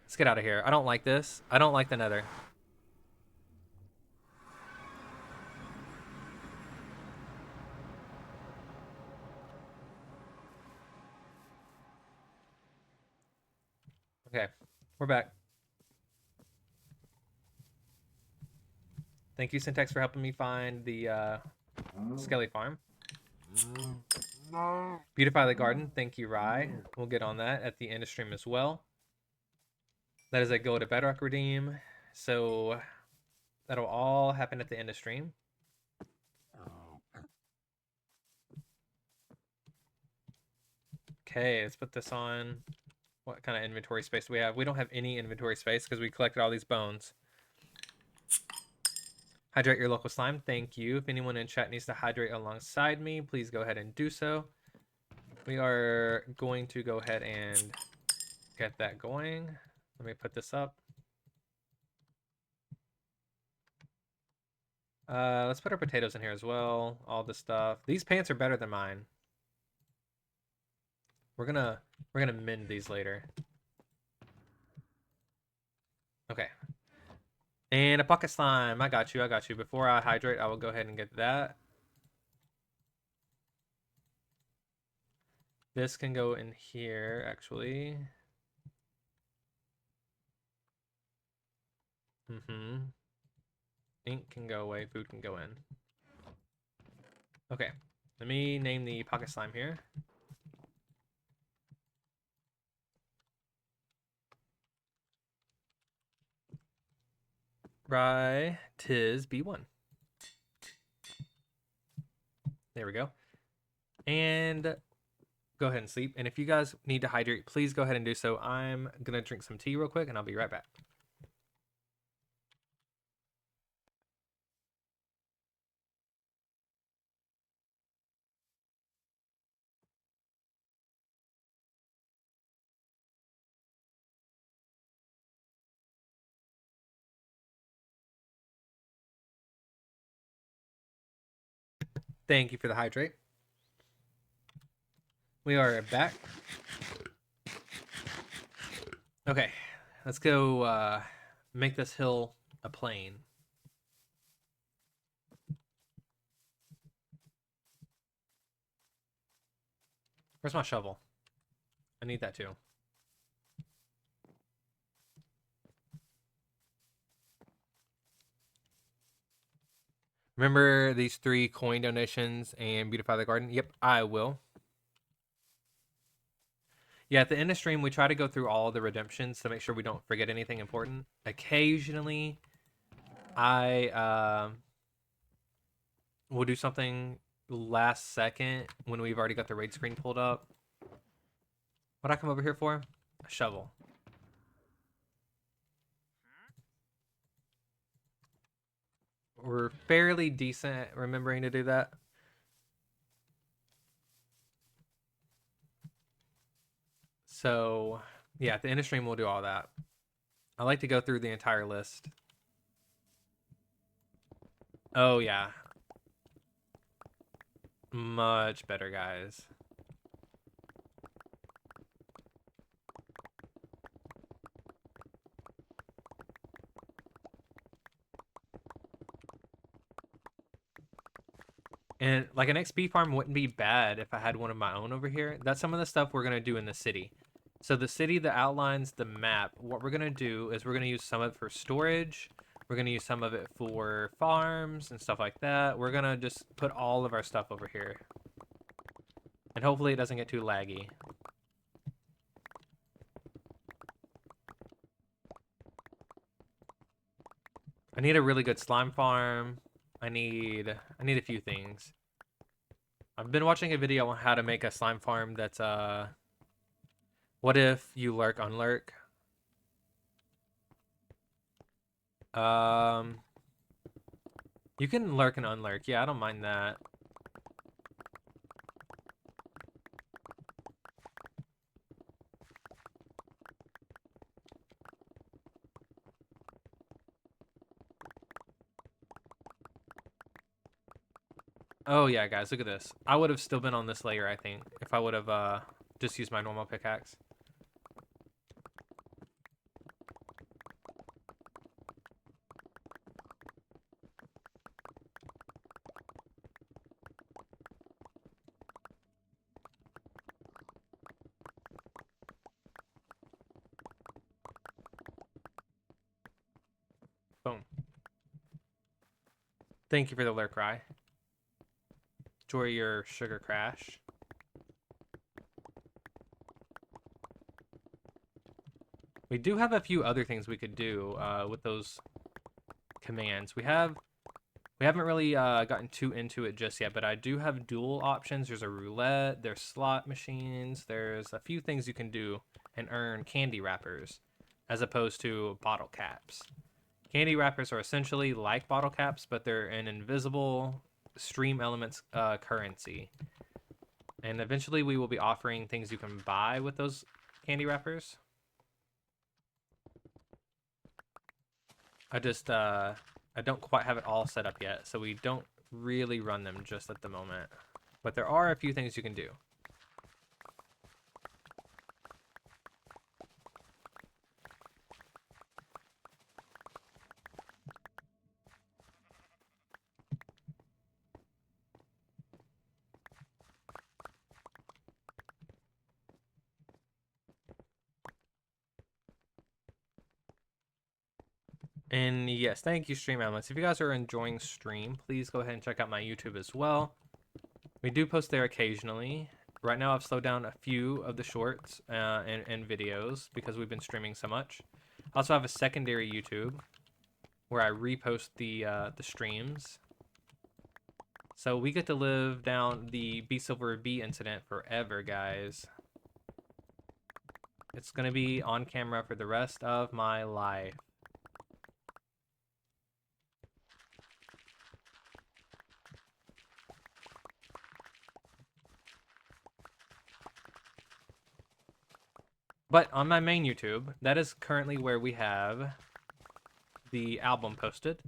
Speaker 1: Let's get out of here. I don't like this. I don't like the nether. Okay, we're back. Thank you, Syntax, for helping me find the Skelly farm. Beautify the garden. Thank you, Rye. We'll get on that at the end of stream as well. That is a go to Bedrock redeem. So that'll all happen at the end of stream. Okay, let's put this on. What kind of inventory space do we have? We don't have any inventory space because we collected all these bones. Hydrate your local slime. Thank you. If anyone in chat needs to hydrate alongside me, please go ahead and do so. We are going to go ahead and get that going. Let me put this up. Let's put our potatoes in here as well. All this stuff. These pants are better than mine. We're gonna mend these later. Okay. And a pocket slime. I got you. I got you. Before I hydrate, I will go ahead and get that. This can go in here, actually. Ink can go away. Food can go in. Okay. Let me name the pocket slime here. Right, tis B1. There we go. And go ahead and sleep. And if you guys need to hydrate, please go ahead and do so. I'm gonna drink some tea real quick and I'll be right back. Thank you for the hydrate. We are back. Okay, let's go make this hill a plain. Where's my shovel? I need that too. Remember these 3 coin donations and beautify the garden? Yep, I will. Yeah, at the end of stream, we try to go through all the redemptions to make sure we don't forget anything important. Occasionally, I will do something last second when we've already got the raid screen pulled up. What'd I come over here for? A shovel. We're fairly decent at remembering to do that. So, yeah, at the end of stream, we'll do all that. I like to go through the entire list. Oh, yeah. Much better, guys. And like an XP farm wouldn't be bad if I had one of my own over here. That's some of the stuff we're going to do in the city. So the city that outlines the map, what we're going to do is we're going to use some of it for storage. We're going to use some of it for farms and stuff like that. We're going to just put all of our stuff over here. And hopefully it doesn't get too laggy. I need a really good slime farm. I need a few things. I've been watching a video on how to make a slime farm that's what if you lurk unlurk? You can lurk and unlurk. Yeah, I don't mind that. Oh yeah, guys, look at this. I would have still been on this layer, I think, if I would have just used my normal pickaxe. Boom. Thank you for the lurk, Rye. Enjoy your sugar crash. We do have a few other things we could do with those commands. We haven't really gotten too into it just yet, but I do have dual options. There's a roulette, there's slot machines, there's a few things you can do and earn candy wrappers as opposed to bottle caps. Candy wrappers are essentially like bottle caps, but they're an invisible stream elements currency. And eventually we will be offering things you can buy with those candy wrappers. I don't quite have it all set up yet, so we don't really run them just at the moment. But there are a few things you can do. And yes, thank you, Stream Elements. If you guys are enjoying stream, please go ahead and check out my YouTube as well. We do post there occasionally. Right now, I've slowed down a few of the shorts and videos because we've been streaming so much. I also have a secondary YouTube where I repost the streams. So we get to live down the B Silver B incident forever, guys. It's gonna be on camera for the rest of my life. But on my main YouTube, that is currently where we have the album posted.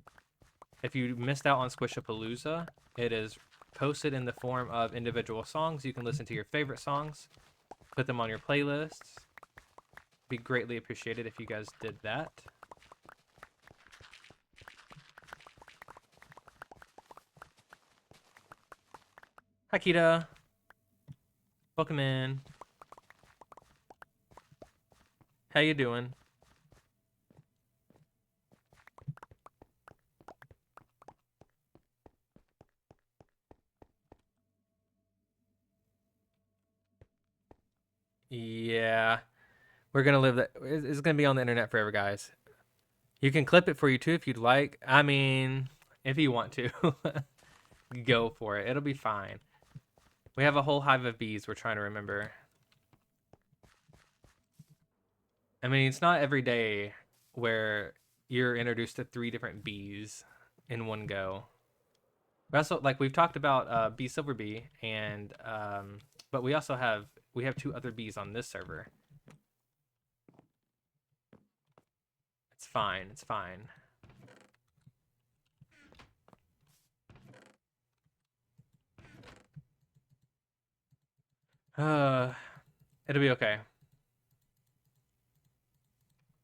Speaker 1: If you missed out on Squishapalooza, it is posted in the form of individual songs. You can listen to your favorite songs, put them on your playlists. Be greatly appreciated if you guys did that. Hi, Kita. Welcome in. How you doing? Yeah. We're gonna live that. It's gonna be on the internet forever, guys. You can clip it for you too if you'd like. I mean, if you want to, go for it. It'll be fine. We have a whole hive of bees we're trying to remember. I mean, it's not every day where you're introduced to 3 different bees in one go. We also, like we've talked about bee silver bee, and but we also have 2 other bees on this server. It's fine. It's fine. It'll be okay.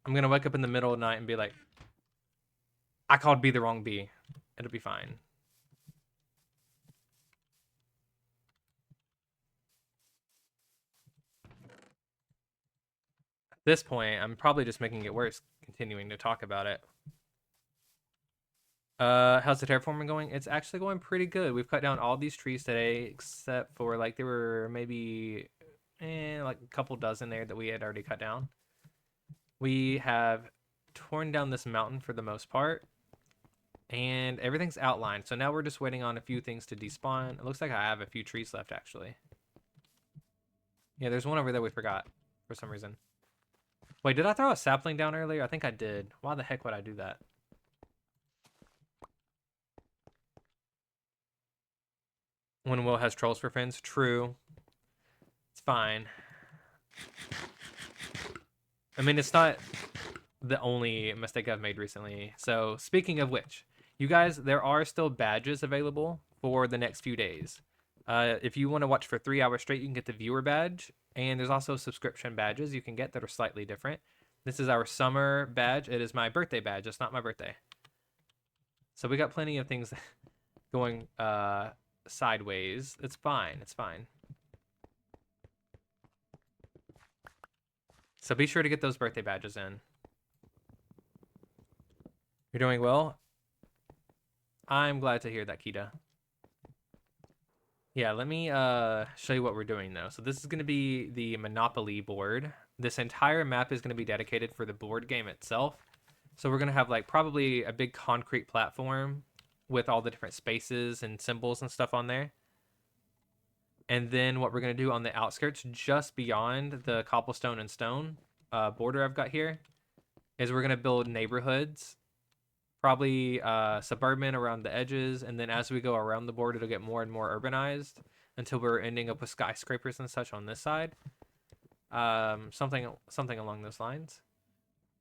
Speaker 1: I'm gonna wake up in the middle of the night and be like, I called B the wrong B. It'll be fine. At this point, I'm probably just making it worse, continuing to talk about it. How's the terraforming going? It's actually going pretty good. We've cut down all these trees today, except for like there were maybe like a couple dozen there that we had already cut down. We have torn down this mountain for the most part, and everything's outlined. So now we're just waiting on a few things to despawn. It looks like I have a few trees left, actually. Yeah, there's one over there we forgot for some reason. Wait, did I throw a sapling down earlier? I think I did. Why the heck would I do that? When Will has trolls for friends? True. It's fine. I mean, it's not the only mistake I've made recently. So, speaking of which, you guys, there are still badges available for the next few days. If you want to watch for 3 hours straight, you can get the viewer badge. And there's also subscription badges you can get that are slightly different. This is our summer badge. It is my birthday badge. It's not my birthday. So we got plenty of things going sideways. It's fine. It's fine. So be sure to get those birthday badges in. You're doing well. I'm glad to hear that, Kita. Yeah, let me show you what we're doing though. So this is going to be the Monopoly board. This entire map is going to be dedicated for the board game itself. So we're going to have like probably a big concrete platform with all the different spaces and symbols and stuff on there. And then what we're going to do on the outskirts, just beyond the cobblestone and stone border I've got here, is we're going to build neighborhoods, probably suburban around the edges. And then as we go around the board, it'll get more and more urbanized until we're ending up with skyscrapers and such on this side. Something along those lines.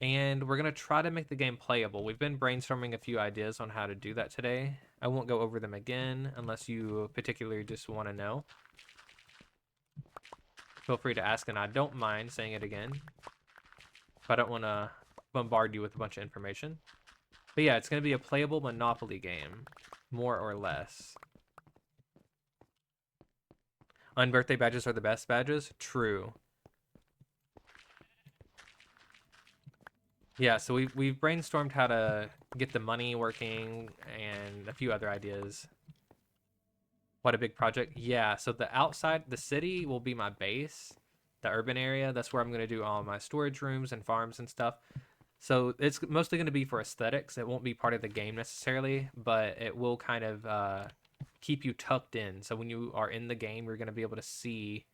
Speaker 1: And we're going to try to make the game playable. We've been brainstorming a few ideas on how to do that today. I won't go over them again unless you particularly just want to know. Feel free to ask, and I don't mind saying it again. If I don't want to bombard you with a bunch of information. But yeah, it's going to be a playable Monopoly game, more or less. Unbirthday badges are the best badges? True. Yeah, so we've brainstormed how to get the money working and a few other ideas. What a big project. Yeah, so the outside, the city will be my base, the urban area. That's where I'm going to do all my storage rooms and farms and stuff. So it's mostly going to be for aesthetics. It won't be part of the game necessarily, but it will kind of keep you tucked in. So when you are in the game, you're going to be able to see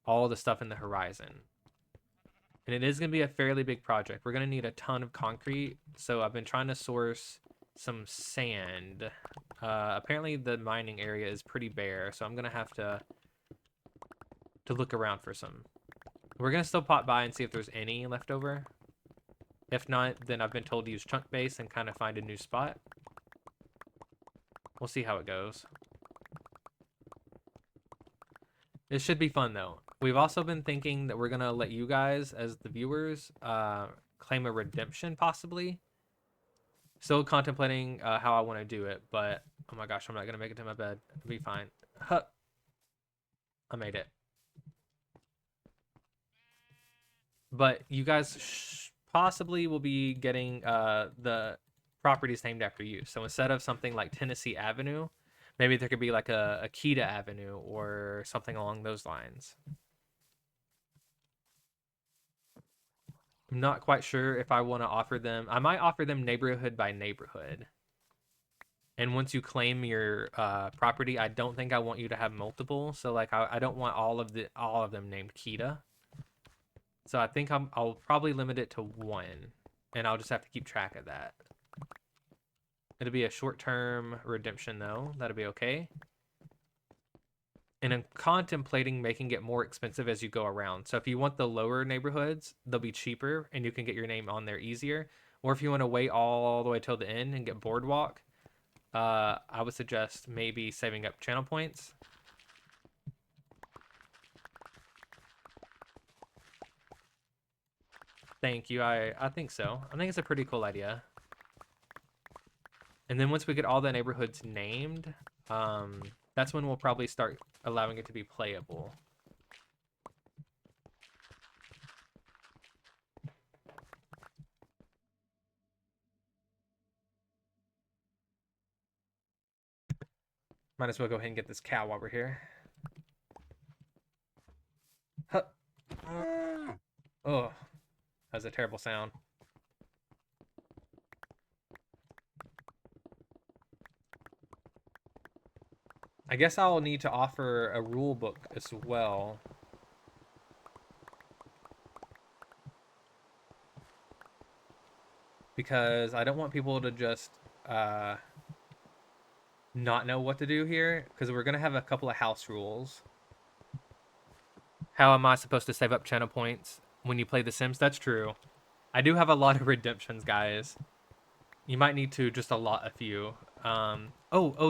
Speaker 1: all the stuff in the horizon. And it is going to be a fairly big project. We're going to need a ton of concrete. So I've been trying to source some sand. Apparently the mining area is pretty bare, so I'm going to have to look around for some. We're going to still pop by and see if there's any left over. If not, then I've been told to use chunk base and kind of find a new spot. We'll see how it goes. It should be fun, though. We've also been thinking that we're going to let you guys, as the viewers, claim a redemption, possibly. Still contemplating how I want to do it, but oh my gosh, I'm not going to make it to my bed. It'll be fine. Huh. I made it. But you guys possibly will be getting the properties named after you. So instead of something like Tennessee Avenue, maybe there could be like a Akita Avenue or something along those lines. I'm not quite sure if I want to offer them. I might offer them neighborhood by neighborhood. And once you claim your property, I don't think I want you to have multiple. So like I don't want all of them named Kita. So I think I'll probably limit it to one, and I'll just have to keep track of that. It'll be a short-term redemption though. That'll be okay. And I'm contemplating making it more expensive as you go around. So if you want the lower neighborhoods, they'll be cheaper and you can get your name on there easier. Or if you want to wait all the way till the end and get Boardwalk, I would suggest maybe saving up channel points. Thank you. I think so. I think it's a pretty cool idea. And then once we get all the neighborhoods named, that's when we'll probably start allowing it to be playable. Might as well go ahead and get this cow while we're here. Huh. Oh, that's a terrible sound. I guess I'll need to offer a rule book as well. Because I don't want people to just not know what to do here. Because we're going to have a couple of house rules. How am I supposed to save up channel points when you play The Sims? That's true. I do have a lot of redemptions, guys. You might need to just allot a few.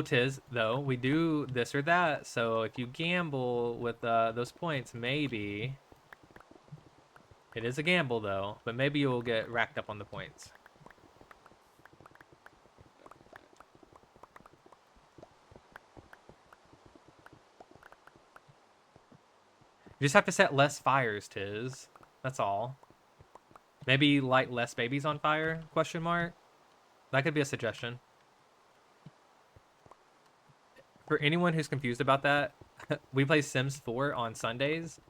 Speaker 1: Tiz, though, we do this or that. So if you gamble with those points, maybe... It is a gamble, though. But maybe you'll get racked up on the points. You just have to set less fires, Tiz. That's all. Maybe light less babies on fire? Question mark. That could be a suggestion. For anyone who's confused about that, we play Sims 4 on Sundays.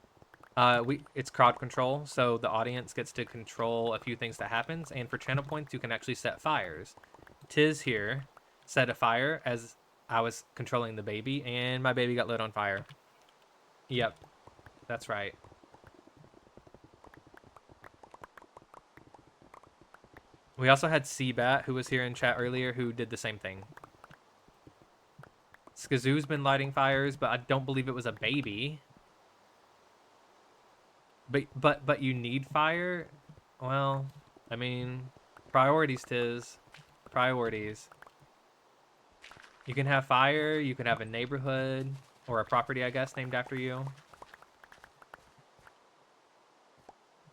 Speaker 1: It's crowd control, so the audience gets to control a few things that happens, and for channel points, you can actually set fires. Tiz here set a fire as I was controlling the baby, and my baby got lit on fire. Yep, that's right. We also had Seabat, who was here in chat earlier, who did the same thing. Skazoo's been lighting fires, but I don't believe it was a baby. But you need fire? Well, I mean, priorities, Tiz. Priorities. You can have fire, you can have a neighborhood, or a property, I guess, named after you.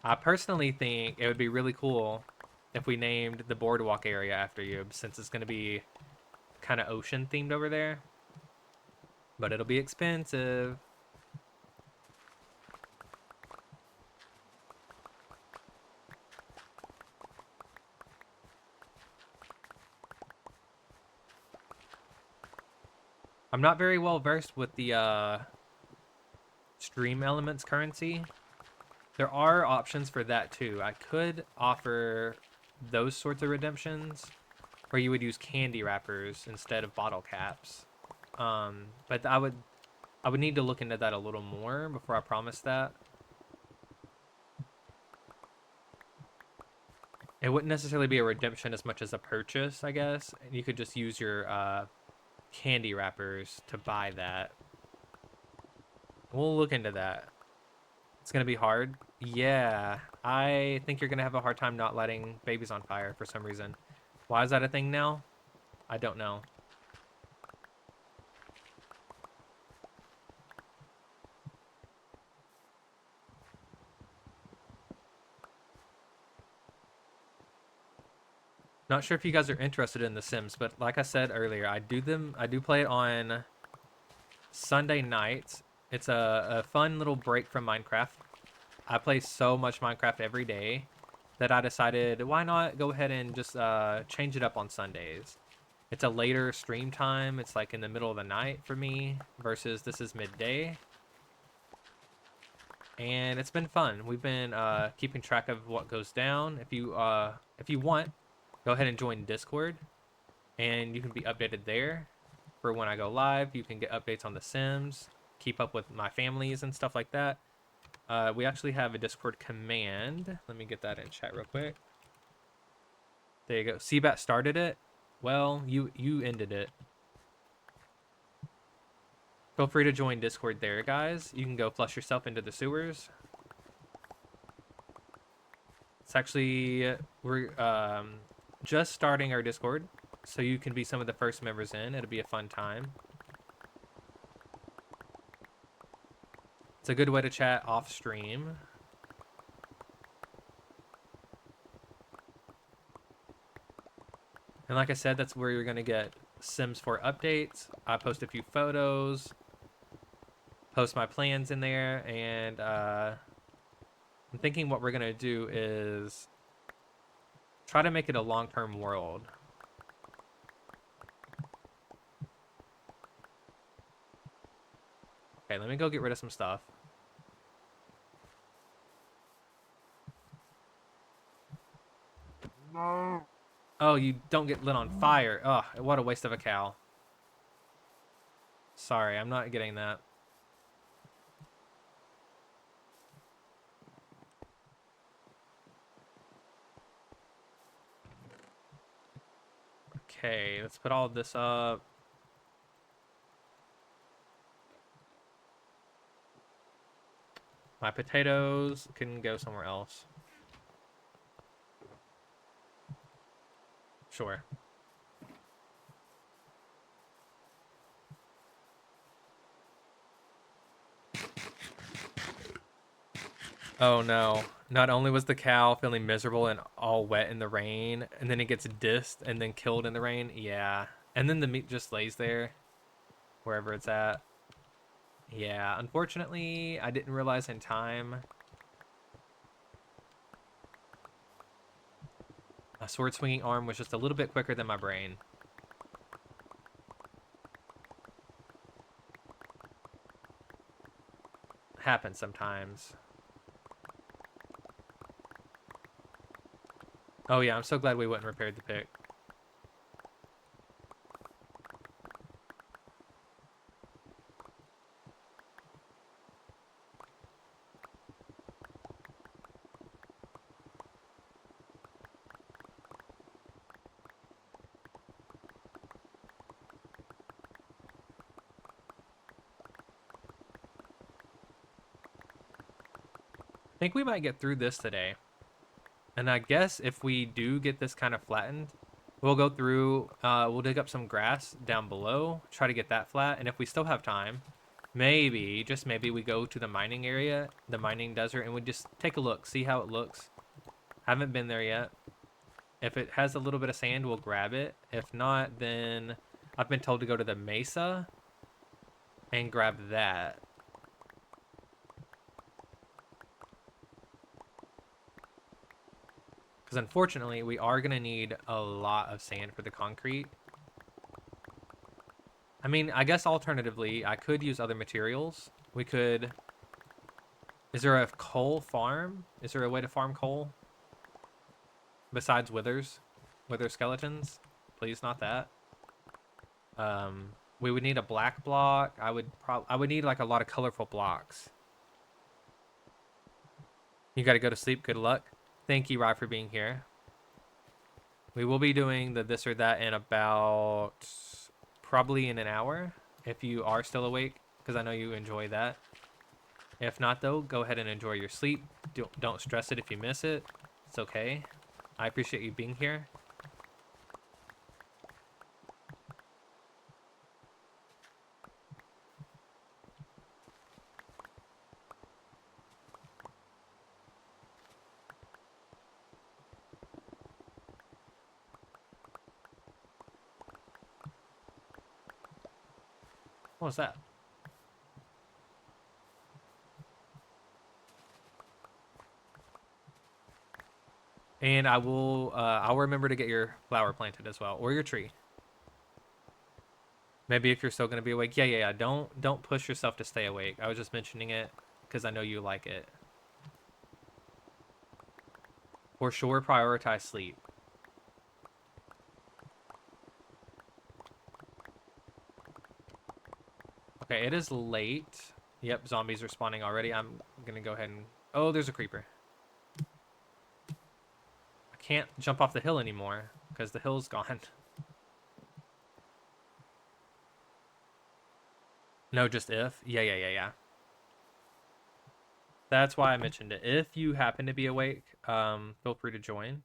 Speaker 1: I personally think it would be really cool if we named the boardwalk area after you, since it's going to be kind of ocean themed over there. But it'll be expensive. I'm not very well versed with the stream elements currency. There are options for that too. I could offer those sorts of redemptions where you would use candy wrappers instead of bottle caps. But I would need to look into that a little more before I promise that. It wouldn't necessarily be a redemption as much as a purchase, I guess. And you could just use your candy wrappers to buy that. We'll look into that. It's gonna be hard. Yeah, I think you're gonna have a hard time not lighting babies on fire for some reason. Why is that a thing now? I don't know. Not sure if you guys are interested in The Sims, but like I said earlier, I do play it on Sunday nights. It's a fun little break from Minecraft. I play so much Minecraft every day that I decided why not go ahead and just change it up on Sundays. It's a later stream time. It's like in the middle of the night for me versus this is midday. And it's been fun. We've been keeping track of what goes down. If you want, go ahead and join Discord, and you can be updated there for when I go live. You can get updates on The Sims, keep up with my families and stuff like that. We actually have a Discord command. Let me get that in chat real quick. There you go. Seabat started it. Well, you ended it. Feel free to join Discord there, guys. You can go flush yourself into the sewers. It's actually, we're just starting our Discord, so you can be some of the first members in. It'll be a fun time. It's a good way to chat off stream. And like I said, that's where you're going to get Sims 4 updates. I post a few photos, post my plans in there, and I'm thinking what we're going to do is try to make it a long-term world. Okay, let me go get rid of some stuff.
Speaker 3: No.
Speaker 1: Oh, you don't get lit on fire. Ugh, what a waste of a cow. Sorry, I'm not getting that. Okay, let's put all of this up. My potatoes can go somewhere else. Sure. Oh no. Not only was the cow feeling miserable and all wet in the rain, and then it gets dissed and then killed in the rain. Yeah. And then the meat just lays there, wherever it's at. Yeah, unfortunately, I didn't realize in time. My sword swinging arm was just a little bit quicker than my brain. Happens sometimes. Oh yeah, I'm so glad we went and repaired the pick. I think we might get through this today. And I guess if we do get this kind of flattened, we'll go through, we'll dig up some grass down below, try to get that flat. And if we still have time, maybe, just maybe, we go to the mining area, the mining desert, and we just take a look, see how it looks. Haven't been there yet. If it has a little bit of sand, we'll grab it. If not, then I've been told to go to the mesa and grab that. Because unfortunately, we are going to need a lot of sand for the concrete. I mean, I guess alternatively, I could use other materials. We could... Is there a coal farm? Is there a way to farm coal? Besides withers? Wither skeletons? Please, not that. We would need a black block. I would need like a lot of colorful blocks. You got to go to sleep. Good luck. Thank you, Rye, for being here. We will be doing the this or that in about probably in an hour, if you are still awake, because I know you enjoy that. If not, though, go ahead and enjoy your sleep. Don't stress it if you miss it. It's okay. I appreciate you being here. What was that? And I'll remember to get your flower planted as well, or your tree. Maybe if you're still gonna be awake. Yeah. Don't push yourself to stay awake. I was just mentioning it because I know you like it. For sure, prioritize sleep. Okay, it is late. Yep, zombies are spawning already. I'm gonna go ahead and... Oh, there's a creeper. I can't jump off the hill anymore because the hill's gone. No, just if. Yeah. That's why I mentioned it. If you happen to be awake, feel free to join.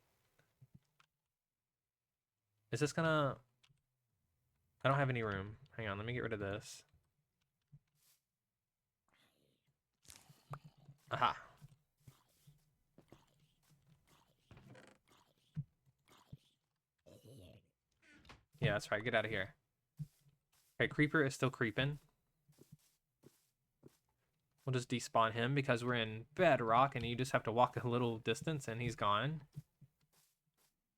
Speaker 1: Is this gonna... I don't have any room. Hang on, let me get rid of this. Aha. Yeah, that's right. Get out of here. Okay, creeper is still creeping. We'll just despawn him because we're in bedrock and you just have to walk a little distance and he's gone.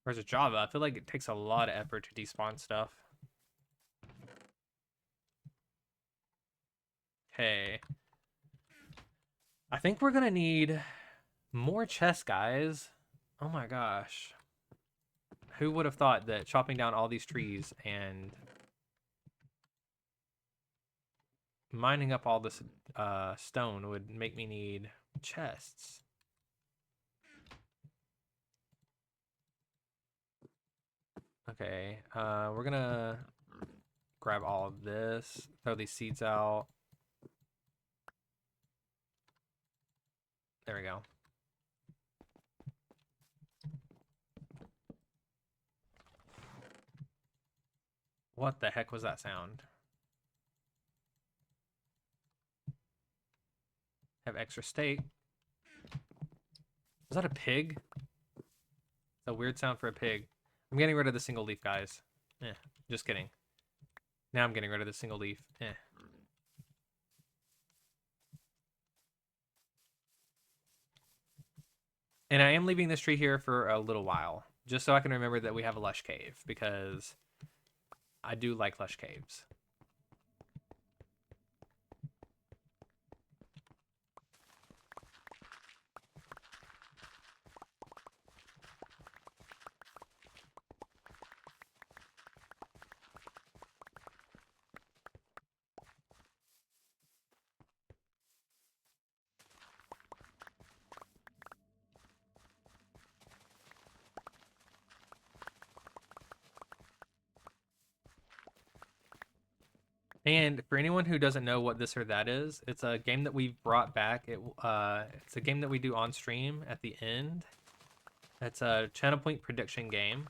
Speaker 1: Whereas a Java, I feel like it takes a lot of effort to despawn stuff. Okay. I think we're gonna need more chests, guys. Oh my gosh. Who would have thought that chopping down all these trees and mining up all this stone would make me need chests? Okay, we're gonna grab all of this, throw these seeds out. There we go. What the heck was that sound? Have extra steak. Was that a pig? It's a weird sound for a pig. I'm getting rid of the single leaf, guys. Just kidding. Now I'm getting rid of the single leaf. And I am leaving this tree here for a little while, just so I can remember that we have a lush cave, because I do like lush caves. And for anyone who doesn't know what this or that is, it's a game that we've brought back. It's a game that we do on stream at the end. It's a channel point prediction game.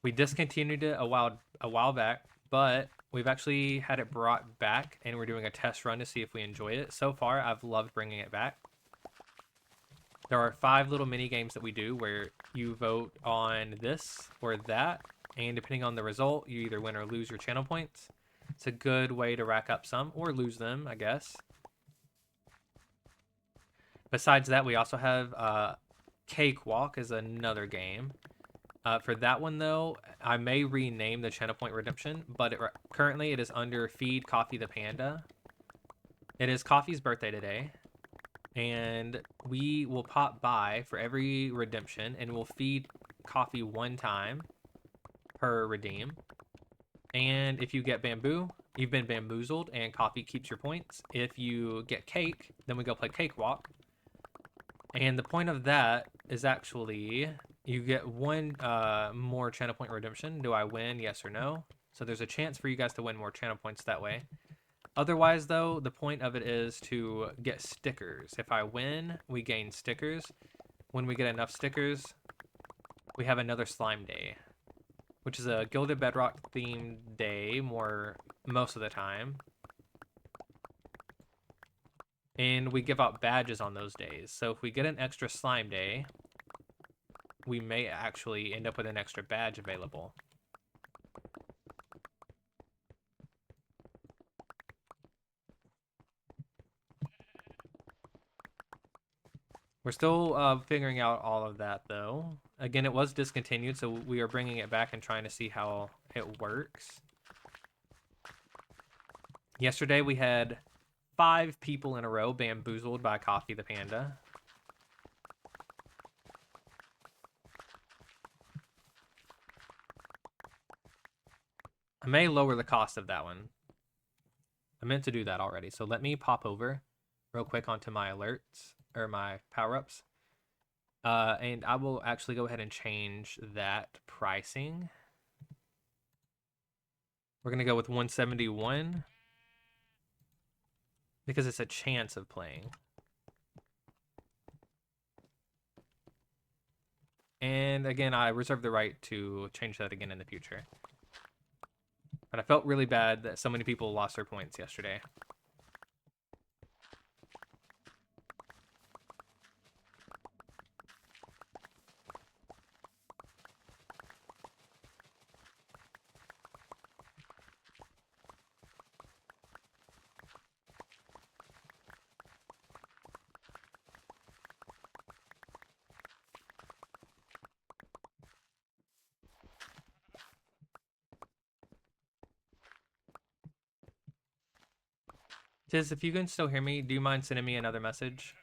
Speaker 1: We discontinued it a while back, but we've actually had it brought back, and we're doing a test run to see if we enjoy it. So far, I've loved bringing it back. There are 5 little mini games that we do where you vote on this or that, and depending on the result, you either win or lose your channel points. It's a good way to rack up some or lose them, I guess. Besides that, we also have Cakewalk is another game. For that one, though, I may rename the channel point redemption, but currently it is under Feed Coffee the Panda. It is Coffee's birthday today, and we will pop by for every redemption, and we'll feed Coffee 1 time per redeem. And if you get bamboo, you've been bamboozled, and Coffee keeps your points. If you get cake, then we go play Cakewalk. And the point of that is actually you get 1 more channel point redemption. Do I win? Yes or no? So there's a chance for you guys to win more channel points that way. Otherwise, though, the point of it is to get stickers. If I win, we gain stickers. When we get enough stickers, we have another slime day, which is a Gilded Bedrock themed day most of the time. And we give out badges on those days. So if we get an extra slime day, we may actually end up with an extra badge available. We're still figuring out all of that, though. Again, it was discontinued, so we are bringing it back and trying to see how it works. Yesterday, we had 5 people in a row bamboozled by Coffee the Panda. I may lower the cost of that one. I meant to do that already, so let me pop over real quick onto my alerts, or my power-ups. And I will actually go ahead and change that pricing. We're going to go with 171 because it's a chance of playing. And again, I reserve the right to change that again in the future. But I felt really bad that so many people lost their points yesterday. Tiz, if you can still hear me, do you mind sending me another message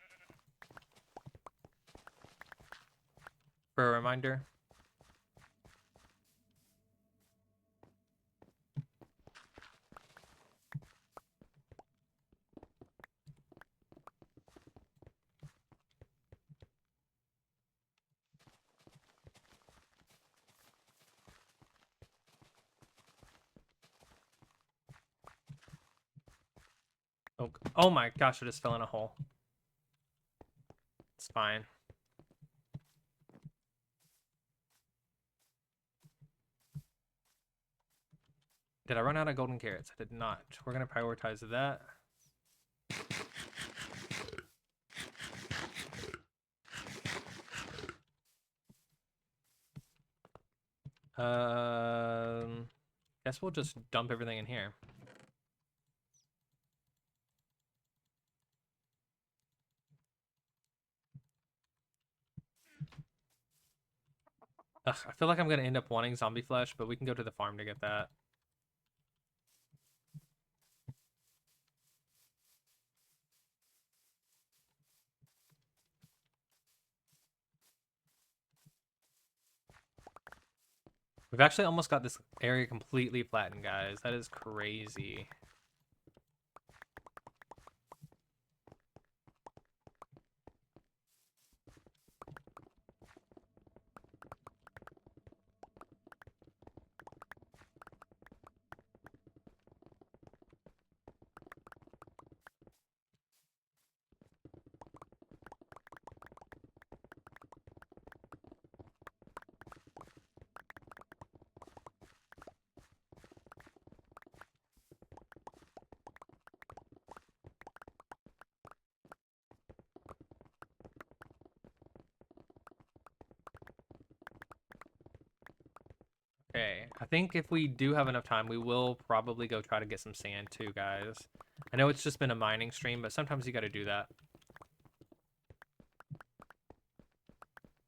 Speaker 1: for a reminder? Oh my gosh, I just fell in a hole. It's fine. Did I run out of golden carrots? I did not. We're going to prioritize that. Guess we'll just dump everything in here. Ugh, I feel like I'm going to end up wanting zombie flesh, but we can go to the farm to get that. We've actually almost got this area completely flattened, guys. That is crazy. I think if we do have enough time, we will probably go try to get some sand too, guys. I know it's just been a mining stream, but sometimes you got to do that.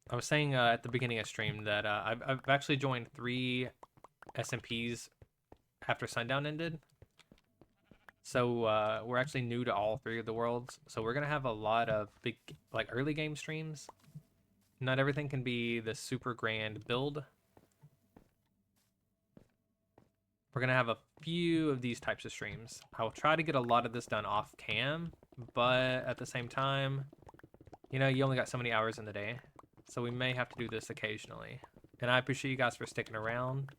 Speaker 1: I was saying at the beginning of stream that I've actually joined 3 SMPs after sundown ended. So we're actually new to all 3 of the worlds. So we're gonna have a lot of big, like, early game streams. Not everything can be the super grand build. We're gonna have a few of these types of streams. I will try to get a lot of this done off cam, but at the same time, you know, you only got so many hours in the day. So we may have to do this occasionally. And I appreciate you guys for sticking around,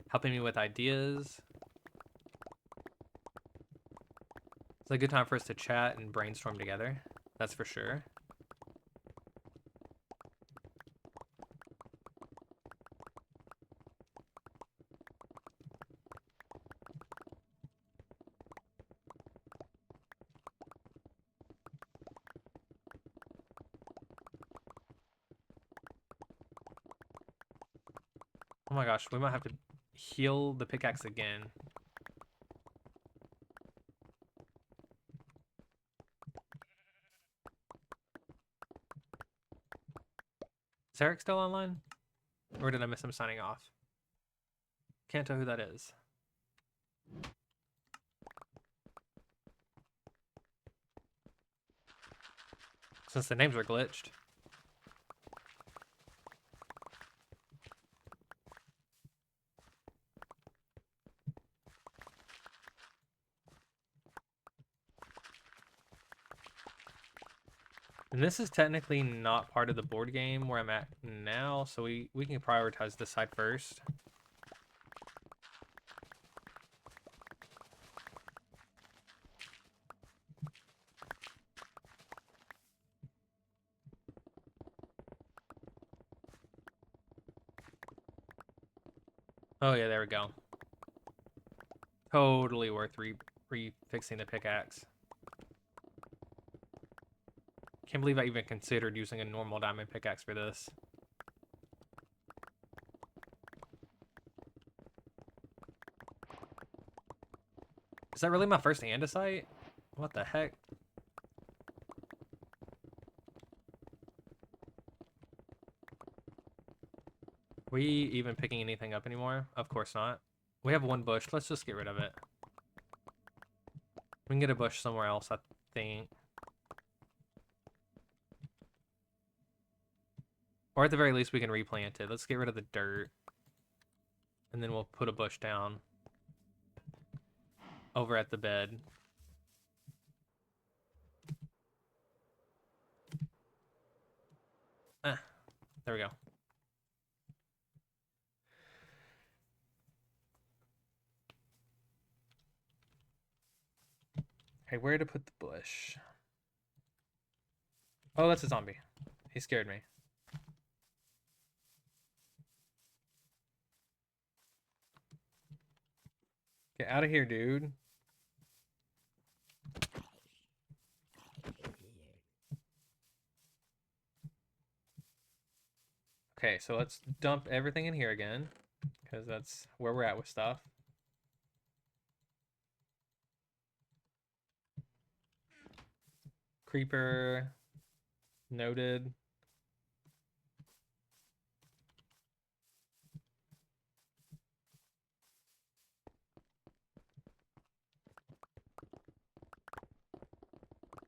Speaker 1: helping me with ideas. It's a good time for us to chat and brainstorm together. That's for sure. Oh my gosh, we might have to heal the pickaxe again. Is Eric still online? Or did I miss him signing off? Can't tell who that is. Since the names are glitched. And this is technically not part of the board game where I'm at now, so we can prioritize this side first. Oh yeah, there we go. Totally worth refixing the pickaxe. Can't believe I even considered using a normal diamond pickaxe for this. Is that really my first andesite? What the heck? We even picking anything up anymore? Of course not. We have 1 bush. Let's just get rid of it. We can get a bush somewhere else, I think. Or at the very least, we can replant it. Let's get rid of the dirt. And then we'll put a bush down over at the bed. There we go. Hey, where to put the bush? Oh, that's a zombie. He scared me. Get out of here, dude. Okay, so let's dump everything in here again, because that's where we're at with stuff. Creeper. Noted.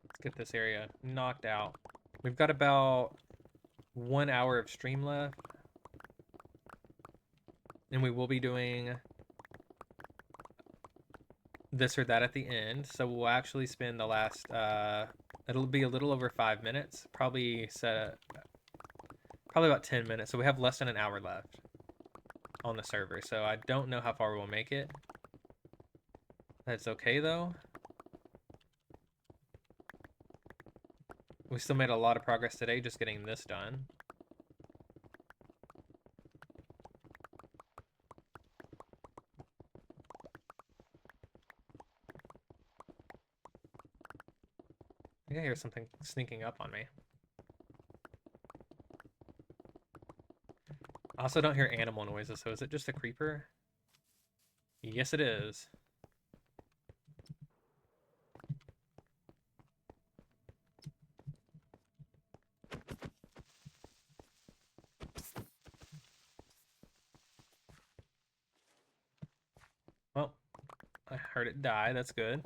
Speaker 1: Let's get this area knocked out. We've got about 1 hour of stream left. And we will be doing this or that at the end. So we'll actually spend the last, it'll be a little over 5 minutes. Probably about 10 minutes. So we have less than an hour left on the server. So I don't know how far we'll make it. That's okay though. We still made a lot of progress today just getting this done. I think I hear something sneaking up on me. I also don't hear animal noises, so is it just a creeper? Yes, it is. Well, I heard it die. That's good.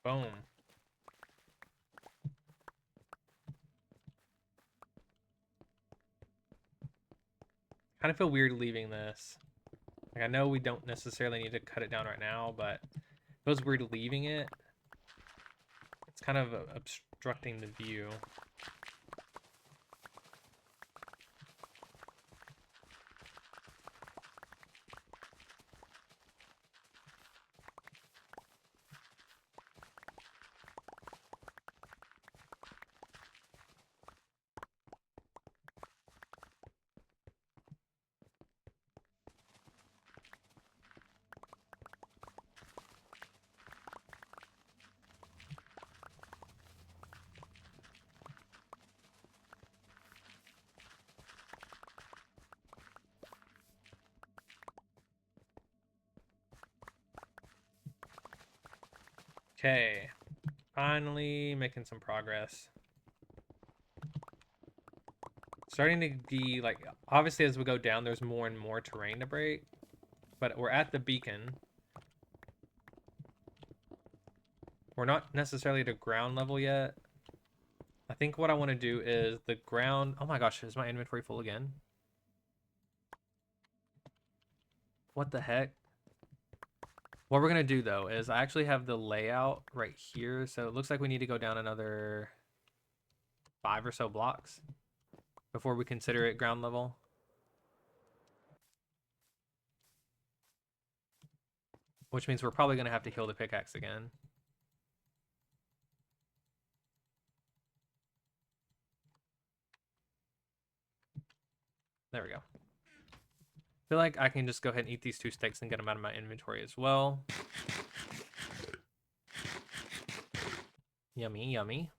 Speaker 1: Boom. Kind of feel weird leaving this. Like, I know we don't necessarily need to cut it down right now, but it feels weird leaving it. It's kind of obstructing the view. Okay, finally making some progress. Starting to be like, obviously as we go down, there's more and more terrain to break, but we're at the beacon. We're not necessarily at a ground level yet. I think what I want to do is the ground. Oh my gosh, is my inventory full again? What the heck? What we're going to do though is I actually have the layout right here. So it looks like we need to go down another 5 or so blocks before we consider it ground level. Which means we're probably going to have to heal the pickaxe again. There we go. I feel like I can just go ahead and eat these 2 steaks and get them out of my inventory as well. Yummy, yummy.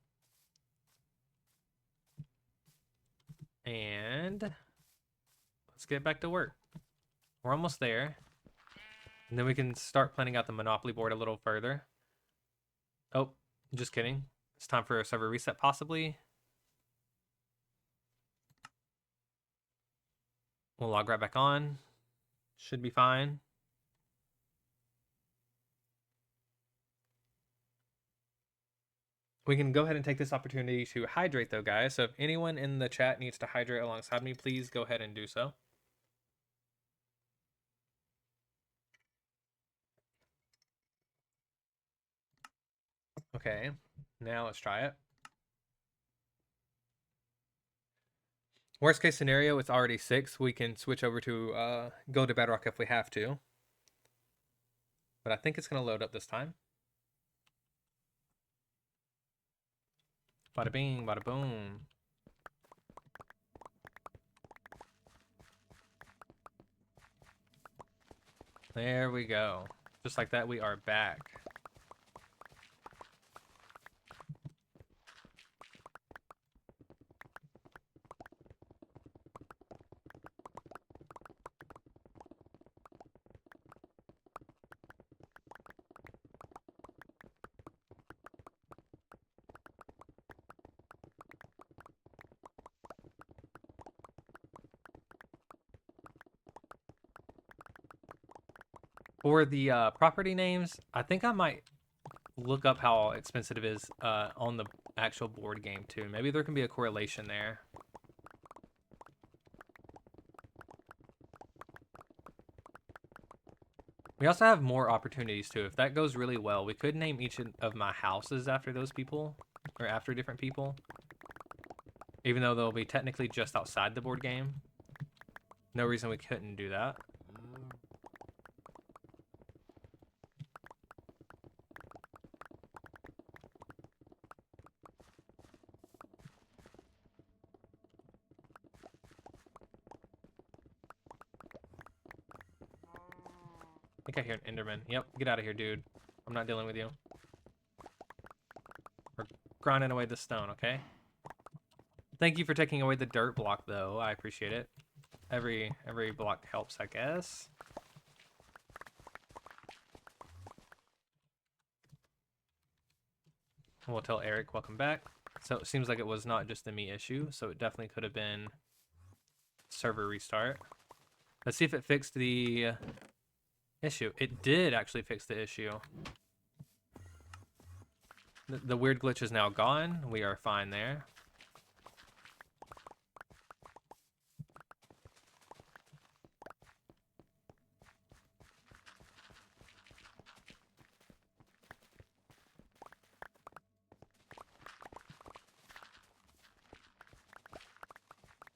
Speaker 1: And let's get back to work. We're almost there. And then we can start planning out the Monopoly board a little further. Oh, just kidding. It's time for a server reset, possibly. We'll log right back on. Should be fine. We can go ahead and take this opportunity to hydrate, though, guys. So if anyone in the chat needs to hydrate alongside me, please go ahead and do so. Okay, now let's try it. Worst case scenario, it's already 6. We can switch over to go to Bedrock if we have to. But I think it's going to load up this time. Bada bing, bada boom. There we go. Just like that, we are back. For the property names, I think I might look up how expensive it is on the actual board game too. Maybe there can be a correlation there. We also have more opportunities too. If that goes really well, we could name each of my houses after those people, or after different people. Even though they'll be technically just outside the board game. No reason we couldn't do that. think I hear an Enderman. Yep, get out of here, dude. I'm not dealing with you. We're grinding away the stone, okay? Thank you for taking away the dirt block, though. I appreciate it. Every block helps, I guess. We'll tell Eric, welcome back. So it seems like it was not just a me issue, so it definitely could have been server restart. Let's see if it fixed the issue. It did actually fix the issue. The weird glitch is now gone. We are fine there.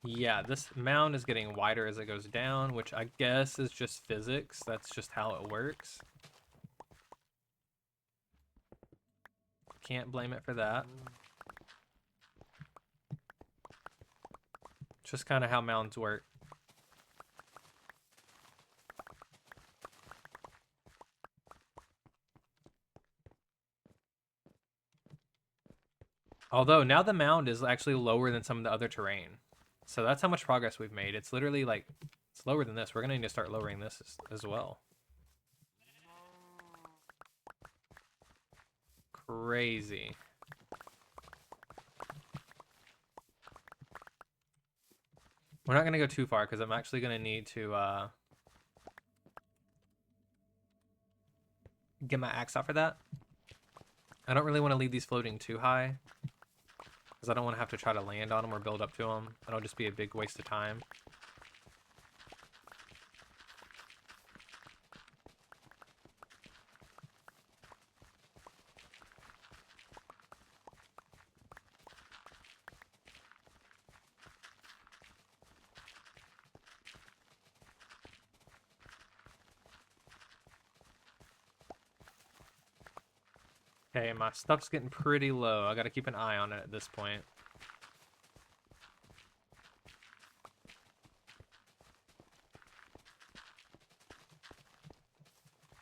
Speaker 1: Yeah, this mound is getting wider as it goes down, which I guess is just physics. That's just how it works. Can't blame it for that. Just kind of how mounds work. Although now the mound is actually lower than some of the other terrain. So that's how much progress we've made. It's literally like, it's lower than this. We're going to need to start lowering this as well. Crazy. We're not going to go too far because I'm actually going to need to get my axe out for that. I don't really want to leave these floating too high because I don't want to have to try to land on them or build up to them. That'll just be a big waste of time. Okay, my stuff's getting pretty low. I gotta keep an eye on it at this point.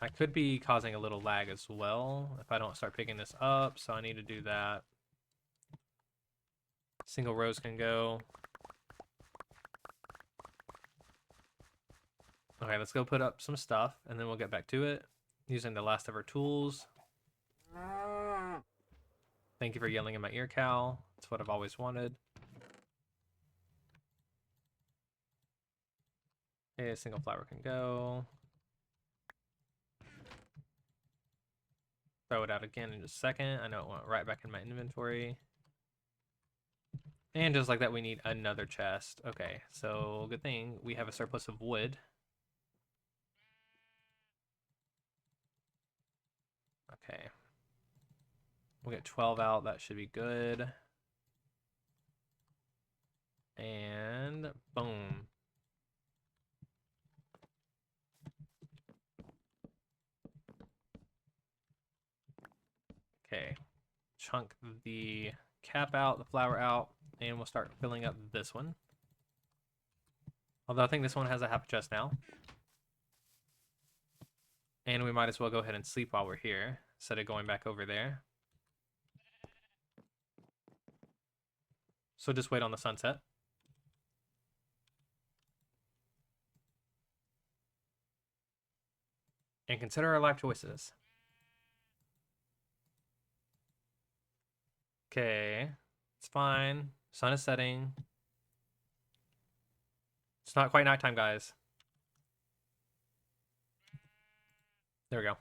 Speaker 1: I could be causing a little lag as well if I don't start picking this up, so I need to do that. Single rows can go. Okay, let's go put up some stuff, and then we'll get back to it using the last of our tools. Thank you for yelling in my ear, Cal. It's what I've always wanted. Okay, a single flower can go. Throw it out again in just a second. I know it went right back in my inventory. And just like that, we need another chest. Okay, so good thing we have a surplus of wood. Okay. We'll get 12 out. That should be good. And boom. Okay. Chunk the cap out, the flower out, and we'll start filling up this one. Although I think this one has a half a chest now. And we might as well go ahead and sleep while we're here, instead of going back over there. So just wait on the sunset. And consider our life choices. Okay, it's fine. Sun is setting. It's not quite nighttime, guys. There we go.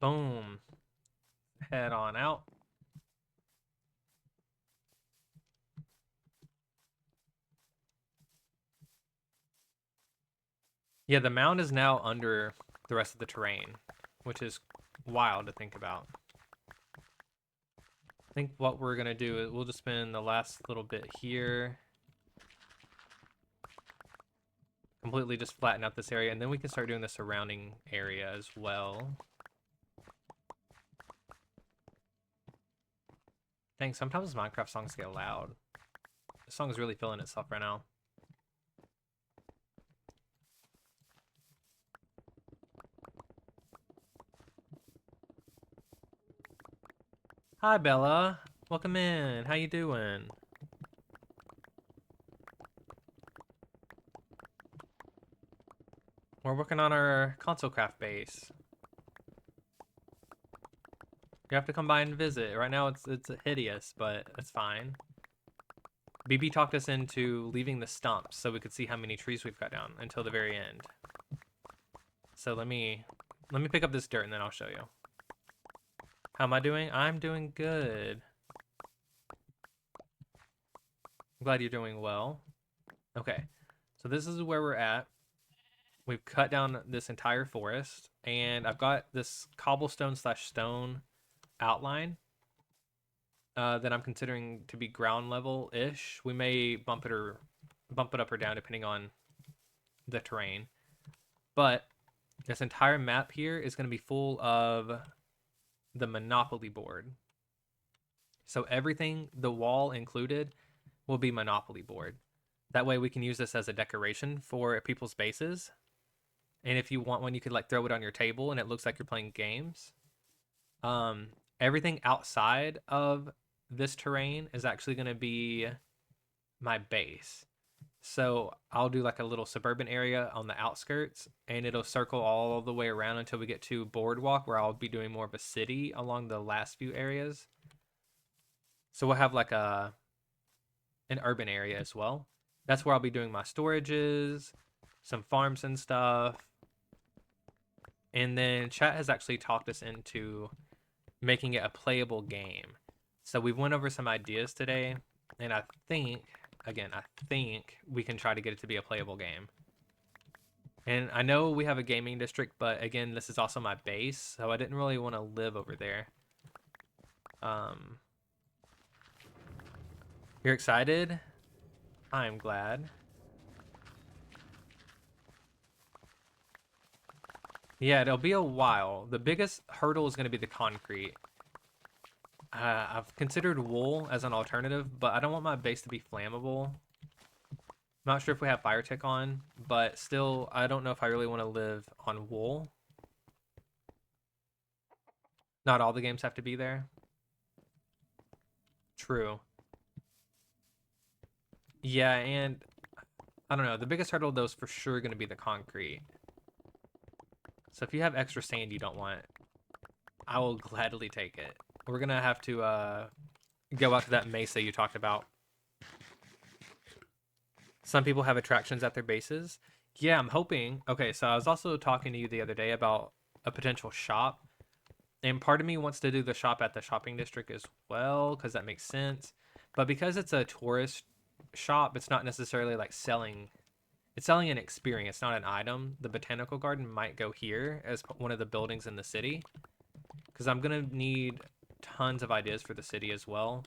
Speaker 1: Boom. Head on out. Yeah, the mound is now under the rest of the terrain, which is wild to think about. I think what we're going to do is we'll just spend the last little bit here. Completely just flatten out this area, and then we can start doing the surrounding area as well. Dang, sometimes Minecraft songs get loud. This song is really feeling itself right now. Hi, Bella. Welcome in. How you doing? We're working on our console craft base. You have to come by and visit. Right now it's hideous, but it's fine. BB talked us into leaving the stumps so we could see how many trees we've cut down until the very end. So let me pick up this dirt and then I'll show you. How am I doing? I'm doing good. I'm glad you're doing well. Okay. So this is where we're at. We've cut down this entire forest and I've got this cobblestone slash stone outline that I'm considering to be ground level ish. We may bump it up or down depending on the terrain. But this entire map here is going to be full of the Monopoly board. So everything, the wall included, will be Monopoly board. That way we can use this as a decoration for people's bases. And if you want one, you could like throw it on your table and it looks like you're playing games. Um, Everything outside of this terrain is actually going to be my base. So I'll do like a little suburban area on the outskirts and it'll circle all the way around until we get to boardwalk where I'll be doing more of a city along the last few areas. So we'll have like an urban area as well. That's where I'll be doing my storages, some farms and stuff. And then chat has actually talked us into making it a playable game. So we went over some ideas today, and I think we can try to get it to be a playable game. And I know we have a gaming district, but again, this is also my base, so I didn't really want to live over there. Um, you're excited? I'm glad. Yeah, it'll be a while. The biggest hurdle is going to be the concrete. I've considered wool as an alternative, but I don't want my base to be flammable. Not sure if we have fire tick on, but still, I don't know if I really want to live on wool. Not all the games have to be there. True. Yeah, and I don't know. The biggest hurdle, though, is for sure going to be the concrete. So if you have extra sand you don't want, I will gladly take it. We're going to have to go out to that mesa you talked about. Some people have attractions at their bases. Yeah, I'm hoping. Okay, so I was also talking to you the other day about a potential shop. And part of me wants to do the shop at the shopping district as well, because that makes sense. But because it's a tourist shop, it's not necessarily like selling. It's selling an experience, not an item. The botanical garden might go here as one of the buildings in the city, because I'm gonna need tons of ideas for the city as well.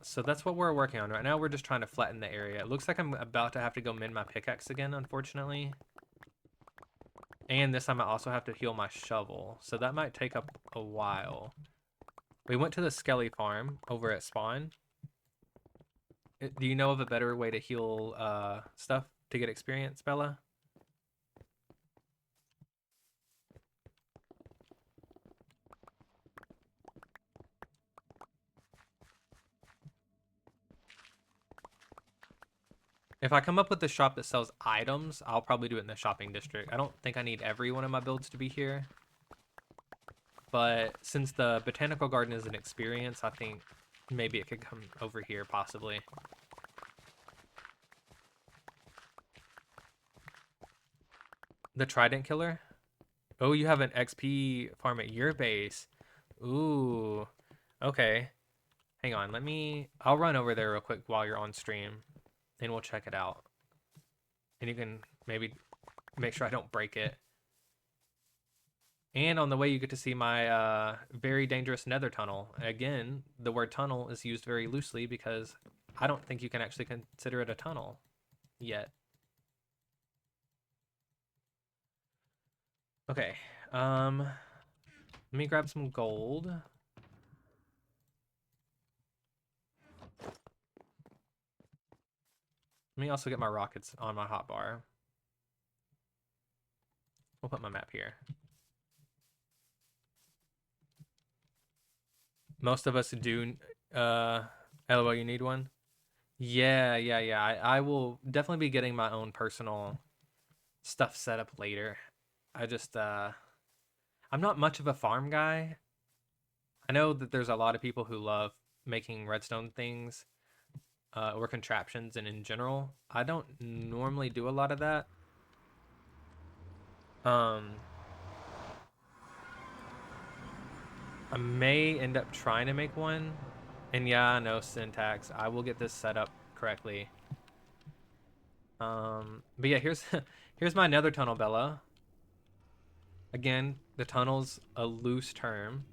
Speaker 1: So that's what we're working on right now. We're just trying to flatten the area. It looks like I'm about to have to go mend my pickaxe again, unfortunately. And this time I also have to heal my shovel. So that might take up a while. We went to the Skelly farm over at Spawn. Do you know of a better way to heal stuff to get experience, Bella? If I come up with a shop that sells items, I'll probably do it in the shopping district. I don't think I need every one of my builds to be here. But since the botanical garden is an experience, I think maybe it could come over here, possibly. The Trident Killer? Oh, you have an XP farm at your base. Ooh. Okay. Hang on, I'll run over there real quick while you're on stream, and we'll check it out. And you can maybe make sure I don't break it. And on the way, you get to see my very dangerous nether tunnel. Again, the word tunnel is used very loosely because I don't think you can actually consider it a tunnel yet. Okay, let me grab some gold. Let me also get my rockets on my hotbar. We'll put my map here. Most of us do. LOL, you need one? Yeah. I will definitely be getting my own personal stuff set up later. I just I'm not much of a farm guy. I know that there's a lot of people who love making redstone things or contraptions, and in general, I don't normally do a lot of that. Um, I may end up trying to make one, and yeah, no syntax. I will get this set up correctly. But yeah, here's here's my nether tunnel, Bella. Again, the tunnel's a loose term.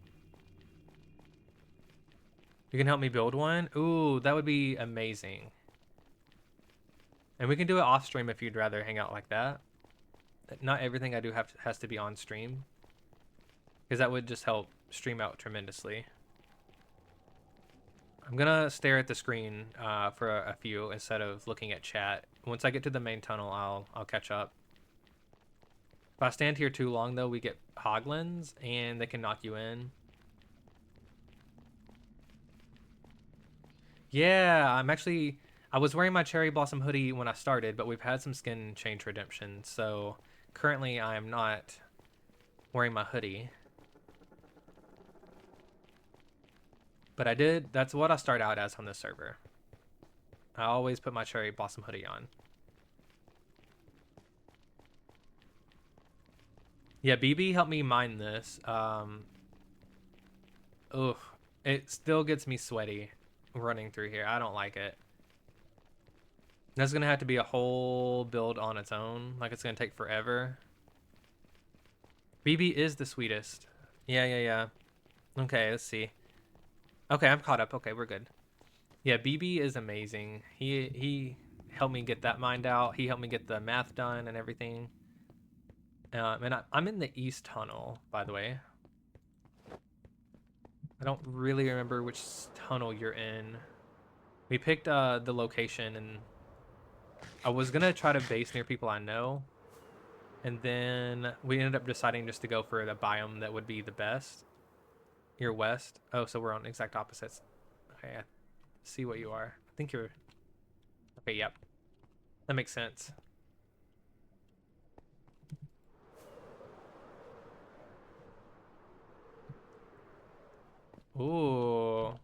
Speaker 1: You can help me build one? Ooh, that would be amazing. And we can do it off stream if you'd rather hang out like that. Not everything I do has to be on stream, because that would just help stream out tremendously. I'm gonna stare at the screen for a few instead of looking at chat. Once I get to the main tunnel, I'll catch up. If I stand here too long, though, we get hoglins, and they can knock you in. Yeah, I was wearing my cherry blossom hoodie when I started, but we've had some skin change redemption, so currently I'm not wearing my hoodie. But that's what I start out as on this server. I always put my cherry blossom hoodie on. Yeah, BB helped me mine this. Ugh, it still gets me sweaty running through here. I don't like it. That's gonna have to be a whole build on its own. Like, it's gonna take forever. BB is the sweetest. Yeah. Okay, let's see. Okay, I'm caught up. Okay, we're good. Yeah, BB is amazing. He helped me get that mined out. He helped me get the math done and everything. And I'm in the east tunnel, by the way. I don't really remember which tunnel you're in. We picked the location, and I was gonna try to base near people I know, and then we ended up deciding just to go for the biome that would be the best. You're west. Oh, so we're on exact opposites. Okay, I see what you are. I think you're... Okay, yep. That makes sense. Ooh.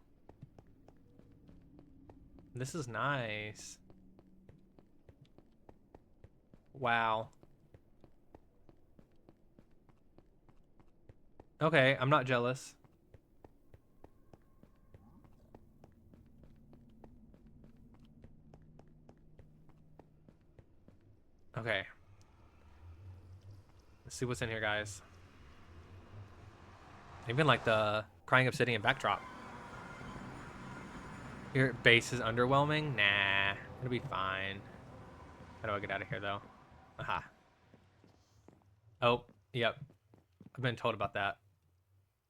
Speaker 1: This is nice. Wow. Okay, I'm not jealous. Okay. Let's see what's in here, guys. Even like the Crying Obsidian backdrop. Your base is underwhelming? Nah, it'll be fine. How do I get out of here, though? Aha. Oh, yep. I've been told about that.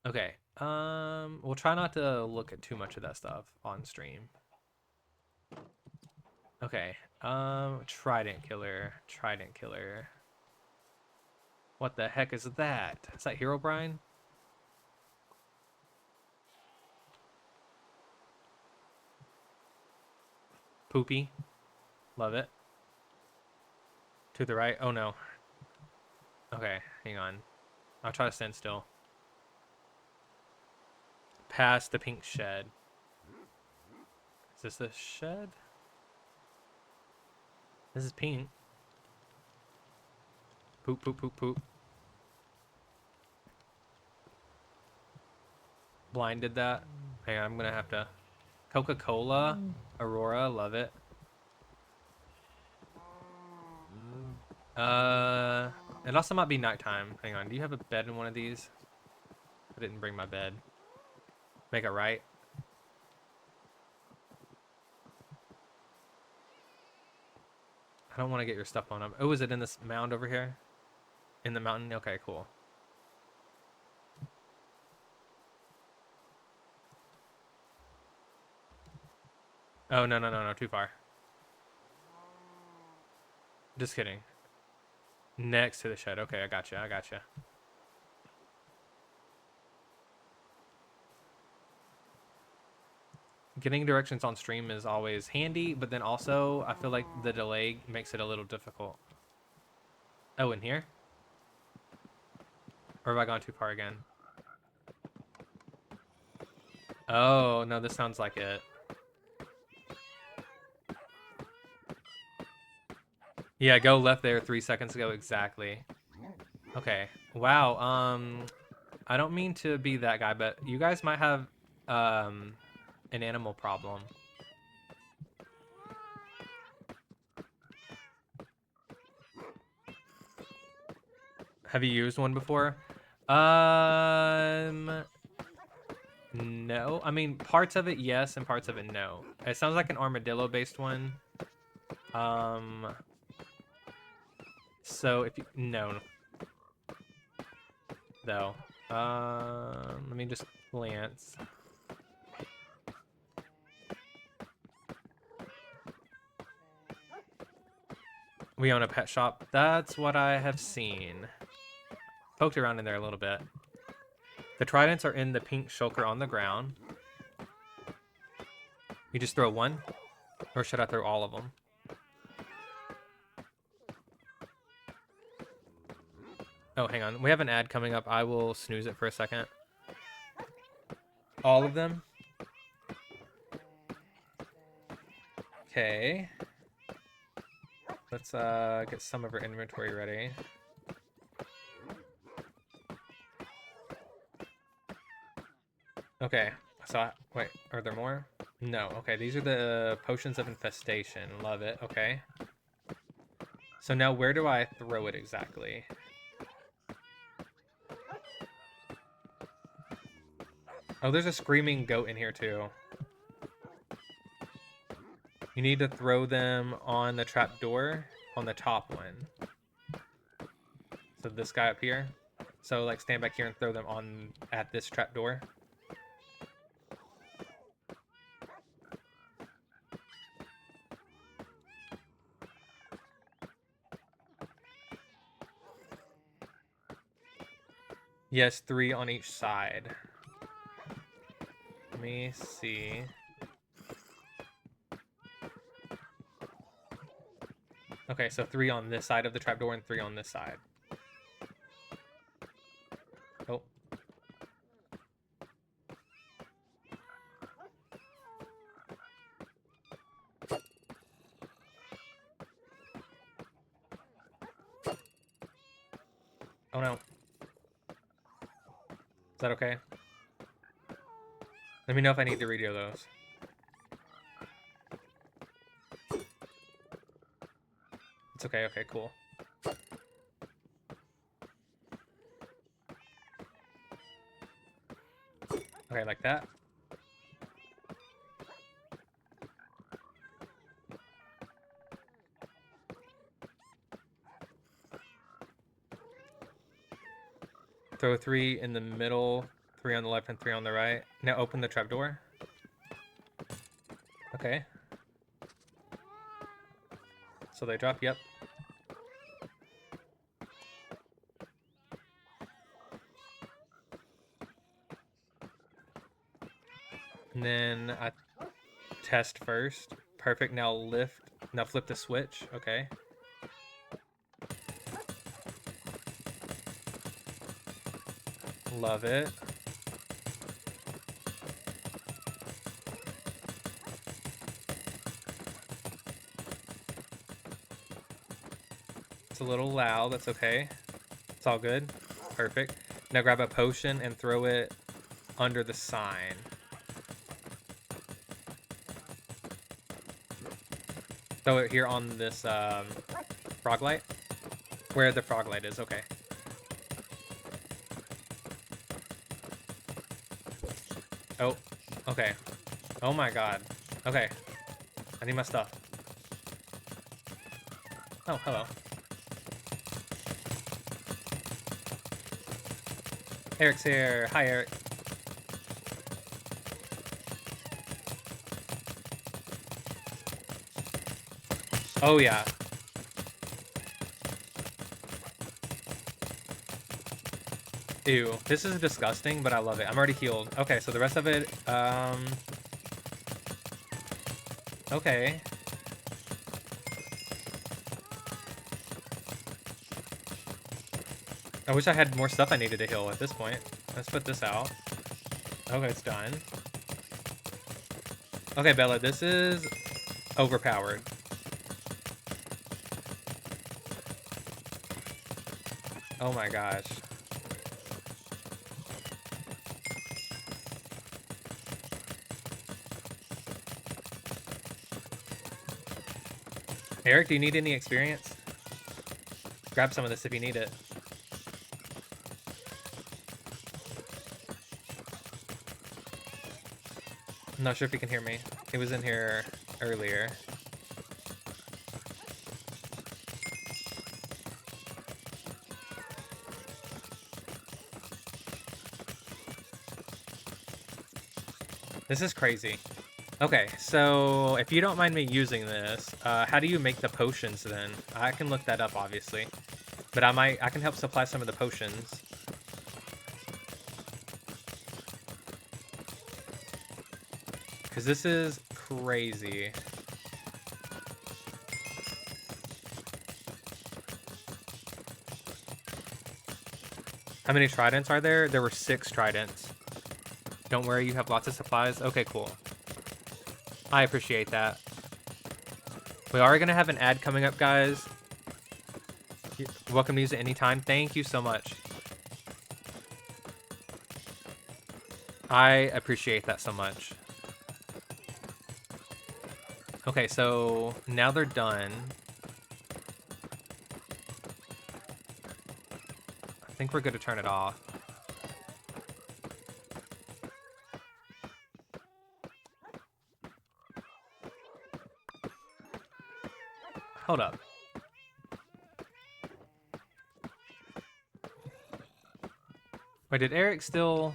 Speaker 1: Okay. We'll try not to look at too much of that stuff on stream. Okay. Trident killer. Trident killer. What the heck is that? Is that Herobrine? Poopy. Love it. To the right. Oh no. Okay, hang on. I'll try to stand still. Past the pink shed. Is this the shed? This is pink. Poop, poop, poop, poop. Blinded that. Hang on, I'm gonna have to... Coca-Cola. Aurora, love it. It also might be nighttime. Hang on, do you have a bed in one of these? I didn't bring my bed. Make it right. I don't want to get your stuff on them. Oh, is it in this mound over here? In the mountain? Okay, cool. Oh, no, too far. Just kidding. Next to the shed. Okay, I gotcha. I gotcha. Getting directions on stream is always handy, but then also I feel like the delay makes it a little difficult. Oh, in here? Or have I gone too far again? Oh, no, this sounds like it. Yeah, go left there 3 seconds ago exactly. Okay. Wow. I don't mean to be that guy, but you guys might have an animal problem. Have you used one before? No. I mean, parts of it yes, and parts of it no. It sounds like an armadillo-based one. So if you no, though. Let me just glance. We own a pet shop. That's what I have seen. Poked around in there a little bit. The tridents are in the pink shulker on the ground. You just throw one? Or should I throw all of them? Oh, hang on. We have an ad coming up. I will snooze it for a second. All of them? Okay. Let's get some of our inventory ready. Okay. So, wait, are there more? No. Okay, these are the potions of infestation. Love it. Okay. So now where do I throw it exactly? Oh, there's a screaming goat in here too. You need to throw them on the trapdoor on the top one. So this guy up here. So like stand back here and throw them on at this trapdoor. Yes, 3 on each side. Let me see. Okay, so 3 on this side of the trapdoor and 3 on this side. Oh. Oh no. Is that okay? Let me know if I need to redo those. It's okay, okay, cool. Okay, like that. Throw 3 in the middle, 3 on the left, and 3 on the right. Now open the trapdoor. Okay. So they drop, yep. And then I test first. Perfect, now lift. Now flip the switch, okay. Love it. It's a little loud, that's okay. It's all good. Perfect. Now grab a potion and throw it under the sign. Throw it here on this frog light. Where the frog light is, okay. Oh, okay. Oh my god. Okay. I need my stuff. Oh, hello. Eric's here. Hi, Eric. Oh, yeah. Ew, this is disgusting, but I love it. I'm already healed. Okay, so the rest of it, okay. I wish I had more stuff I needed to heal at this point. Let's put this out. Okay, it's done. Okay, Bella, this is overpowered. Oh my gosh. Eric, do you need any experience? Grab some of this if you need it. I'm not sure if you can hear me. He was in here earlier. This is crazy. Okay, so if you don't mind me using this, how do you make the potions then? I can look that up, obviously. But I can help supply some of the potions. Because this is crazy. How many tridents are there? There were 6 tridents. Don't worry, you have lots of supplies. Okay, cool. I appreciate that. We are going to have an ad coming up, guys. You're welcome to use it anytime. Thank you so much. I appreciate that so much. Okay, so now they're done. I think we're good to turn it off. Hold up. Wait, did Eric still...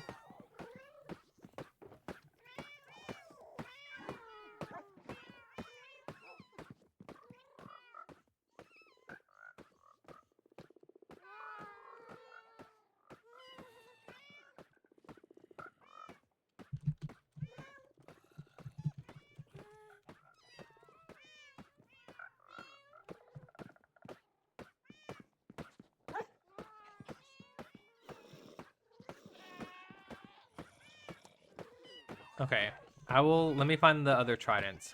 Speaker 1: Okay, let me find the other tridents.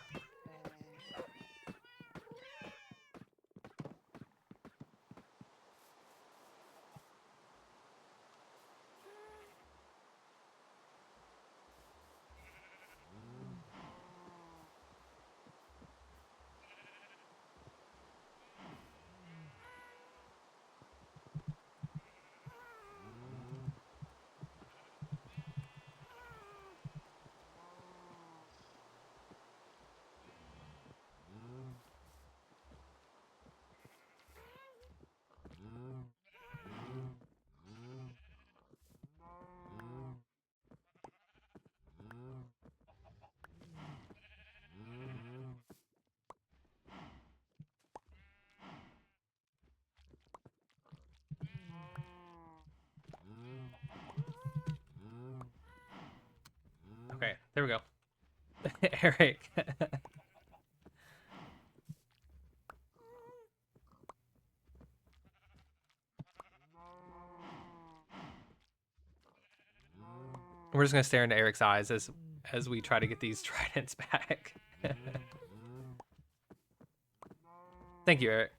Speaker 1: Okay, there we go. Eric. We're just gonna stare into Eric's eyes as we try to get these tridents back. Thank you, Eric.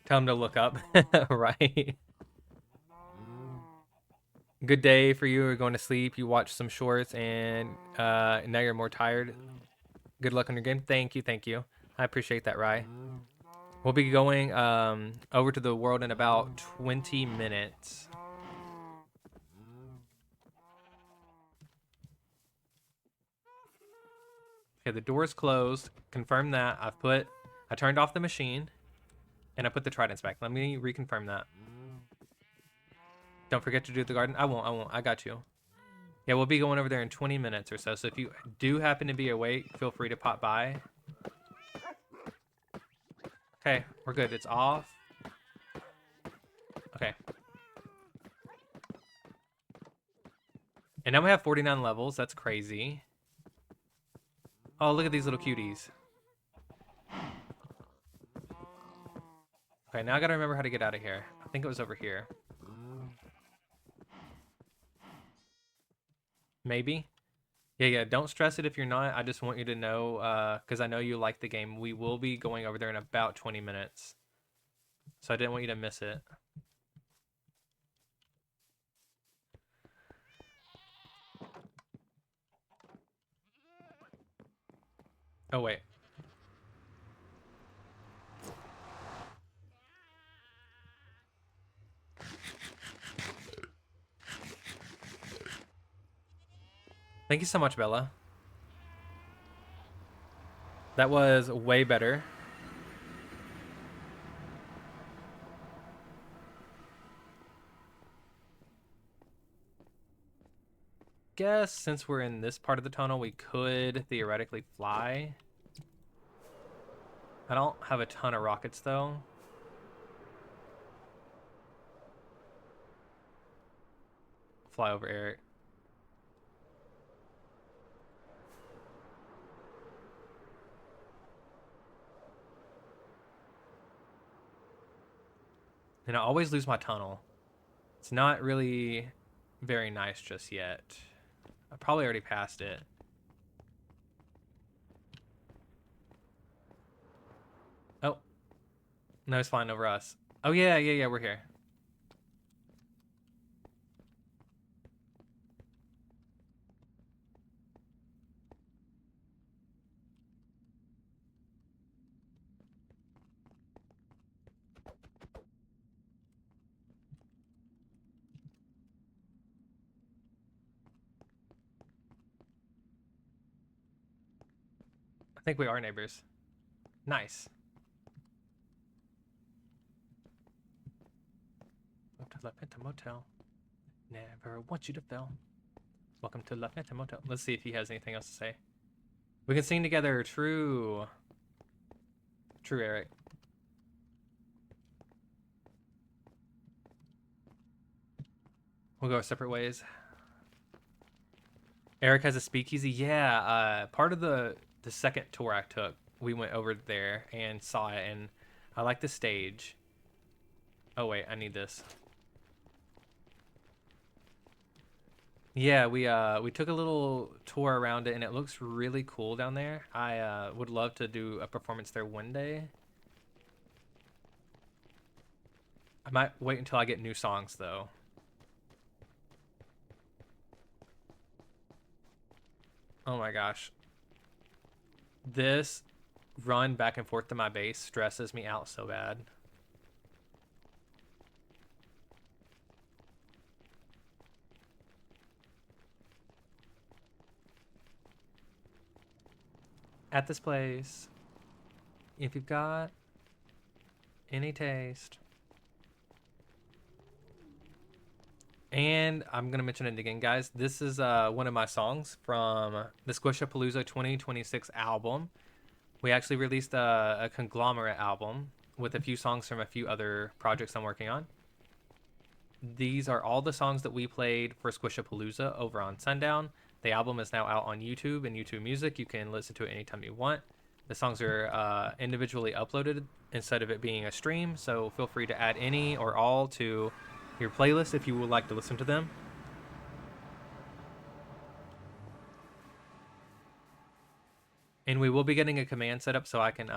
Speaker 1: Tell him to look up. Right. Good day for you. You're going to sleep. You watched some shorts and now you're more tired. Good luck on your game. Thank you. Thank you. I appreciate that, Rye. We'll be going over to the world in about 20 minutes. Okay, the door's closed. Confirm that. I turned off the machine. And I put the tridents back. Let me reconfirm that. Don't forget to do the garden. I won't. I got you. Yeah, we'll be going over there in 20 minutes or so. So if you do happen to be awake, feel free to pop by. Okay, we're good. It's off. Okay. And now we have 49 levels. That's crazy. Oh, look at these little cuties. Okay, now I gotta remember how to get out of here. I think it was over here. Maybe? Yeah, don't stress it if you're not. I just want you to know, because I know you like the game. We will be going over there in about 20 minutes. So I didn't want you to miss it. Oh, wait. Thank you so much, Bella. That was way better. Guess since we're in this part of the tunnel, we could theoretically fly. I don't have a ton of rockets, though. Fly over Eric. And I always lose my tunnel. It's not really very nice just yet. I probably already passed it. Oh. No, it's flying over us. Oh, yeah, we're here. I think we are neighbors. Nice. Welcome to La Pinta Motel. Never want you to fail. Welcome to La Pinta Motel. Let's see if he has anything else to say. We can sing together. True. True, Eric. We'll go our separate ways. Eric has a speakeasy. Yeah, part of the second tour I took, we went over there and saw it, and I like the stage. Oh wait, I need this. Yeah, we took a little tour around it, and it looks really cool down there. I would love to do a performance there one day. I might wait until I get new songs though. Oh my gosh. This run back and forth to my base stresses me out so bad. At this place, if you've got any taste. And I'm going to mention it again, guys. This is one of my songs from the Squishapalooza 2026 album. We actually released a conglomerate album with a few songs from a few other projects I'm working on. These are all the songs that we played for Squishapalooza over on Sundown. The album is now out on YouTube and YouTube Music. You can listen to it anytime you want. The songs are individually uploaded instead of it being a stream, so feel free to add any or all to your playlist if you would like to listen to them. And we will be getting a command set up so I can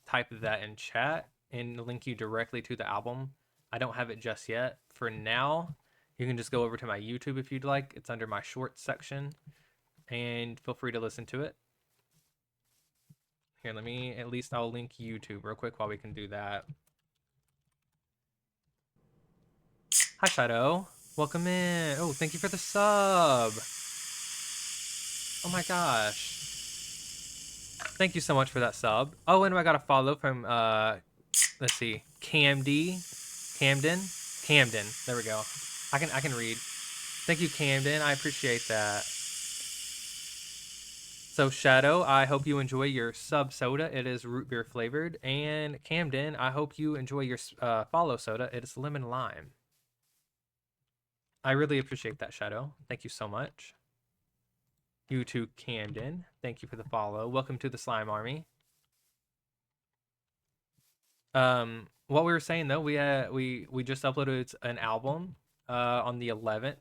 Speaker 1: type that in chat and link you directly to the album. I don't have it just yet. For now, you can just go over to my YouTube if you'd like. It's under my shorts section, and feel free to listen to it. Here, I'll link YouTube real quick while we can do that. Hi, Shadow. Welcome in. Oh, thank you for the sub. Oh my gosh. Thank you so much for that sub. Oh, and I got a follow from, let's see. Camden. Camden. There we go. I can read. Thank you, Camden. I appreciate that. So Shadow, I hope you enjoy your sub soda. It is root beer flavored. And Camden, I hope you enjoy your follow soda. It is lemon lime. I really appreciate that, Shadow. Thank you so much. You too, Camden. Thank you for the follow. Welcome to the Slime Army. What we were saying though, we just uploaded an album on the 11th.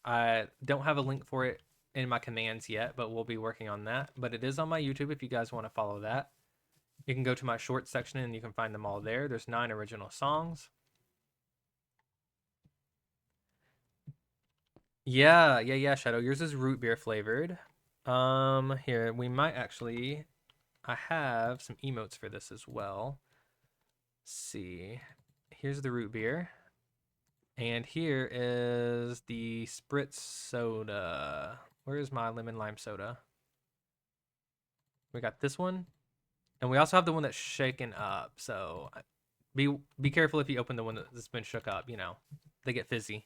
Speaker 1: I don't have a link for it in my commands yet, but we'll be working on that. But it is on my YouTube if you guys want to follow that. You can go to my shorts section and you can find them all there. There's 9 original songs. Yeah, Shadow. Yours is root beer flavored. Here, we might actually I have some emotes for this as well. Let's see. Here's the root beer. And here is the spritz soda. Where is my lemon lime soda? We got this one. And we also have the one that's shaken up. So be careful if you open the one that's been shook up, you know. They get fizzy.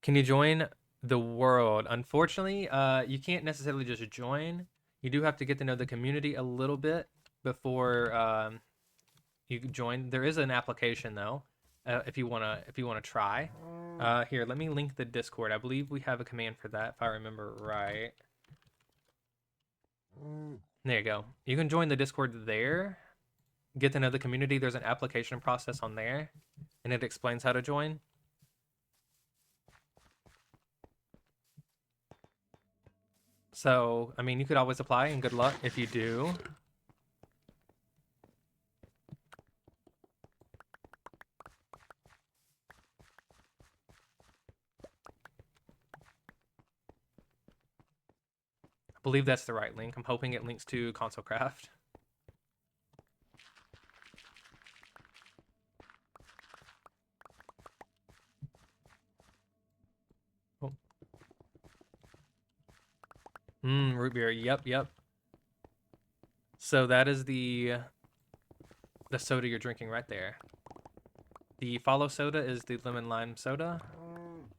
Speaker 1: Can you join the world? Unfortunately, you can't necessarily just join. You do have to get to know the community a little bit before you can join. There is an application though, if you wanna try. Here, let me link the Discord. I believe we have a command for that, if I remember right. There you go. You can join the Discord there. Get to know the community. There's an application process on there, and it explains how to join. So, I mean, you could always apply, and good luck if you do. I believe that's the right link. I'm hoping it links to Console Craft. Oh. Root beer. Yep. So that is the soda you're drinking right there. The follow soda is the lemon lime soda.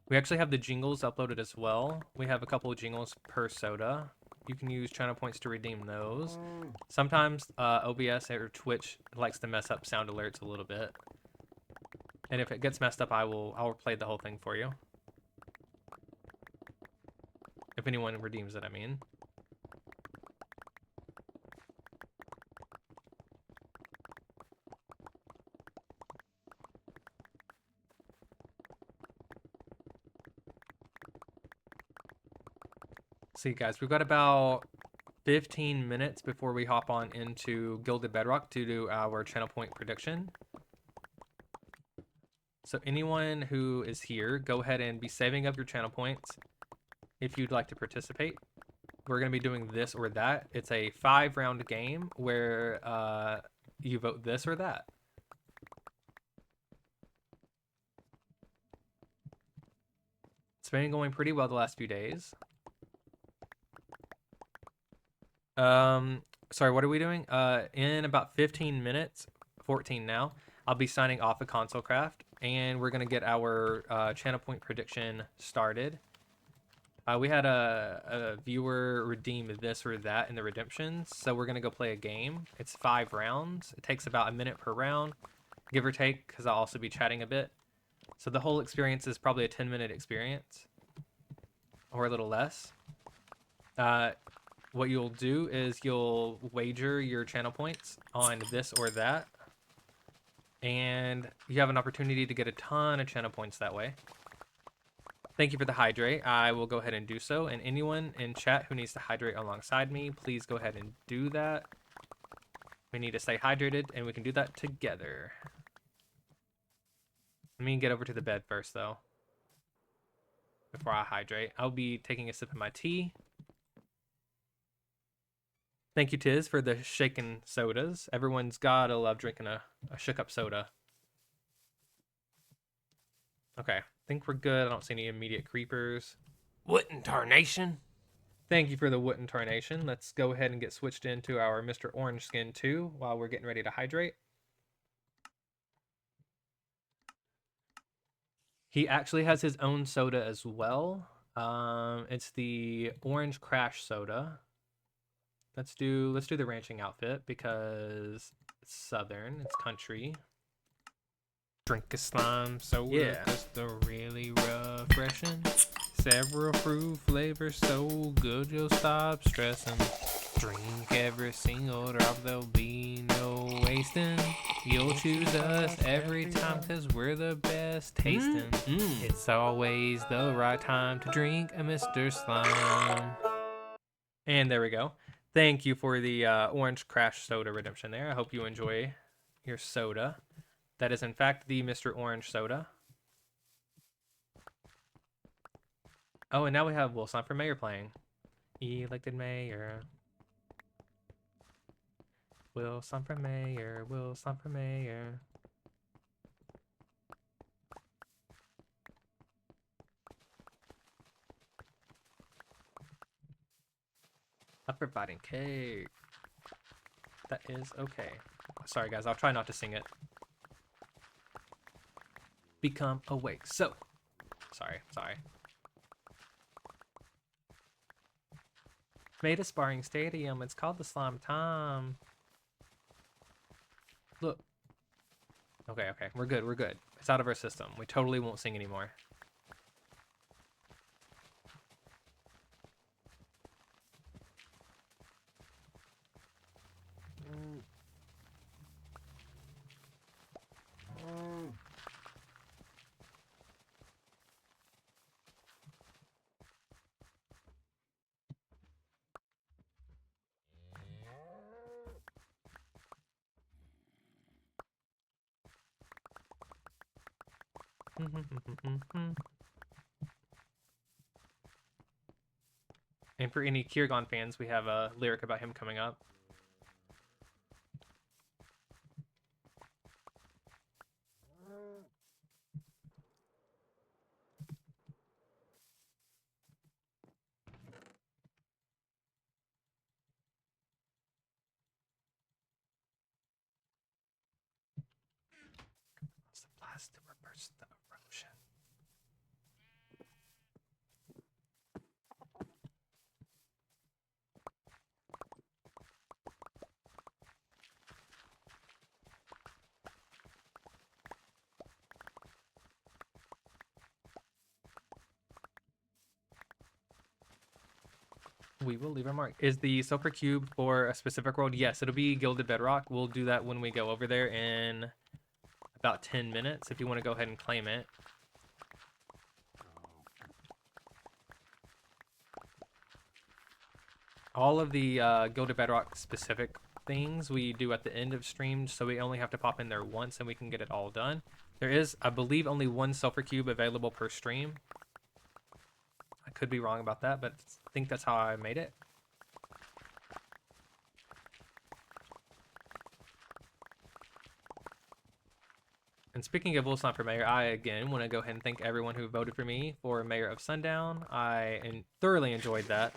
Speaker 1: We actually have the jingles uploaded as well. We have a couple of jingles per soda. You can use channel points to redeem those. Sometimes OBS or Twitch likes to mess up sound alerts a little bit. And if it gets messed up, I'll play the whole thing for you. If anyone redeems it, I mean. See, guys, we've got about 15 minutes before we hop on into Gilded Bedrock to do our channel point prediction. So anyone who is here, go ahead and be saving up your channel points if you'd like to participate. We're going to be doing this or that. It's a 5-round game where you vote this or that. It's been going pretty well the last few days. Sorry, what are we doing? In about 15 minutes, 14 now, I'll be signing off of Console Craft, and we're gonna get our channel point prediction started. We had a viewer redeem this or that in the redemptions, so we're gonna go play a game. It's 5 rounds. It takes about a minute per round, give or take, because I'll also be chatting a bit. So the whole experience is probably a 10-minute experience, or a little less. What you'll do is you'll wager your channel points on this or that, and you have an opportunity to get a ton of channel points that way. Thank you for the hydrate. I will go ahead and do so, and anyone in chat who needs to hydrate alongside me, please go ahead and do that. We need to stay hydrated, and we can do that together. Let me get over to the bed first, though, before I hydrate. I'll be taking a sip of my tea. Thank you, Tiz, for the shaken sodas. Everyone's gotta love drinking a shook up soda. Okay, I think we're good. I don't see any immediate creepers. What in tarnation? Thank you for the wooden tarnation. Let's go ahead and get switched into our Mr. Orange Skin 2 while we're getting ready to hydrate. He actually has his own soda as well. It's the Orange Crash Soda. Let's do the ranching outfit because it's southern, it's country.
Speaker 2: Drink a slime soda,
Speaker 1: Yeah.
Speaker 2: 'cause they're really refreshing. Several fruit flavors so good you'll stop stressing. Drink every single drop, there'll be no wasting. You'll choose us every time 'cause we're the best tasting. It's always the right time to drink a Mr. Slime.
Speaker 1: And there we go. Thank you for the Orange Crash Soda redemption there. I hope you enjoy your soda. That is, in fact, the Mr. Orange Soda. Oh, and now we have Wilson for mayor playing. Elected mayor. Wilson for mayor. Wilson for mayor. I'm providing cake. That is okay. Sorry, guys. I'll try not to sing it. Become awake. So, sorry. Made a sparring stadium. It's called the Slime Time. Look. Okay. We're good. It's out of our system. We totally won't sing anymore. And for any Kirgon fans, we have a lyric about him coming up. It's the blast to reverse the erosion. We will leave a mark. Is the sulfur cube for a specific world? Yes, it'll be Gilded Bedrock. We'll do that when we go over there in about 10 minutes if you want to go ahead and claim it. All of the Gilded Bedrock specific things we do at the end of streams, so we only have to pop in there once and we can get it all done. There is, I believe, only one sulfur cube available per stream. I could be wrong about that, but I think that's how I made it. And speaking of Wilson for mayor, I again want to go ahead and thank everyone who voted for me for mayor of Sundown. I thoroughly enjoyed that.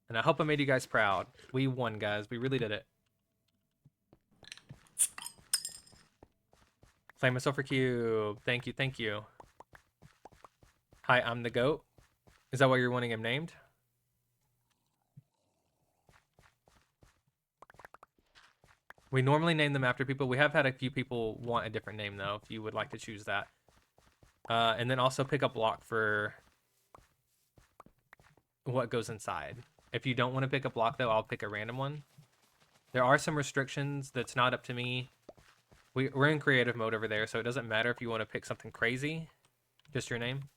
Speaker 1: And I hope I made you guys proud. We won, guys. We really did it. Claim a sulfur cube. Thank you. Hi, I'm the goat. Is that why you're wanting him named? We normally name them after people. We have had a few people want a different name, though, if you would like to choose that. And then also pick a block for what goes inside. If you don't want to pick a block, though, I'll pick a random one. There are some restrictions that's not up to me. We're in creative mode over there, so it doesn't matter if you want to pick something crazy. Just your name.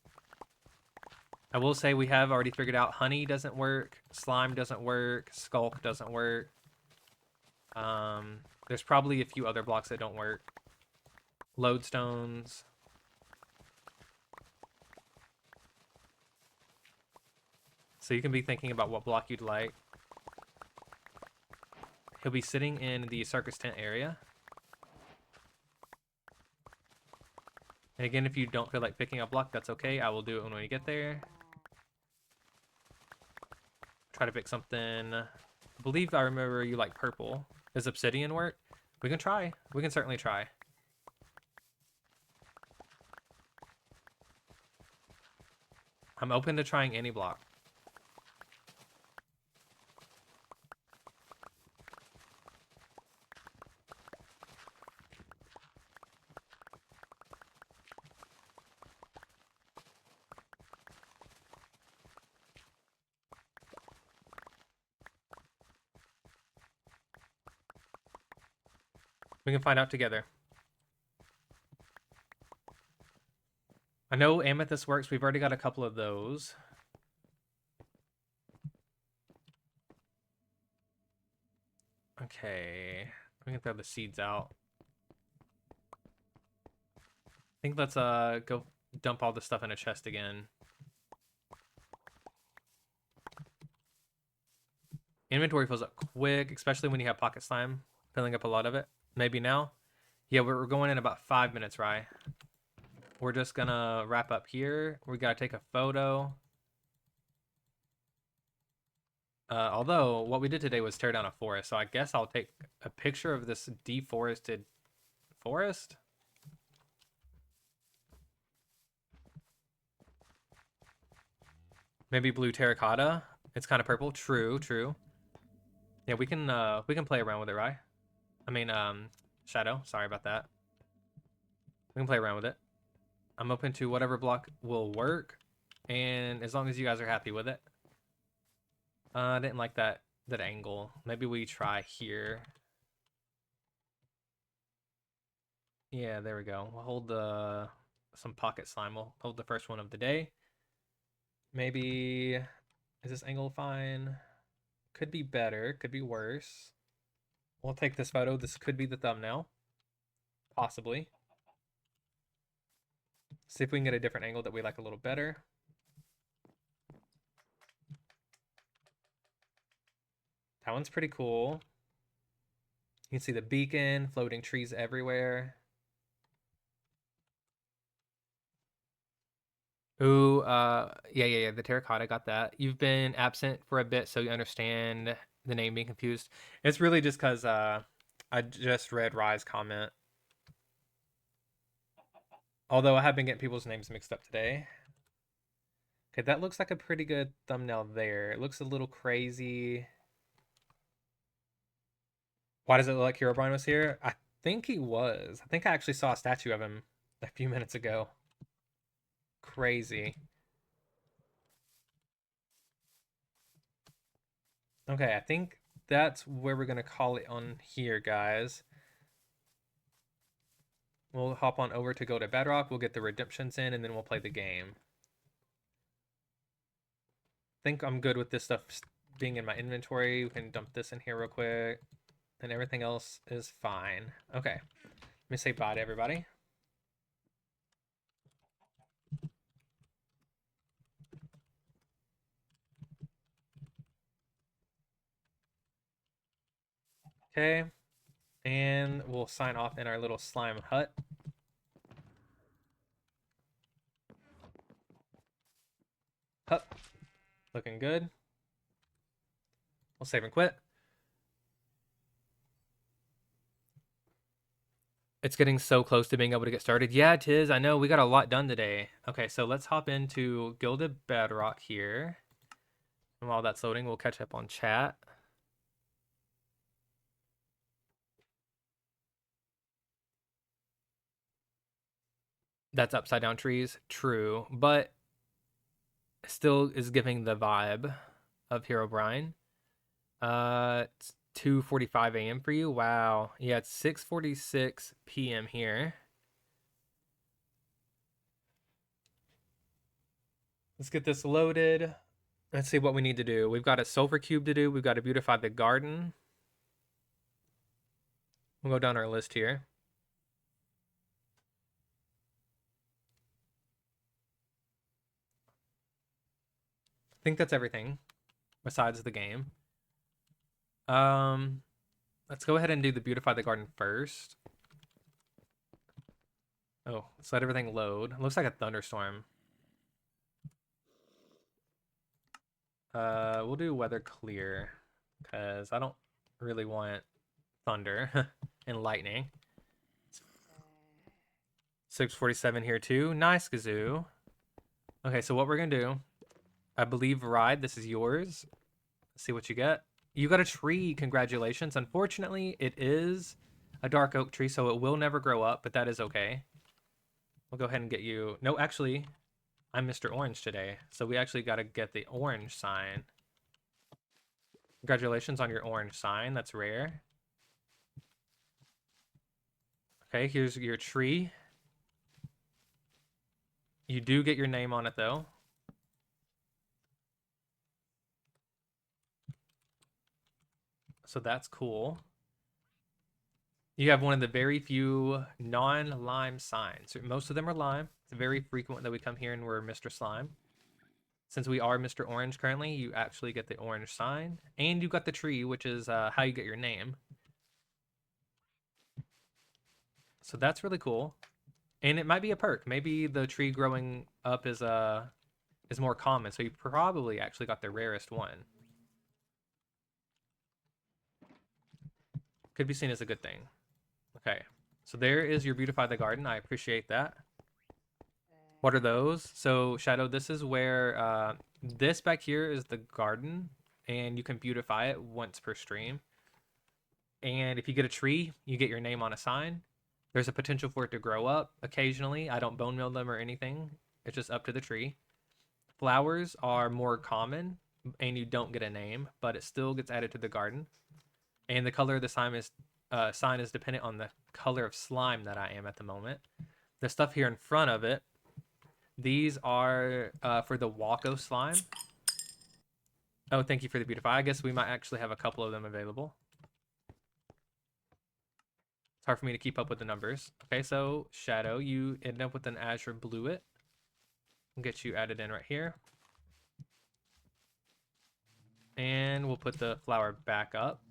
Speaker 1: I will say we have already figured out honey doesn't work, slime doesn't work, skulk doesn't work. There's probably a few other blocks that don't work. Lodestones. So you can be thinking about what block you'd like. He'll be sitting in the circus tent area. And again, if you don't feel like picking a block, that's okay. I will do it when we get there. Try to pick something. I believe I remember you like purple. Does obsidian work? We can try. We can certainly try. I'm open to trying any block. We can find out together. I know amethyst works. We've already got a couple of those. Okay. We can throw the seeds out. I think let's go dump all this stuff in a chest again. Inventory fills up quick, especially when you have pocket slime filling up a lot of it. Maybe now. Yeah, we're going in about 5 minutes, Rye. We're just gonna wrap up here. We gotta take a photo. Although what we did today was tear down a forest, so I guess I'll take a picture of this deforested forest. Maybe blue terracotta. It's kind of purple. True, true. Yeah, we can play around with it, right? I mean, Shadow. Sorry about that. We can play around with it. I'm open to whatever block will work, and as long as you guys are happy with it. I didn't like that angle. Maybe we try here. Yeah, there we go. We'll hold some pocket slime. We'll hold the first one of the day. Maybe is this angle fine? Could be better, could be worse. We'll take this photo. This could be the thumbnail. Possibly. See if we can get a different angle that we like a little better. That one's pretty cool. You can see the beacon, floating trees everywhere. Ooh, yeah, the terracotta, got that. You've been absent for a bit, so you understand the name being confused. It's really just because I just read Rye's comment. Although I have been getting people's names mixed up today. Okay, that looks like a pretty good thumbnail there. It looks a little crazy. Why does it look like Herobrine was here? I think he was. I think I actually saw a statue of him a few minutes ago. Crazy. Okay, I think that's where we're going to call it on here, guys. We'll hop on over to go to Bedrock. We'll get the redemptions in, and then we'll play the game. I think I'm good with this stuff being in my inventory. We can dump this in here real quick. And everything else is fine. Okay. Let me say bye to everybody. Okay. And we'll sign off in our little slime hut. Hup. Looking good. We'll save and quit. It's getting so close to being able to get started. Yeah, it is. I know we got a lot done today. Okay, so let's hop into Gilded Bedrock here. And while that's loading, we'll catch up on chat. That's upside down trees. True. But still is giving the vibe of Herobrine. It's 2:45 a.m. for you. Wow. Yeah, it's 6:46 p.m. here. Let's get this loaded. Let's see what we need to do. We've got a silver cube to do. We've got to beautify the garden. We'll go down our list here. I think that's everything besides the game. Let's go ahead and do the beautify the garden first. Oh, let's let everything load. It looks like a thunderstorm. We'll do weather clear because I don't really want thunder and lightning. 647 here too. Nice, Kazoo. Okay, so what we're gonna do, I believe, Ride, this is yours. Let's see what you get. You got a tree. Congratulations. Unfortunately, it is a dark oak tree, so it will never grow up, but that is okay. We'll go ahead and get you. No, actually, I'm Mr. Orange today, so we actually got to get the orange sign. Congratulations on your orange sign. That's rare. Okay, here's your tree. You do get your name on it, though. So that's cool. You have one of the very few non-lime signs. Most of them are lime. It's very frequent that we come here and we're Mr. Slime. Since we are Mr. Orange currently, you actually get the orange sign. And you got the tree, which is how you get your name. So that's really cool. And it might be a perk. Maybe the tree growing up is more common. So you probably actually got the rarest one. Could be seen as a good thing. Okay. So there is your Beautify the Garden. I appreciate that. What are those? So Shadow, this is where this back here is the garden, and you can beautify it once per stream. And if you get a tree, you get your name on a sign. There's a potential for it to grow up occasionally. I don't bone meal them or anything. It's just up to the tree. Flowers are more common, and you don't get a name, but it still gets added to the garden. And the color of the sign is dependent on the color of slime that I am at the moment. The stuff here in front of it, these are for the Wacko slime. Oh, thank you for the beautify. I guess we might actually have a couple of them available. It's hard for me to keep up with the numbers. Okay, so Shadow, you end up with an Azure Bluet. We'll get you added in right here. And we'll put the flower back up.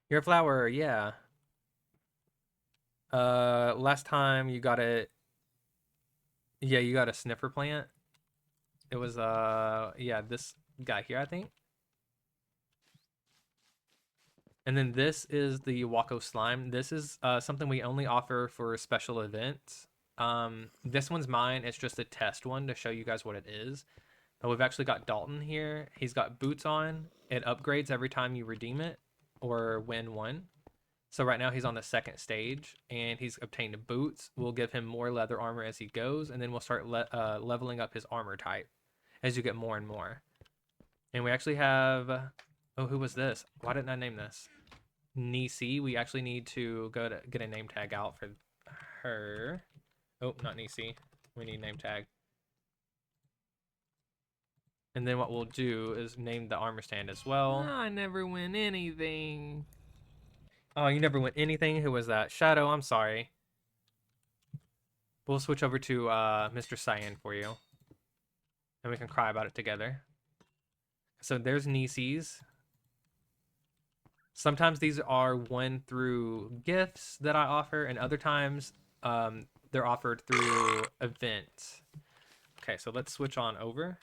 Speaker 1: Your flower, yeah. Last time you got it. Yeah, you got a sniffer plant. It was yeah, this guy here, I think. And then this is the Wacko slime. This is something we only offer for special events. This one's mine. It's just a test one to show you guys what it is. But we've actually got Dalton here. He's got boots on. It upgrades every time you redeem it or win one. So right now he's on the second stage and he's obtained boots. We'll give him more leather armor as he goes, and then we'll start leveling up his armor type as you get more and more. And we actually have, oh, who was this? Why didn't I name this? Nisi. We actually need to go to get a name tag out for her. Oh, not Nisi. We need name tag. And then what we'll do is name the armor stand as well.
Speaker 2: I never win anything.
Speaker 1: Oh, you never win anything? Who was that? Shadow, I'm sorry. We'll switch over to Mr. Cyan for you. And we can cry about it together. So there's Nisi's. Sometimes these are won through gifts that I offer, and other times they're offered through events. Okay, so let's switch on over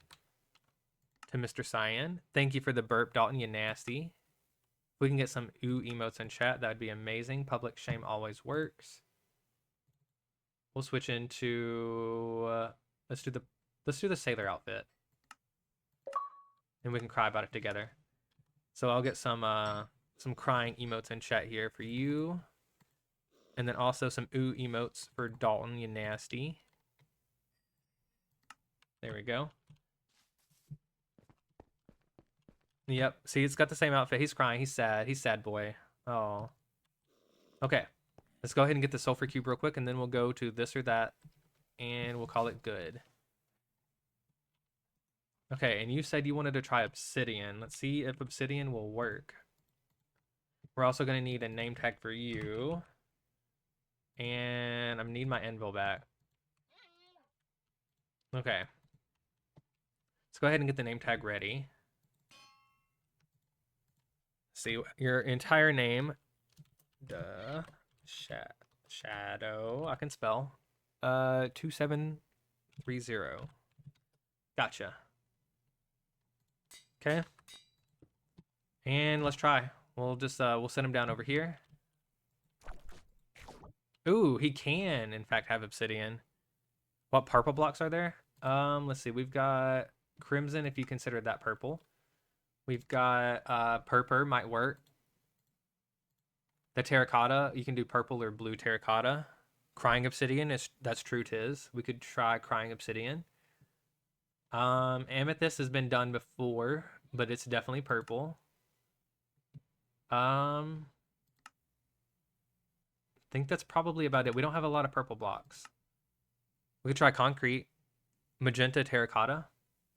Speaker 1: to Mr. Cyan. Thank you for the burp, Dalton, you nasty. If we can get some ooh emotes in chat, that would be amazing. Public shame always works. We'll switch into let's do the sailor outfit, and we can cry about it together. So I'll get some crying emotes in chat here for you, and then also some ooh emotes for Dalton, you nasty. There we go. Yep. See, it's got the same outfit. He's crying. He's sad. He's sad boy. Oh. Okay. Let's go ahead and get the sulfur cube real quick, and then we'll go to this or that, and we'll call it good. Okay, and you said you wanted to try obsidian. Let's see if obsidian will work. We're also going to need a name tag for you. And I need my anvil back. Okay. Let's go ahead and get the name tag ready. See, your entire name. Shadow. I can spell. 27 3-0. Gotcha. Okay. And let's try. We'll just we'll send him down over here. Ooh, he can in fact have obsidian. What purple blocks are there? Let's see. We've got crimson if you consider that purple. We've got purple might work. The terracotta, you can do purple or blue terracotta. Crying obsidian that's true tis. We could try crying obsidian. Amethyst has been done before, but it's definitely purple. I think that's probably about it. We don't have a lot of purple blocks. We could try concrete. Magenta terracotta.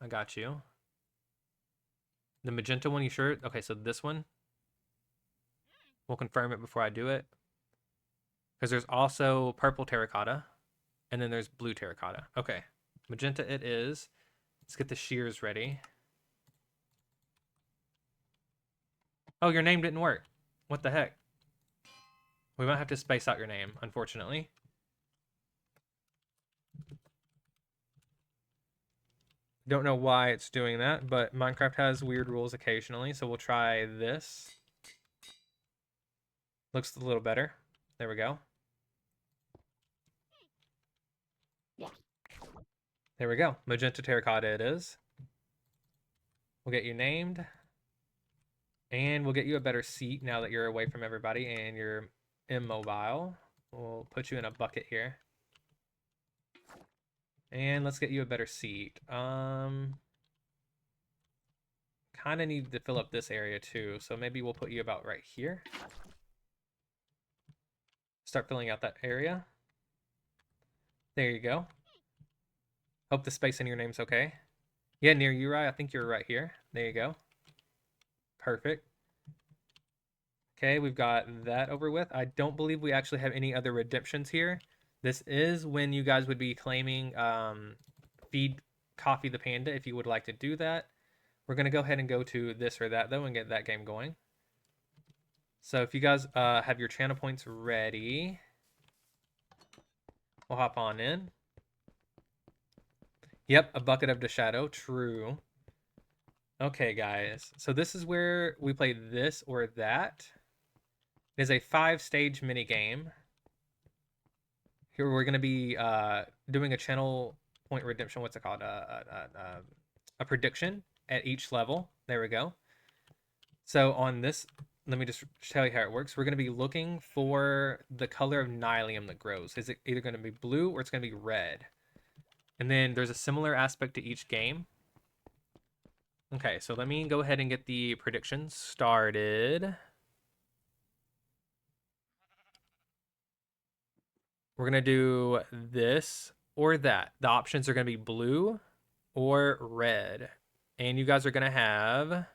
Speaker 1: I got you. The magenta one, you sure? Okay, so this one. We'll confirm it before I do it. Because there's also purple terracotta. And then there's blue terracotta. Okay. Magenta it is. Let's get the shears ready. Oh, your name didn't work. What the heck? We might have to space out your name, unfortunately. Don't know why it's doing that, but Minecraft has weird rules occasionally, so we'll try this. Looks a little better. There we go. There we go. Magenta terracotta it is. We'll get you named. And we'll get you a better seat now that you're away from everybody and you're immobile. We'll put you in a bucket here. And let's get you a better seat. Kind of need to fill up this area too, so maybe we'll put you about right here. Start filling out that area. There you go. Hope the space in your name's okay. Yeah, near you, right? I think you're right here. There you go. Perfect. Okay, we've got that over with. I don't believe we actually have any other redemptions here. This is when you guys would be claiming Feed Coffee the Panda if you would like to do that. We're going to go ahead and go to this or that, though, and get that game going. So if you guys have your channel points ready, we'll hop on in. Yep, a bucket of the shadow. True. Okay, guys. So this is where we play this or that. It is a 5-stage mini game. Here we're going to be doing a channel point redemption. What's it called? A prediction at each level. There we go. So on this, let me just tell you how it works. We're going to be looking for the color of nylium that grows. Is it either going to be blue or it's going to be red? And then there's a similar aspect to each game. Okay, so let me go ahead and get the predictions started. We're going to do this or that. The options are going to be blue or red. And you guys are going to have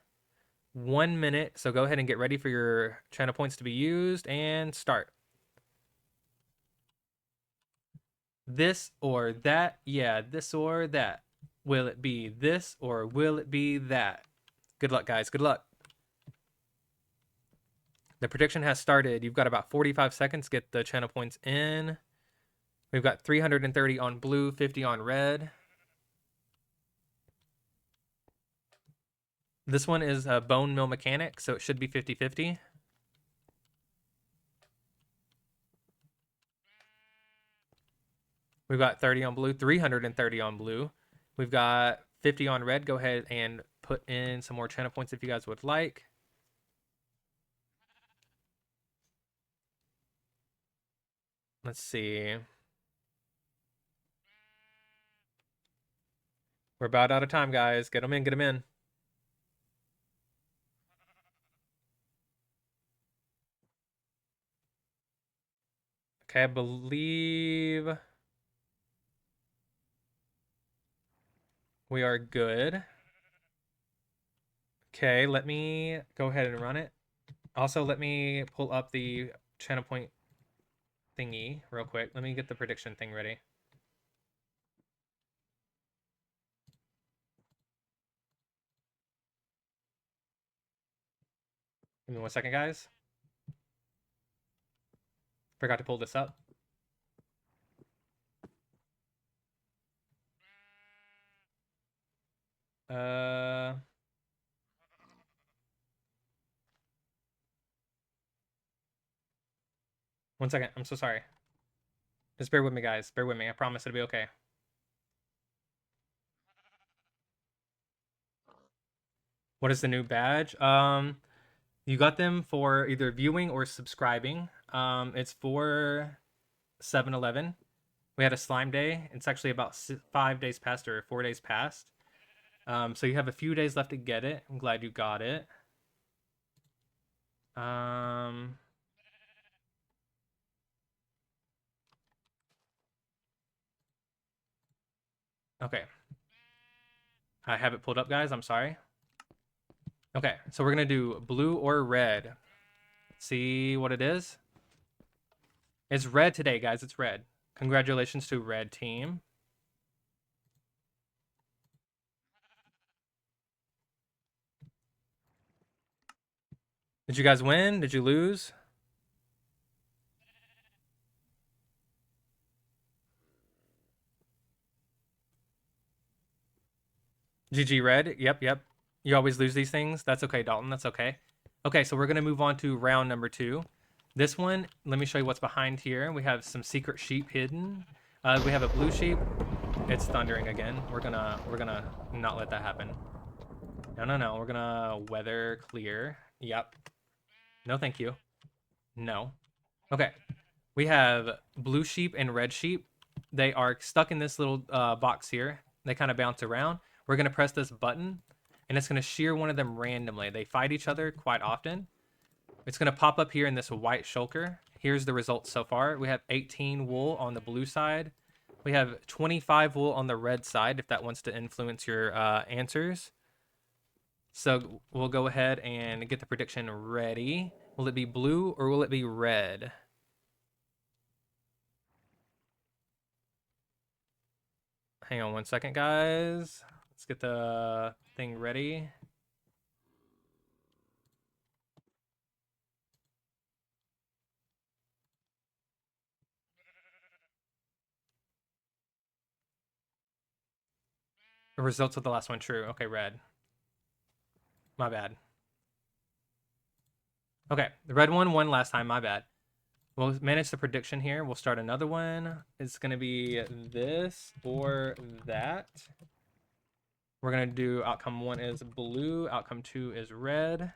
Speaker 1: 1 minute. So go ahead and get ready for your channel points to be used and start. This or that? Yeah, this or that. Will it be this or will it be that? Good luck, guys. Good luck. The prediction has started. You've got about 45 seconds to get the channel points in. We've got 330 on blue, 50 on red. This one is a bone mill mechanic, so it should be 50-50. We've got 30 on blue, 330 on blue. We've got 50 on red. Go ahead and put in some more channel points if you guys would like. Let's see. We're about out of time, guys. Get them in, get them in. Okay, I believe we are good. Okay, let me go ahead and run it. Also, let me pull up the channel point thingy real quick. Let me get the prediction thing ready. Give me 1 second, guys. Forgot to pull this up. Uh, one second. I'm so sorry. Just bear with me, guys. Bear with me. I promise it'll be okay. What is the new badge? You got them for either viewing or subscribing. It's for 7-Eleven. We had a slime day. It's actually about 5 days past or 4 days past. So you have a few days left to get it. I'm glad you got it. Okay. I have it pulled up, guys. I'm sorry. Okay, so we're gonna do blue or red. See what it is? It's red today, guys. It's red. Congratulations to red team. Did you guys win? Did you lose? GG red. Yep, yep. You always lose these things. That's okay, Dalton. That's okay. Okay, so we're gonna move on to round number 2. This one, let me show you what's behind here. We have some secret sheep hidden. We have a blue sheep. It's thundering again. We're gonna not let that happen. No. We're gonna weather clear. Yep. No, thank you. No. Okay. We have blue sheep and red sheep. They are stuck in this little box here. They kind of bounce around. We're going to press this button, and it's going to shear one of them randomly. They fight each other quite often. It's going to pop up here in this white shulker. Here's the results so far. We have 18 wool on the blue side. We have 25 wool on the red side, if that wants to influence your answers. So we'll go ahead and get the prediction ready. Will it be blue or will it be red? Hang on one second, guys. Let's get the thing ready. The results of the last one true. Okay, red. My bad. Okay, the red one won last time. My bad. We'll manage the prediction here. We'll start another one. It's going to be this or that. We're going to do outcome 1 is blue. Outcome 2 is red.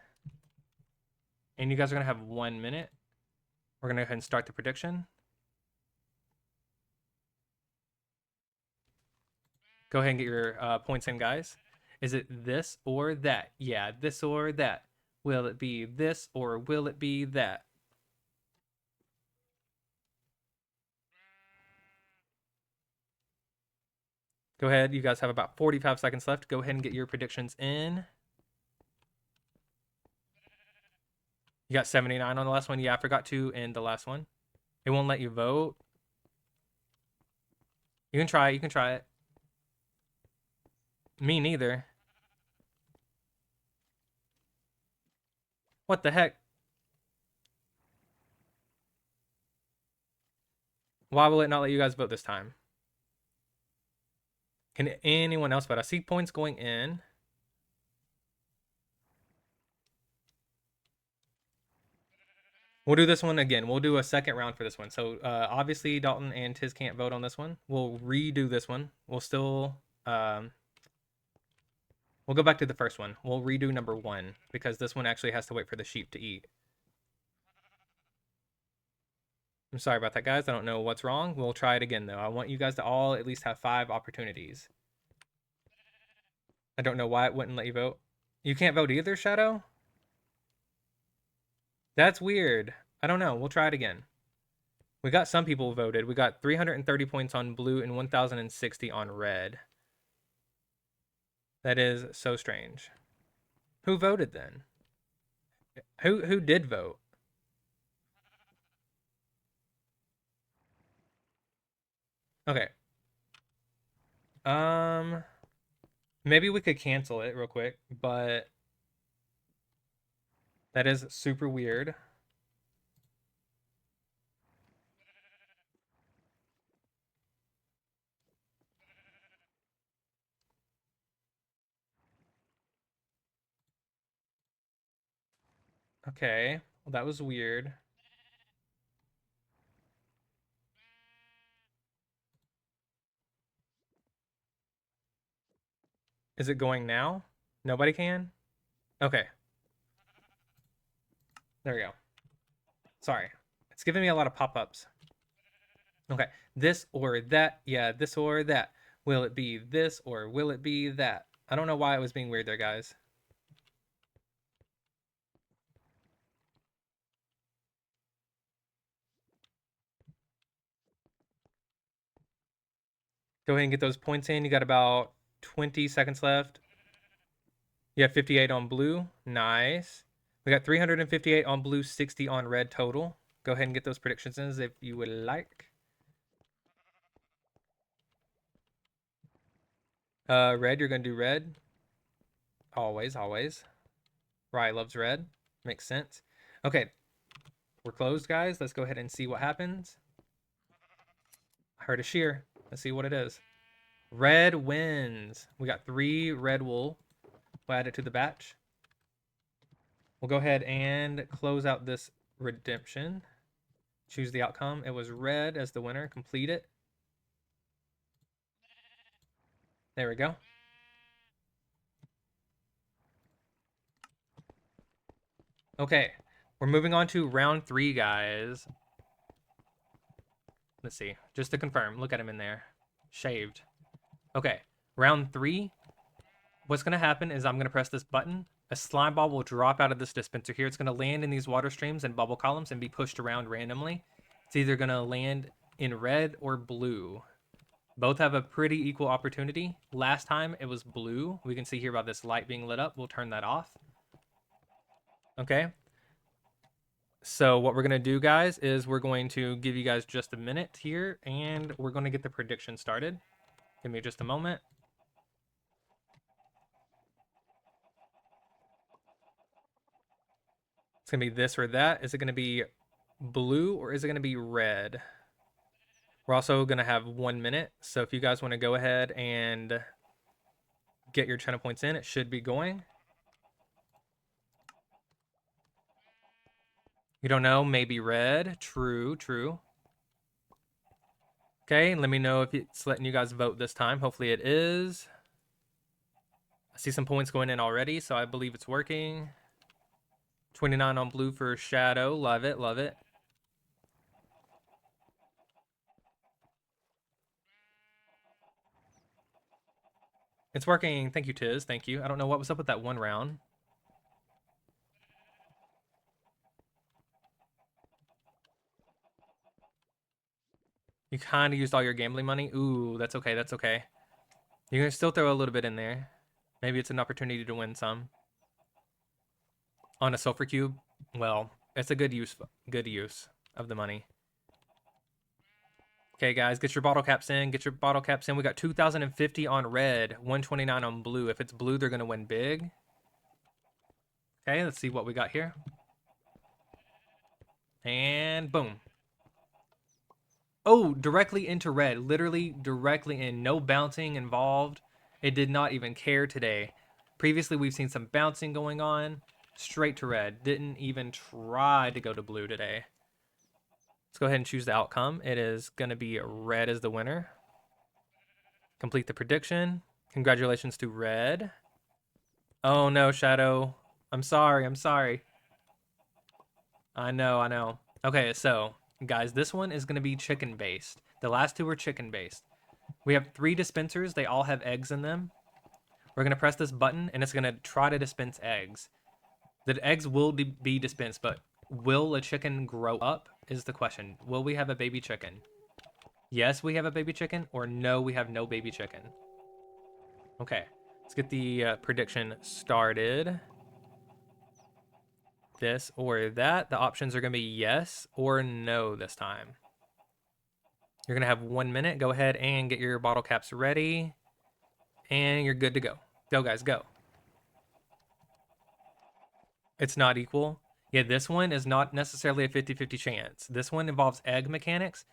Speaker 1: And you guys are going to have 1 minute. We're going to go ahead and start the prediction. Go ahead and get your points in, guys. Is it this or that? Yeah, this or that. Will it be this or will it be that? Go ahead. You guys have about 45 seconds left. Go ahead and get your predictions in. You got 79 on the last one. Yeah, I forgot to end the last one. It won't let you vote. You can try it. You can try it. Me neither. What the heck? Why will it not let you guys vote this time? Can anyone else vote? I see points going in. We'll do this one again. We'll do a second round for this one. So obviously Dalton and Tiz can't vote on this one. We'll redo this one. We'll still we'll go back to the first one. We'll redo number 1 because this one actually has to wait for the sheep to eat. I'm sorry about that, guys. I don't know what's wrong. We'll try it again, though. I want you guys to all at least have 5 opportunities. I don't know why it wouldn't let you vote. You can't vote either, Shadow? That's weird. I don't know. We'll try it again. We got some people voted. We got 330 points on blue and 1,060 on red. That is so strange. Who voted then? Who did vote? Okay. Maybe we could cancel it real quick, but that is super weird. Okay. Well, that was weird. Is it going now? Nobody can? Okay. There we go. Sorry. It's giving me a lot of pop-ups. Okay. This or that. Yeah, this or that. Will it be this or will it be that? I don't know why it was being weird there, guys. Go ahead and get those points in. You got about 20 seconds left. You have 58 on blue. Nice. We got 358 on blue, 60 on red total. Go ahead and get those predictions in if you would like. Red, you're going to do red. Always, always. Rye loves red. Makes sense. Okay, we're closed, guys. Let's go ahead and see what happens. I heard a shear. Let's see what it is. Red wins. We got 3 red wool. We'll add it to the batch. We'll go ahead and close out this redemption. Choose the outcome. It was red as the winner. Complete it. There we go. Okay, we're moving on to round 3, guys. Let's see. Just to confirm, look at him in there. Shaved. Okay, round 3. What's going to happen is I'm going to press this button. A slime ball will drop out of this dispenser here. It's going to land in these water streams and bubble columns and be pushed around randomly. It's either going to land in red or blue. Both have a pretty equal opportunity. Last time it was blue. We can see here about this light being lit up. We'll turn that off. Okay. So what we're going to do, guys, is we're going to give you guys just a minute here, and we're going to get the prediction started. Give me just a moment. It's going to be this or that. Is it going to be blue or is it going to be red? We're also going to have 1 minute. So if you guys want to go ahead and get your channel points in, it should be going. You don't know, maybe red. True, true. Okay, let me know if it's letting you guys vote this time. Hopefully it is. I see some points going in already, so I believe it's working. 29 on blue for Shadow. Love it, love it. It's working. Thank you, Tiz. Thank you. I don't know what was up with that one round. You kind of used all your gambling money. Ooh, that's okay. That's okay. You can still throw a little bit in there. Maybe it's an opportunity to win some. On a sulfur cube, well, it's a good use of the money. Okay, guys, get your bottle caps in. Get your bottle caps in. We got 2,050 on red, 129 on blue. If it's blue, they're going to win big. Okay, let's see what we got here. And boom. Oh, directly into red. Literally directly in. No bouncing involved. It did not even care today. Previously, we've seen some bouncing going on. Straight to red. Didn't even try to go to blue today. Let's go ahead and choose the outcome. It is going to be red as the winner. Complete the prediction. Congratulations to red. Oh no, Shadow. I'm sorry. I'm sorry. I know. I know. Okay, so guys, this one is going to be chicken based. The last 2 were chicken based. We have 3 dispensers. They all have eggs in them. We're going to press this button and it's going to try to dispense eggs. The eggs will be dispensed, but will a chicken grow up is the question. Will we have a baby chicken? Yes, we have a baby chicken, or no, we have no baby chicken. Okay, let's get the prediction started. This or that. The options are going to be yes or no this time. You're going to have 1 minute. Go ahead and get your bottle caps ready. And you're good to go. Go, guys, go. It's not equal. Yeah, this one is not necessarily a 50-50 chance. This one involves egg mechanics.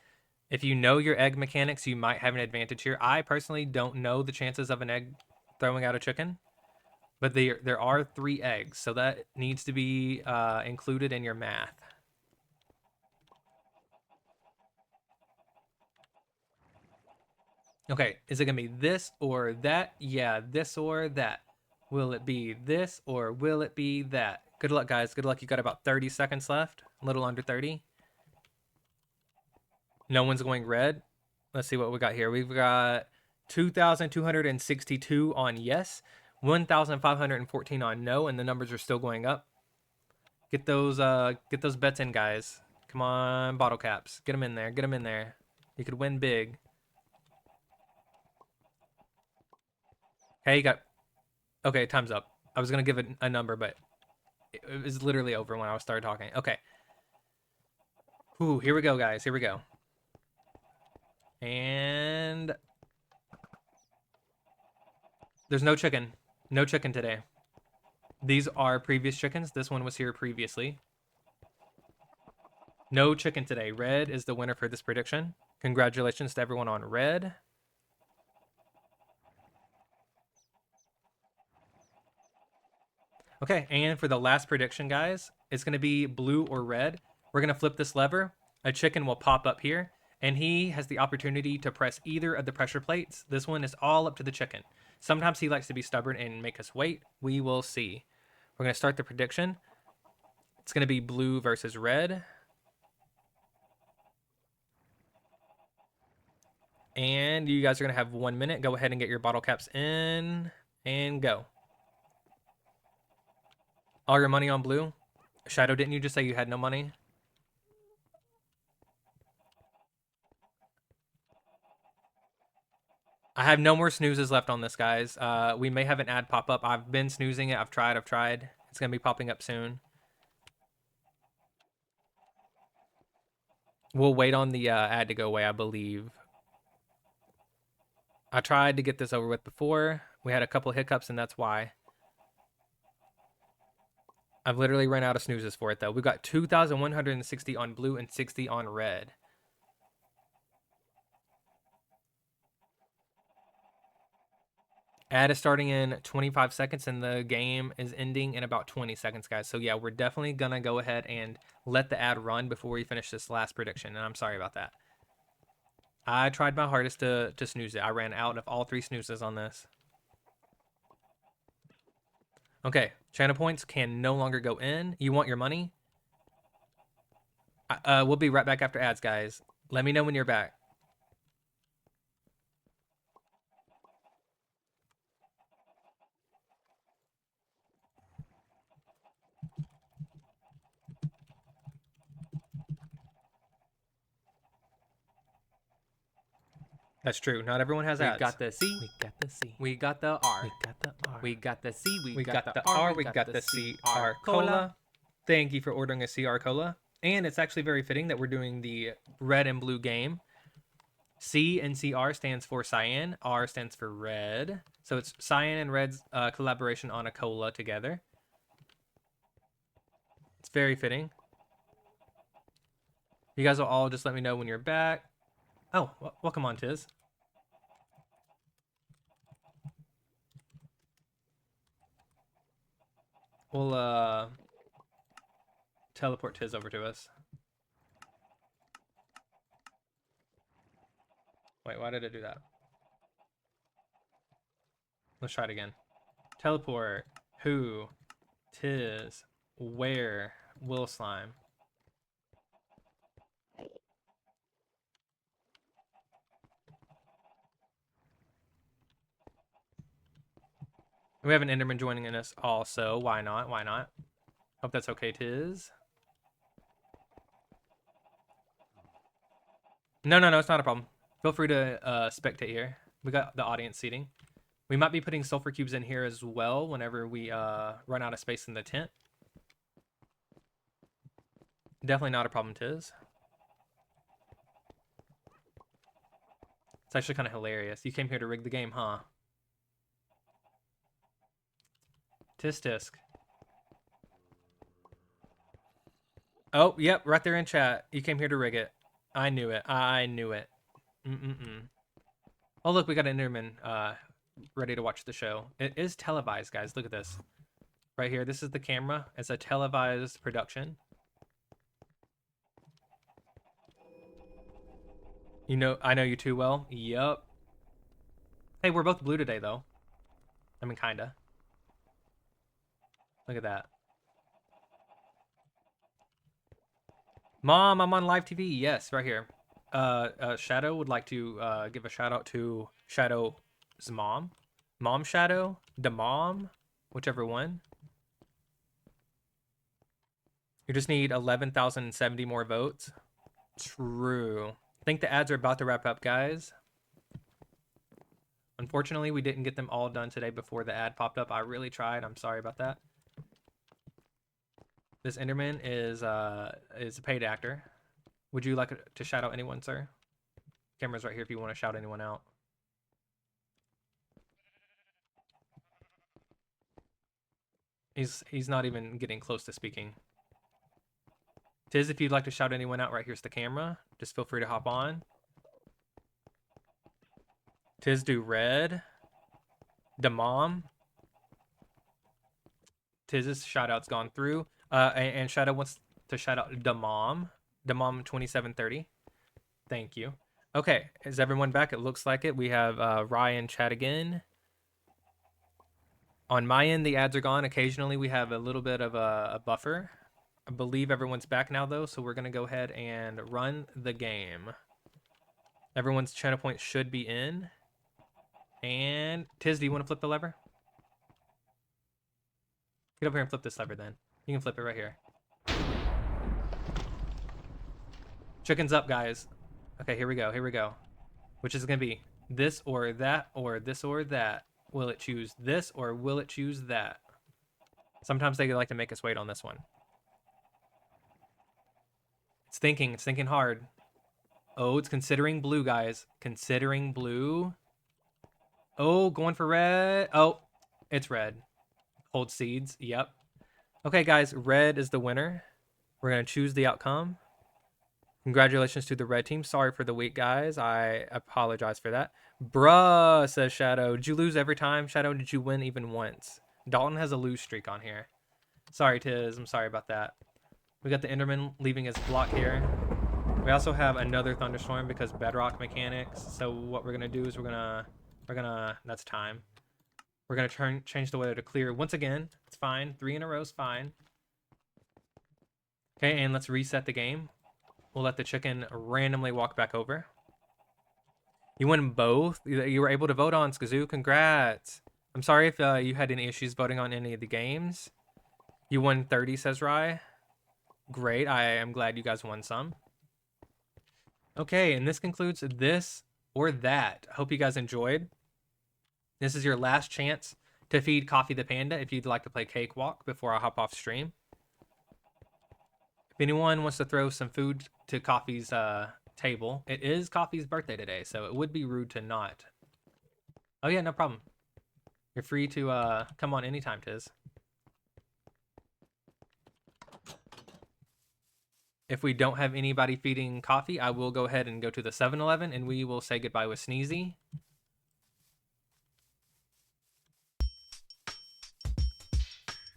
Speaker 1: If you know your egg mechanics, you might have an advantage here. I personally don't know the chances of an egg throwing out a chicken. But there are 3 eggs, so that needs to be included in your math. Okay, is it gonna be this or that? Yeah, this or that. Will it be this or will it be that? Good luck, guys. Good luck. You got about 30 seconds left. A little under 30. No one's going red. Let's see what we got here. We've got 2,262 on yes, 1,514 on no, and the numbers are still going up. Get those bets in, guys. Come on, bottle caps. Get them in there. Get them in there. You could win big. Hey, you got. Okay, time's up. I was gonna give it a number, but it was literally over when I started talking. Okay. Ooh, here we go, guys. Here we go. And there's no chicken. No chicken today. These are previous chickens. This one was here previously. No chicken today. Red is the winner for this prediction. Congratulations to everyone on red. Okay, and for the last prediction, guys, it's going to be blue or red. We're going to flip this lever. A chicken will pop up here, and he has the opportunity to press either of the pressure plates. This one is all up to the chicken. Sometimes he likes to be stubborn and make us wait. We will see. We're going to start the prediction. It's going to be blue versus red. And you guys are going to have 1 minute. Go ahead and get your bottle caps in and go. All your money on blue? Shadow, didn't you just say you had no money? I have no more snoozes left on this, guys. We may have an ad pop up. I've been snoozing it. I've tried. It's going to be popping up soon. We'll wait on the ad to go away, I believe. I tried to get this over with before. We had a couple hiccups, and that's why. I've literally run out of snoozes for it, though. We've got 2,160 on blue and 60 on red. Ad is starting in 25 seconds, and the game is ending in about 20 seconds, guys. So, yeah, we're definitely going to go ahead and let the ad run before we finish this last prediction, and I'm sorry about that. I tried my hardest to snooze it. I ran out of all 3 snoozes on this. Okay, channel points can no longer go in. You want your money? We'll be right back after ads, guys. Let me know when you're back. That's true. Not everyone has ads.
Speaker 2: We got the C.
Speaker 1: We got the C.
Speaker 2: We got the R.
Speaker 1: We got the R.
Speaker 2: We got the C.
Speaker 1: We got the R. We got the CR Cola. Thank you for ordering a CR Cola. And it's actually very fitting that we're doing the red and blue game. C and CR stands for cyan. R stands for red. So it's cyan and red's collaboration on a cola together. It's very fitting. You guys will all just let me know when you're back. Oh, welcome on, Tiz. We'll teleport Tiz over to us. Wait, why did it do that? Let's try it again. Teleport. Who? Tiz. Where? Will Slime. We have an Enderman joining us also. Why not? Why not? Hope that's okay, Tiz. No, it's not a problem. Feel free to spectate here. We got the audience seating. We might be putting sulfur cubes in here as well whenever we run out of space in the tent. Definitely not a problem, Tiz. It's actually kind of hilarious. You came here to rig the game, huh? Tisk. Oh, yep, right there in chat. You came here to rig it. I knew it. I knew it. Oh, look, we got an Enderman ready to watch the show. It is televised, guys. Look at this. Right here. This is the camera. It's a televised production. You know, I know you too well. Yup. Hey, we're both blue today, though. I mean, kinda. Look at that. Mom, I'm on live TV. Yes, right here. Shadow would like to give a shout out to Shadow's mom. Mom Shadow, the mom, whichever one. You just need 11,070 more votes. True. I think the ads are about to wrap up, guys. Unfortunately, we didn't get them all done today before the ad popped up. I really tried. I'm sorry about that. This Enderman is a paid actor. Would you like to shout out anyone, sir? Camera's right here if you want to shout anyone out. He's not even getting close to speaking. Tiz, if you'd like to shout anyone out, right here's the camera. Just feel free to hop on. Tiz do red. The mom. Tiz's shout out's gone through. And Shadow wants to shout out the mom. The mom 2730. Thank you. Okay, is everyone back? It looks like it. We have Ryan chat again. On my end, the ads are gone. Occasionally, we have a little bit of a buffer. I believe everyone's back now, though, so we're going to go ahead and run the game. Everyone's channel point should be in. And Tiz, do you want to flip the lever? Get up here and flip this lever, then. You can flip it right here. Chicken's up, guys. Okay, here we go. Here we go. Which is going to be this or that or this or that. Will it choose this or will it choose that? Sometimes they like to make us wait on this one. It's thinking hard. Oh, it's considering blue, guys. Considering blue. Oh, going for red. Oh, it's red. Hold seeds. Yep. Okay, guys, red is the winner. We're going to choose the outcome. Congratulations to the red team. Sorry for the wait, guys. I apologize for that. Bruh, says Shadow. Did you lose every time? Shadow, did you win even once? Dalton has a lose streak on here. Sorry, Tiz. I'm sorry about that. We got the Enderman leaving his block here. We also have another thunderstorm because bedrock mechanics. So what we're gonna do is we're gonna that's time. We're gonna change the weather to clear once again. It's fine. 3 in a row is fine. Okay, and let's reset the game. We'll let the chicken randomly walk back over. You won both. You were able to vote on Skazoo. Congrats. I'm sorry if you had any issues voting on any of the games. You won 30, says Rye. Great. I am glad you guys won some. Okay, and this concludes this or that. I hope you guys enjoyed. This is your last chance to feed Coffee the Panda if you'd like to play Cakewalk before I hop off stream. If anyone wants to throw some food to Coffee's table, it is Coffee's birthday today, so it would be rude to not. Oh yeah, no problem. You're free to come on anytime, Tiz. If we don't have anybody feeding Coffee, I will go ahead and go to the 7-Eleven and we will say goodbye with Sneezy.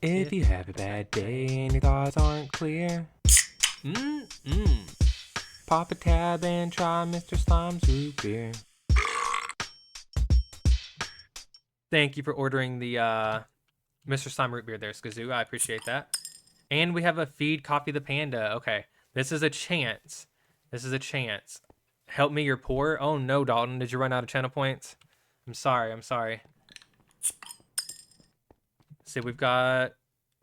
Speaker 1: If you have a bad day and your thoughts aren't clear, pop a tab and try Mr. Slime's root beer. Thank you for ordering the Mr. Slime root beer there, Skazoo. I appreciate that. And we have a feed Coffee the Panda. Okay, this is a chance. This is a chance. Help me, you're poor. Oh no, Dalton. Did you run out of channel points? I'm sorry. I'm sorry. See, we've got.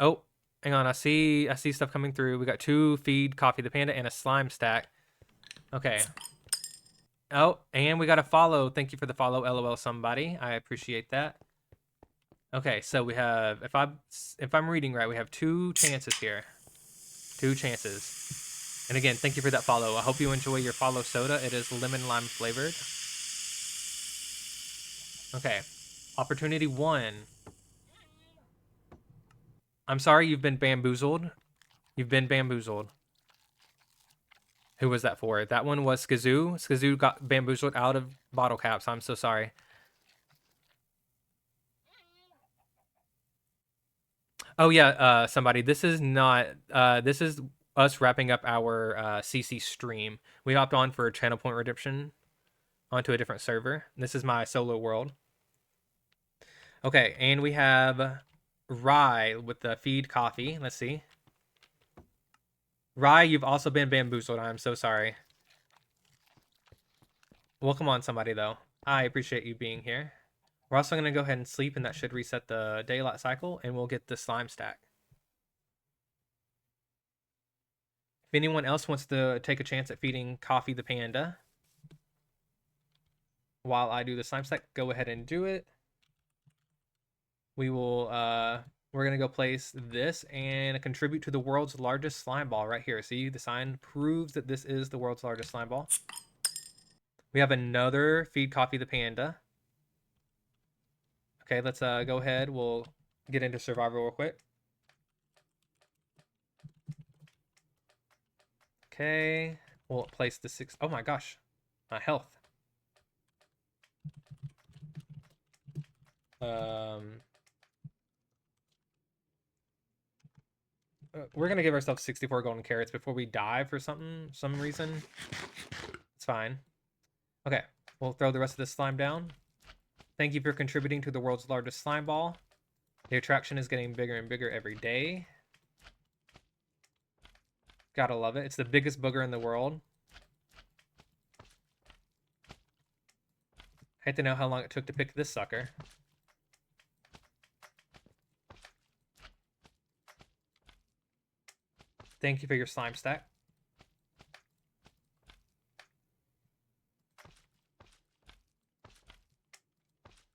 Speaker 1: Oh, hang on. I see stuff coming through. We got 2 feed Coffee the Panda and a slime stack. Okay. Oh, and we got a follow. Thank you for the follow, LOL somebody. I appreciate that. Okay, so we have, if I'm reading right, we have 2 chances here. 2 chances. And again, thank you for that follow. I hope you enjoy your follow soda. It is lemon lime flavored. Okay. Opportunity 1. I'm sorry you've been bamboozled. You've been bamboozled. Who was that for? That one was Skazoo. Skazoo got bamboozled out of bottle caps. I'm so sorry. Oh yeah, somebody. This is not. This is us wrapping up our CC stream. We hopped on for a channel point redemption onto a different server. This is my solo world. Okay, and we have Rye with the feed coffee. Let's see. Rye, you've also been bamboozled. I'm so sorry. Welcome on, somebody, though. I appreciate you being here. We're also going to go ahead and sleep, and that should reset the daylight cycle, and we'll get the slime stack. If anyone else wants to take a chance at feeding Coffee the Panda while I do the slime stack, go ahead and do it. We will, we're going to go place this and contribute to the world's largest slime ball right here. See, the sign proves that this is the world's largest slime ball. We have another feed Coffee the Panda. Okay, let's go ahead. We'll get into survival real quick. Okay, we'll place the 6. Oh my gosh, my health. We're gonna give ourselves 64 golden carrots before we die for some reason. It's fine. Okay, we'll throw the rest of this slime down. Thank you for contributing to the world's largest slime ball. The attraction is getting bigger and bigger every day. Gotta love it. It's the biggest booger in the world. I hate to know how long it took to pick this sucker. Thank you for your slime stack.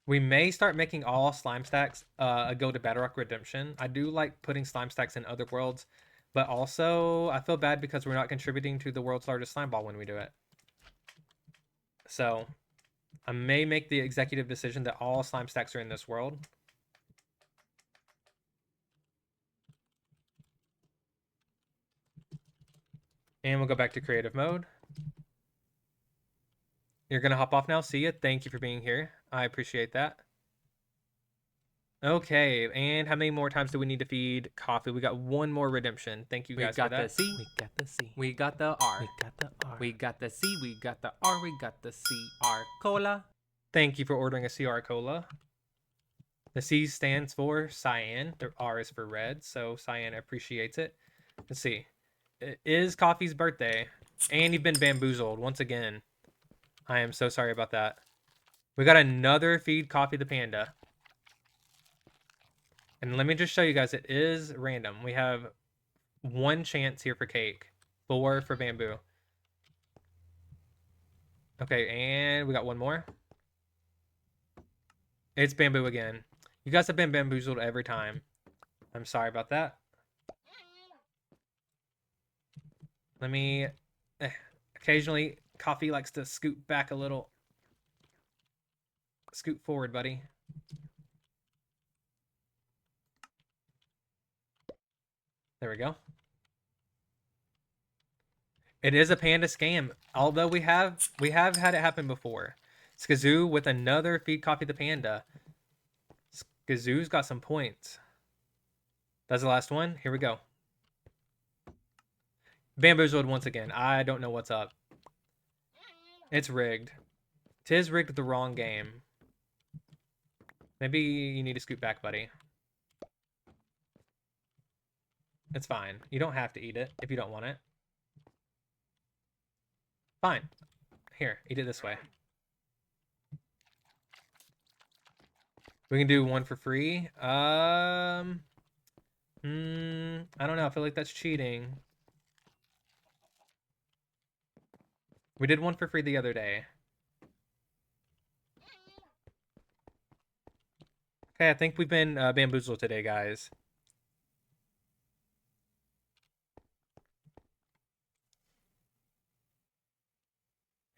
Speaker 1: We may start making all slime stacks a go to Bedrock Redemption. I do like putting slime stacks in other worlds, but also I feel bad because we're not contributing to the world's largest slime ball when we do it. So I may make the executive decision that all slime stacks are in this world. And we'll go back to creative mode. You're going to hop off now. See ya. Thank you for being here. I appreciate that. Okay, and how many more times do we need to feed Coffee? We got one more redemption. Thank you guys for that.
Speaker 2: We got the C. We got the C.
Speaker 1: We got the R.
Speaker 2: We got the R.
Speaker 1: We got the C. We got the R. We got the CR Cola. Thank you for ordering a CR Cola. The C stands for cyan. The R is for red, so cyan appreciates it. Let's see. It is Coffee's birthday, and you've been bamboozled once again. I am so sorry about that. We got another feed Coffee the Panda. And let me just show you guys, it is random. We have 1 chance here for cake, 4 for bamboo. Okay, and we got 1 more. It's bamboo again. You guys have been bamboozled every time. I'm sorry about that. Let me... occasionally, Coffee likes to scoot back a little. Scoot forward, buddy. There we go. It is a panda scam. Although we have had it happen before. Skazoo with another feed Coffee the Panda. Skazoo's got some points. That's the last one. Here we go. Bamboozled once again. I don't know what's up. It's rigged. Tis rigged the wrong game. Maybe you need to scoot back, buddy. It's fine. You don't have to eat it if you don't want it. Fine. Here, eat it this way. We can do 1 for free. I don't know. I feel like that's cheating. We did 1 for free the other day. Okay, I think we've been bamboozled today, guys.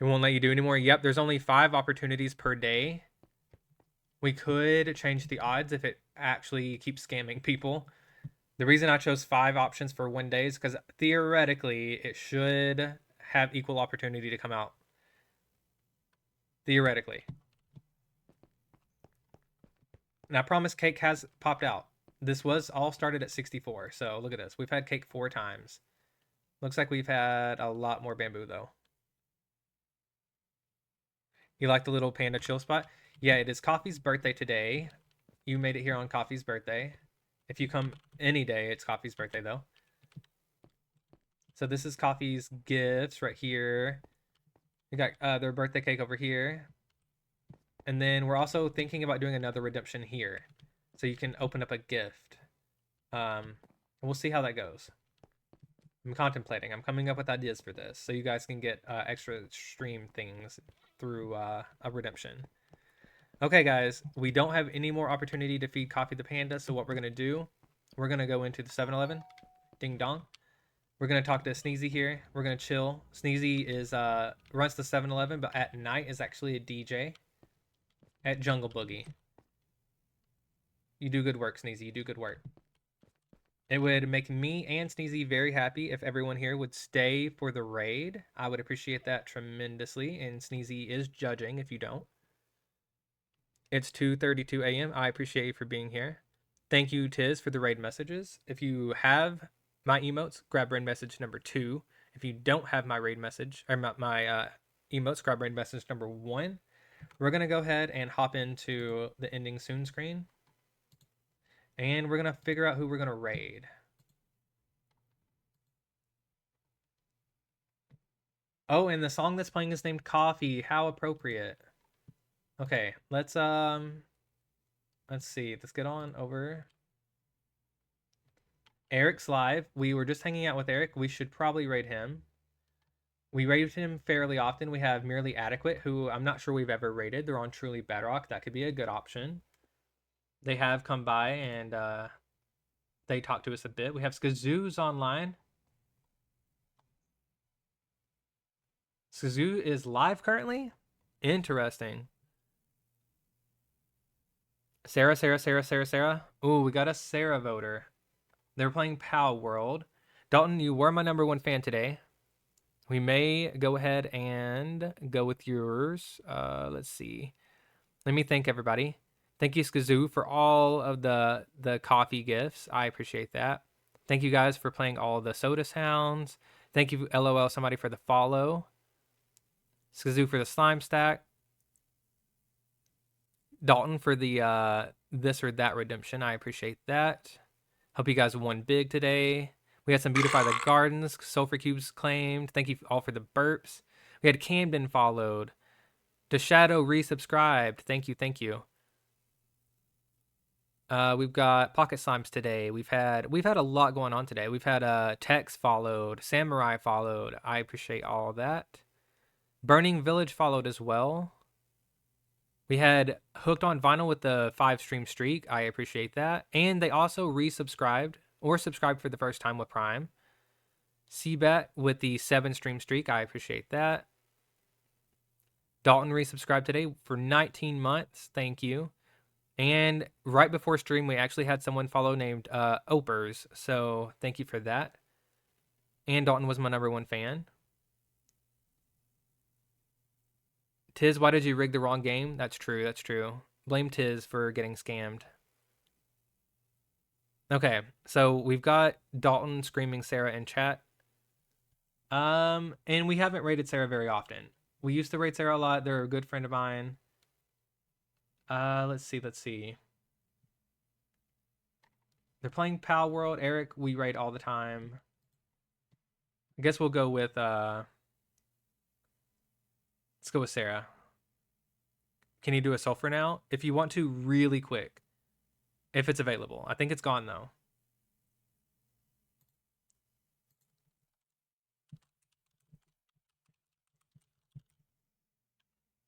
Speaker 1: It won't let you do anymore. Yep, there's only 5 opportunities per day. We could change the odds if it actually keeps scamming people. The reason I chose 5 options for 1 day is because theoretically it should have equal opportunity to come out. Theoretically. And I promise cake has popped out. this was all started at 64. So look at this. We've had cake 4 times. Looks like we've had a lot more bamboo though. You like the little panda chill spot? Yeah, it is Coffee's birthday today. You made it here on Coffee's birthday. If you come any day, it's Coffee's birthday though. So this is Coffee's gifts right here. We got their birthday cake over here. And then we're also thinking about doing another redemption here. So you can open up a gift. We'll see how that goes. I'm contemplating. I'm coming up with ideas for this. So you guys can get extra stream things through a redemption. Okay, guys. We don't have any more opportunity to feed Coffee the Panda. So what we're going to do, we're going to go into the 7-Eleven. Ding dong. We're going to talk to Sneezy here. We're going to chill. Sneezy is runs the 7-Eleven, but at night is actually a DJ at Jungle Boogie. You do good work, Sneezy. You do good work. It would make me and Sneezy very happy if everyone here would stay for the raid. I would appreciate that tremendously. And Sneezy is judging if you don't. It's 2:32 a.m. I appreciate you for being here. Thank you, Tiz, for the raid messages. If you have my emotes, grab raid message number 2. If you don't have my raid message, or my emotes, grab raid message number 1. We're going to go ahead and hop into the ending soon screen. And we're going to figure out who we're going to raid. Oh, and the song that's playing is named Coffee. How appropriate. Okay, let's see. Let's get on over. Eric's live. We were just hanging out with Eric. We should probably raid him. We raid him fairly often. We have Merely Adequate, who I'm not sure we've ever raided. They're on Truly Bedrock. That could be a good option. They have come by and they talked to us a bit. We have Skazoo's online. Skazoo is live currently? Interesting. Sarah. Ooh, we got a Sarah voter. They're playing Pow World. Dalton, you were my number 1 fan today. We may go ahead and go with yours. Let's see. Let me thank everybody. Thank you, Skazoo, for all of the coffee gifts. I appreciate that. Thank you guys for playing all the soda sounds. Thank you, LOL, somebody, for the follow. Skazoo for the slime stack. Dalton for the this or that redemption. I appreciate that. Hope you guys won big today. We had some Beautify the Gardens. Sulfur Cubes claimed. Thank you all for the burps. We had Camden followed. The Shadow resubscribed. Thank you. We've got Pocket Slimes today. We've had a lot going on today. We've had Tex followed. Samurai followed. I appreciate all of that. Burning Village followed as well. We had Hooked on Vinyl with the 5 stream streak. I appreciate that. And they also resubscribed or subscribed for the first time with Prime. Seabat with the 7 stream streak. I appreciate that. Dalton resubscribed today for 19 months. Thank you. And right before stream, we actually had someone follow named Opers. So thank you for that. And Dalton was my number 1 fan. Tiz, why did you rig the wrong game? That's true. Blame Tiz for getting scammed. Okay, so we've got Dalton screaming Sarah in chat. And we haven't rated Sarah very often. We used to rate Sarah a lot. They're a good friend of mine. Let's see. They're playing Pal World. Eric, we rate all the time. I guess we'll go with let's go with Sarah. Can you do a sulfur now? If you want to, really quick. If it's available. I think it's gone though.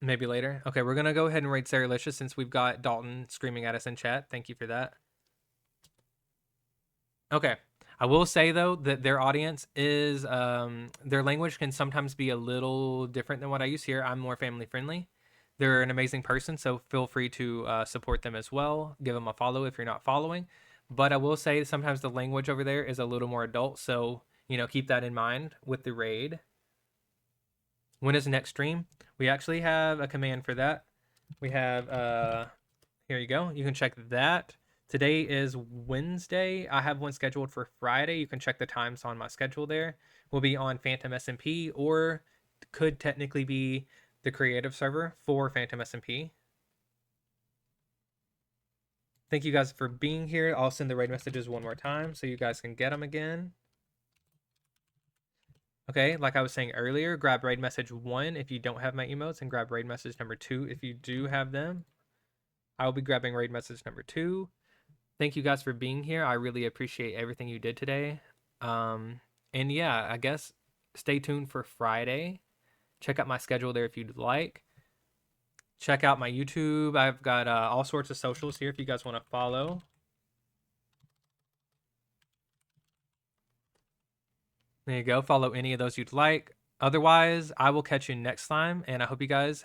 Speaker 1: Maybe later. Okay, we're gonna go ahead and raid Saralicious since we've got Dalton screaming at us in chat. Thank you for that. Okay. I will say though that their audience is their language can sometimes be a little different than what I use here. I'm more family friendly. They're an amazing person, so feel free to support them as well. Give them a follow if you're not following. But I will say sometimes the language over there is a little more adult, so keep that in mind with the raid. When is the next stream? We actually have a command for that. We have here you go. You can check that. Today is Wednesday. I have one scheduled for Friday. You can check the times on my schedule there. We'll be on Phantom SMP, or could technically be the creative server for Phantom SMP. Thank you guys for being here. I'll send the raid messages one more time so you guys can get them again. Okay, like I was saying earlier, grab raid message 1 if you don't have my emotes, and grab raid message number 2 if you do have them. I will be grabbing raid message number 2. Thank you guys for being here. I really appreciate everything you did today. And yeah, I guess stay tuned for Friday. Check out my schedule there if you'd like. Check out my YouTube. I've got all sorts of socials here if you guys want to follow. There you go. Follow any of those you'd like. Otherwise, I will catch you next time, and I hope you guys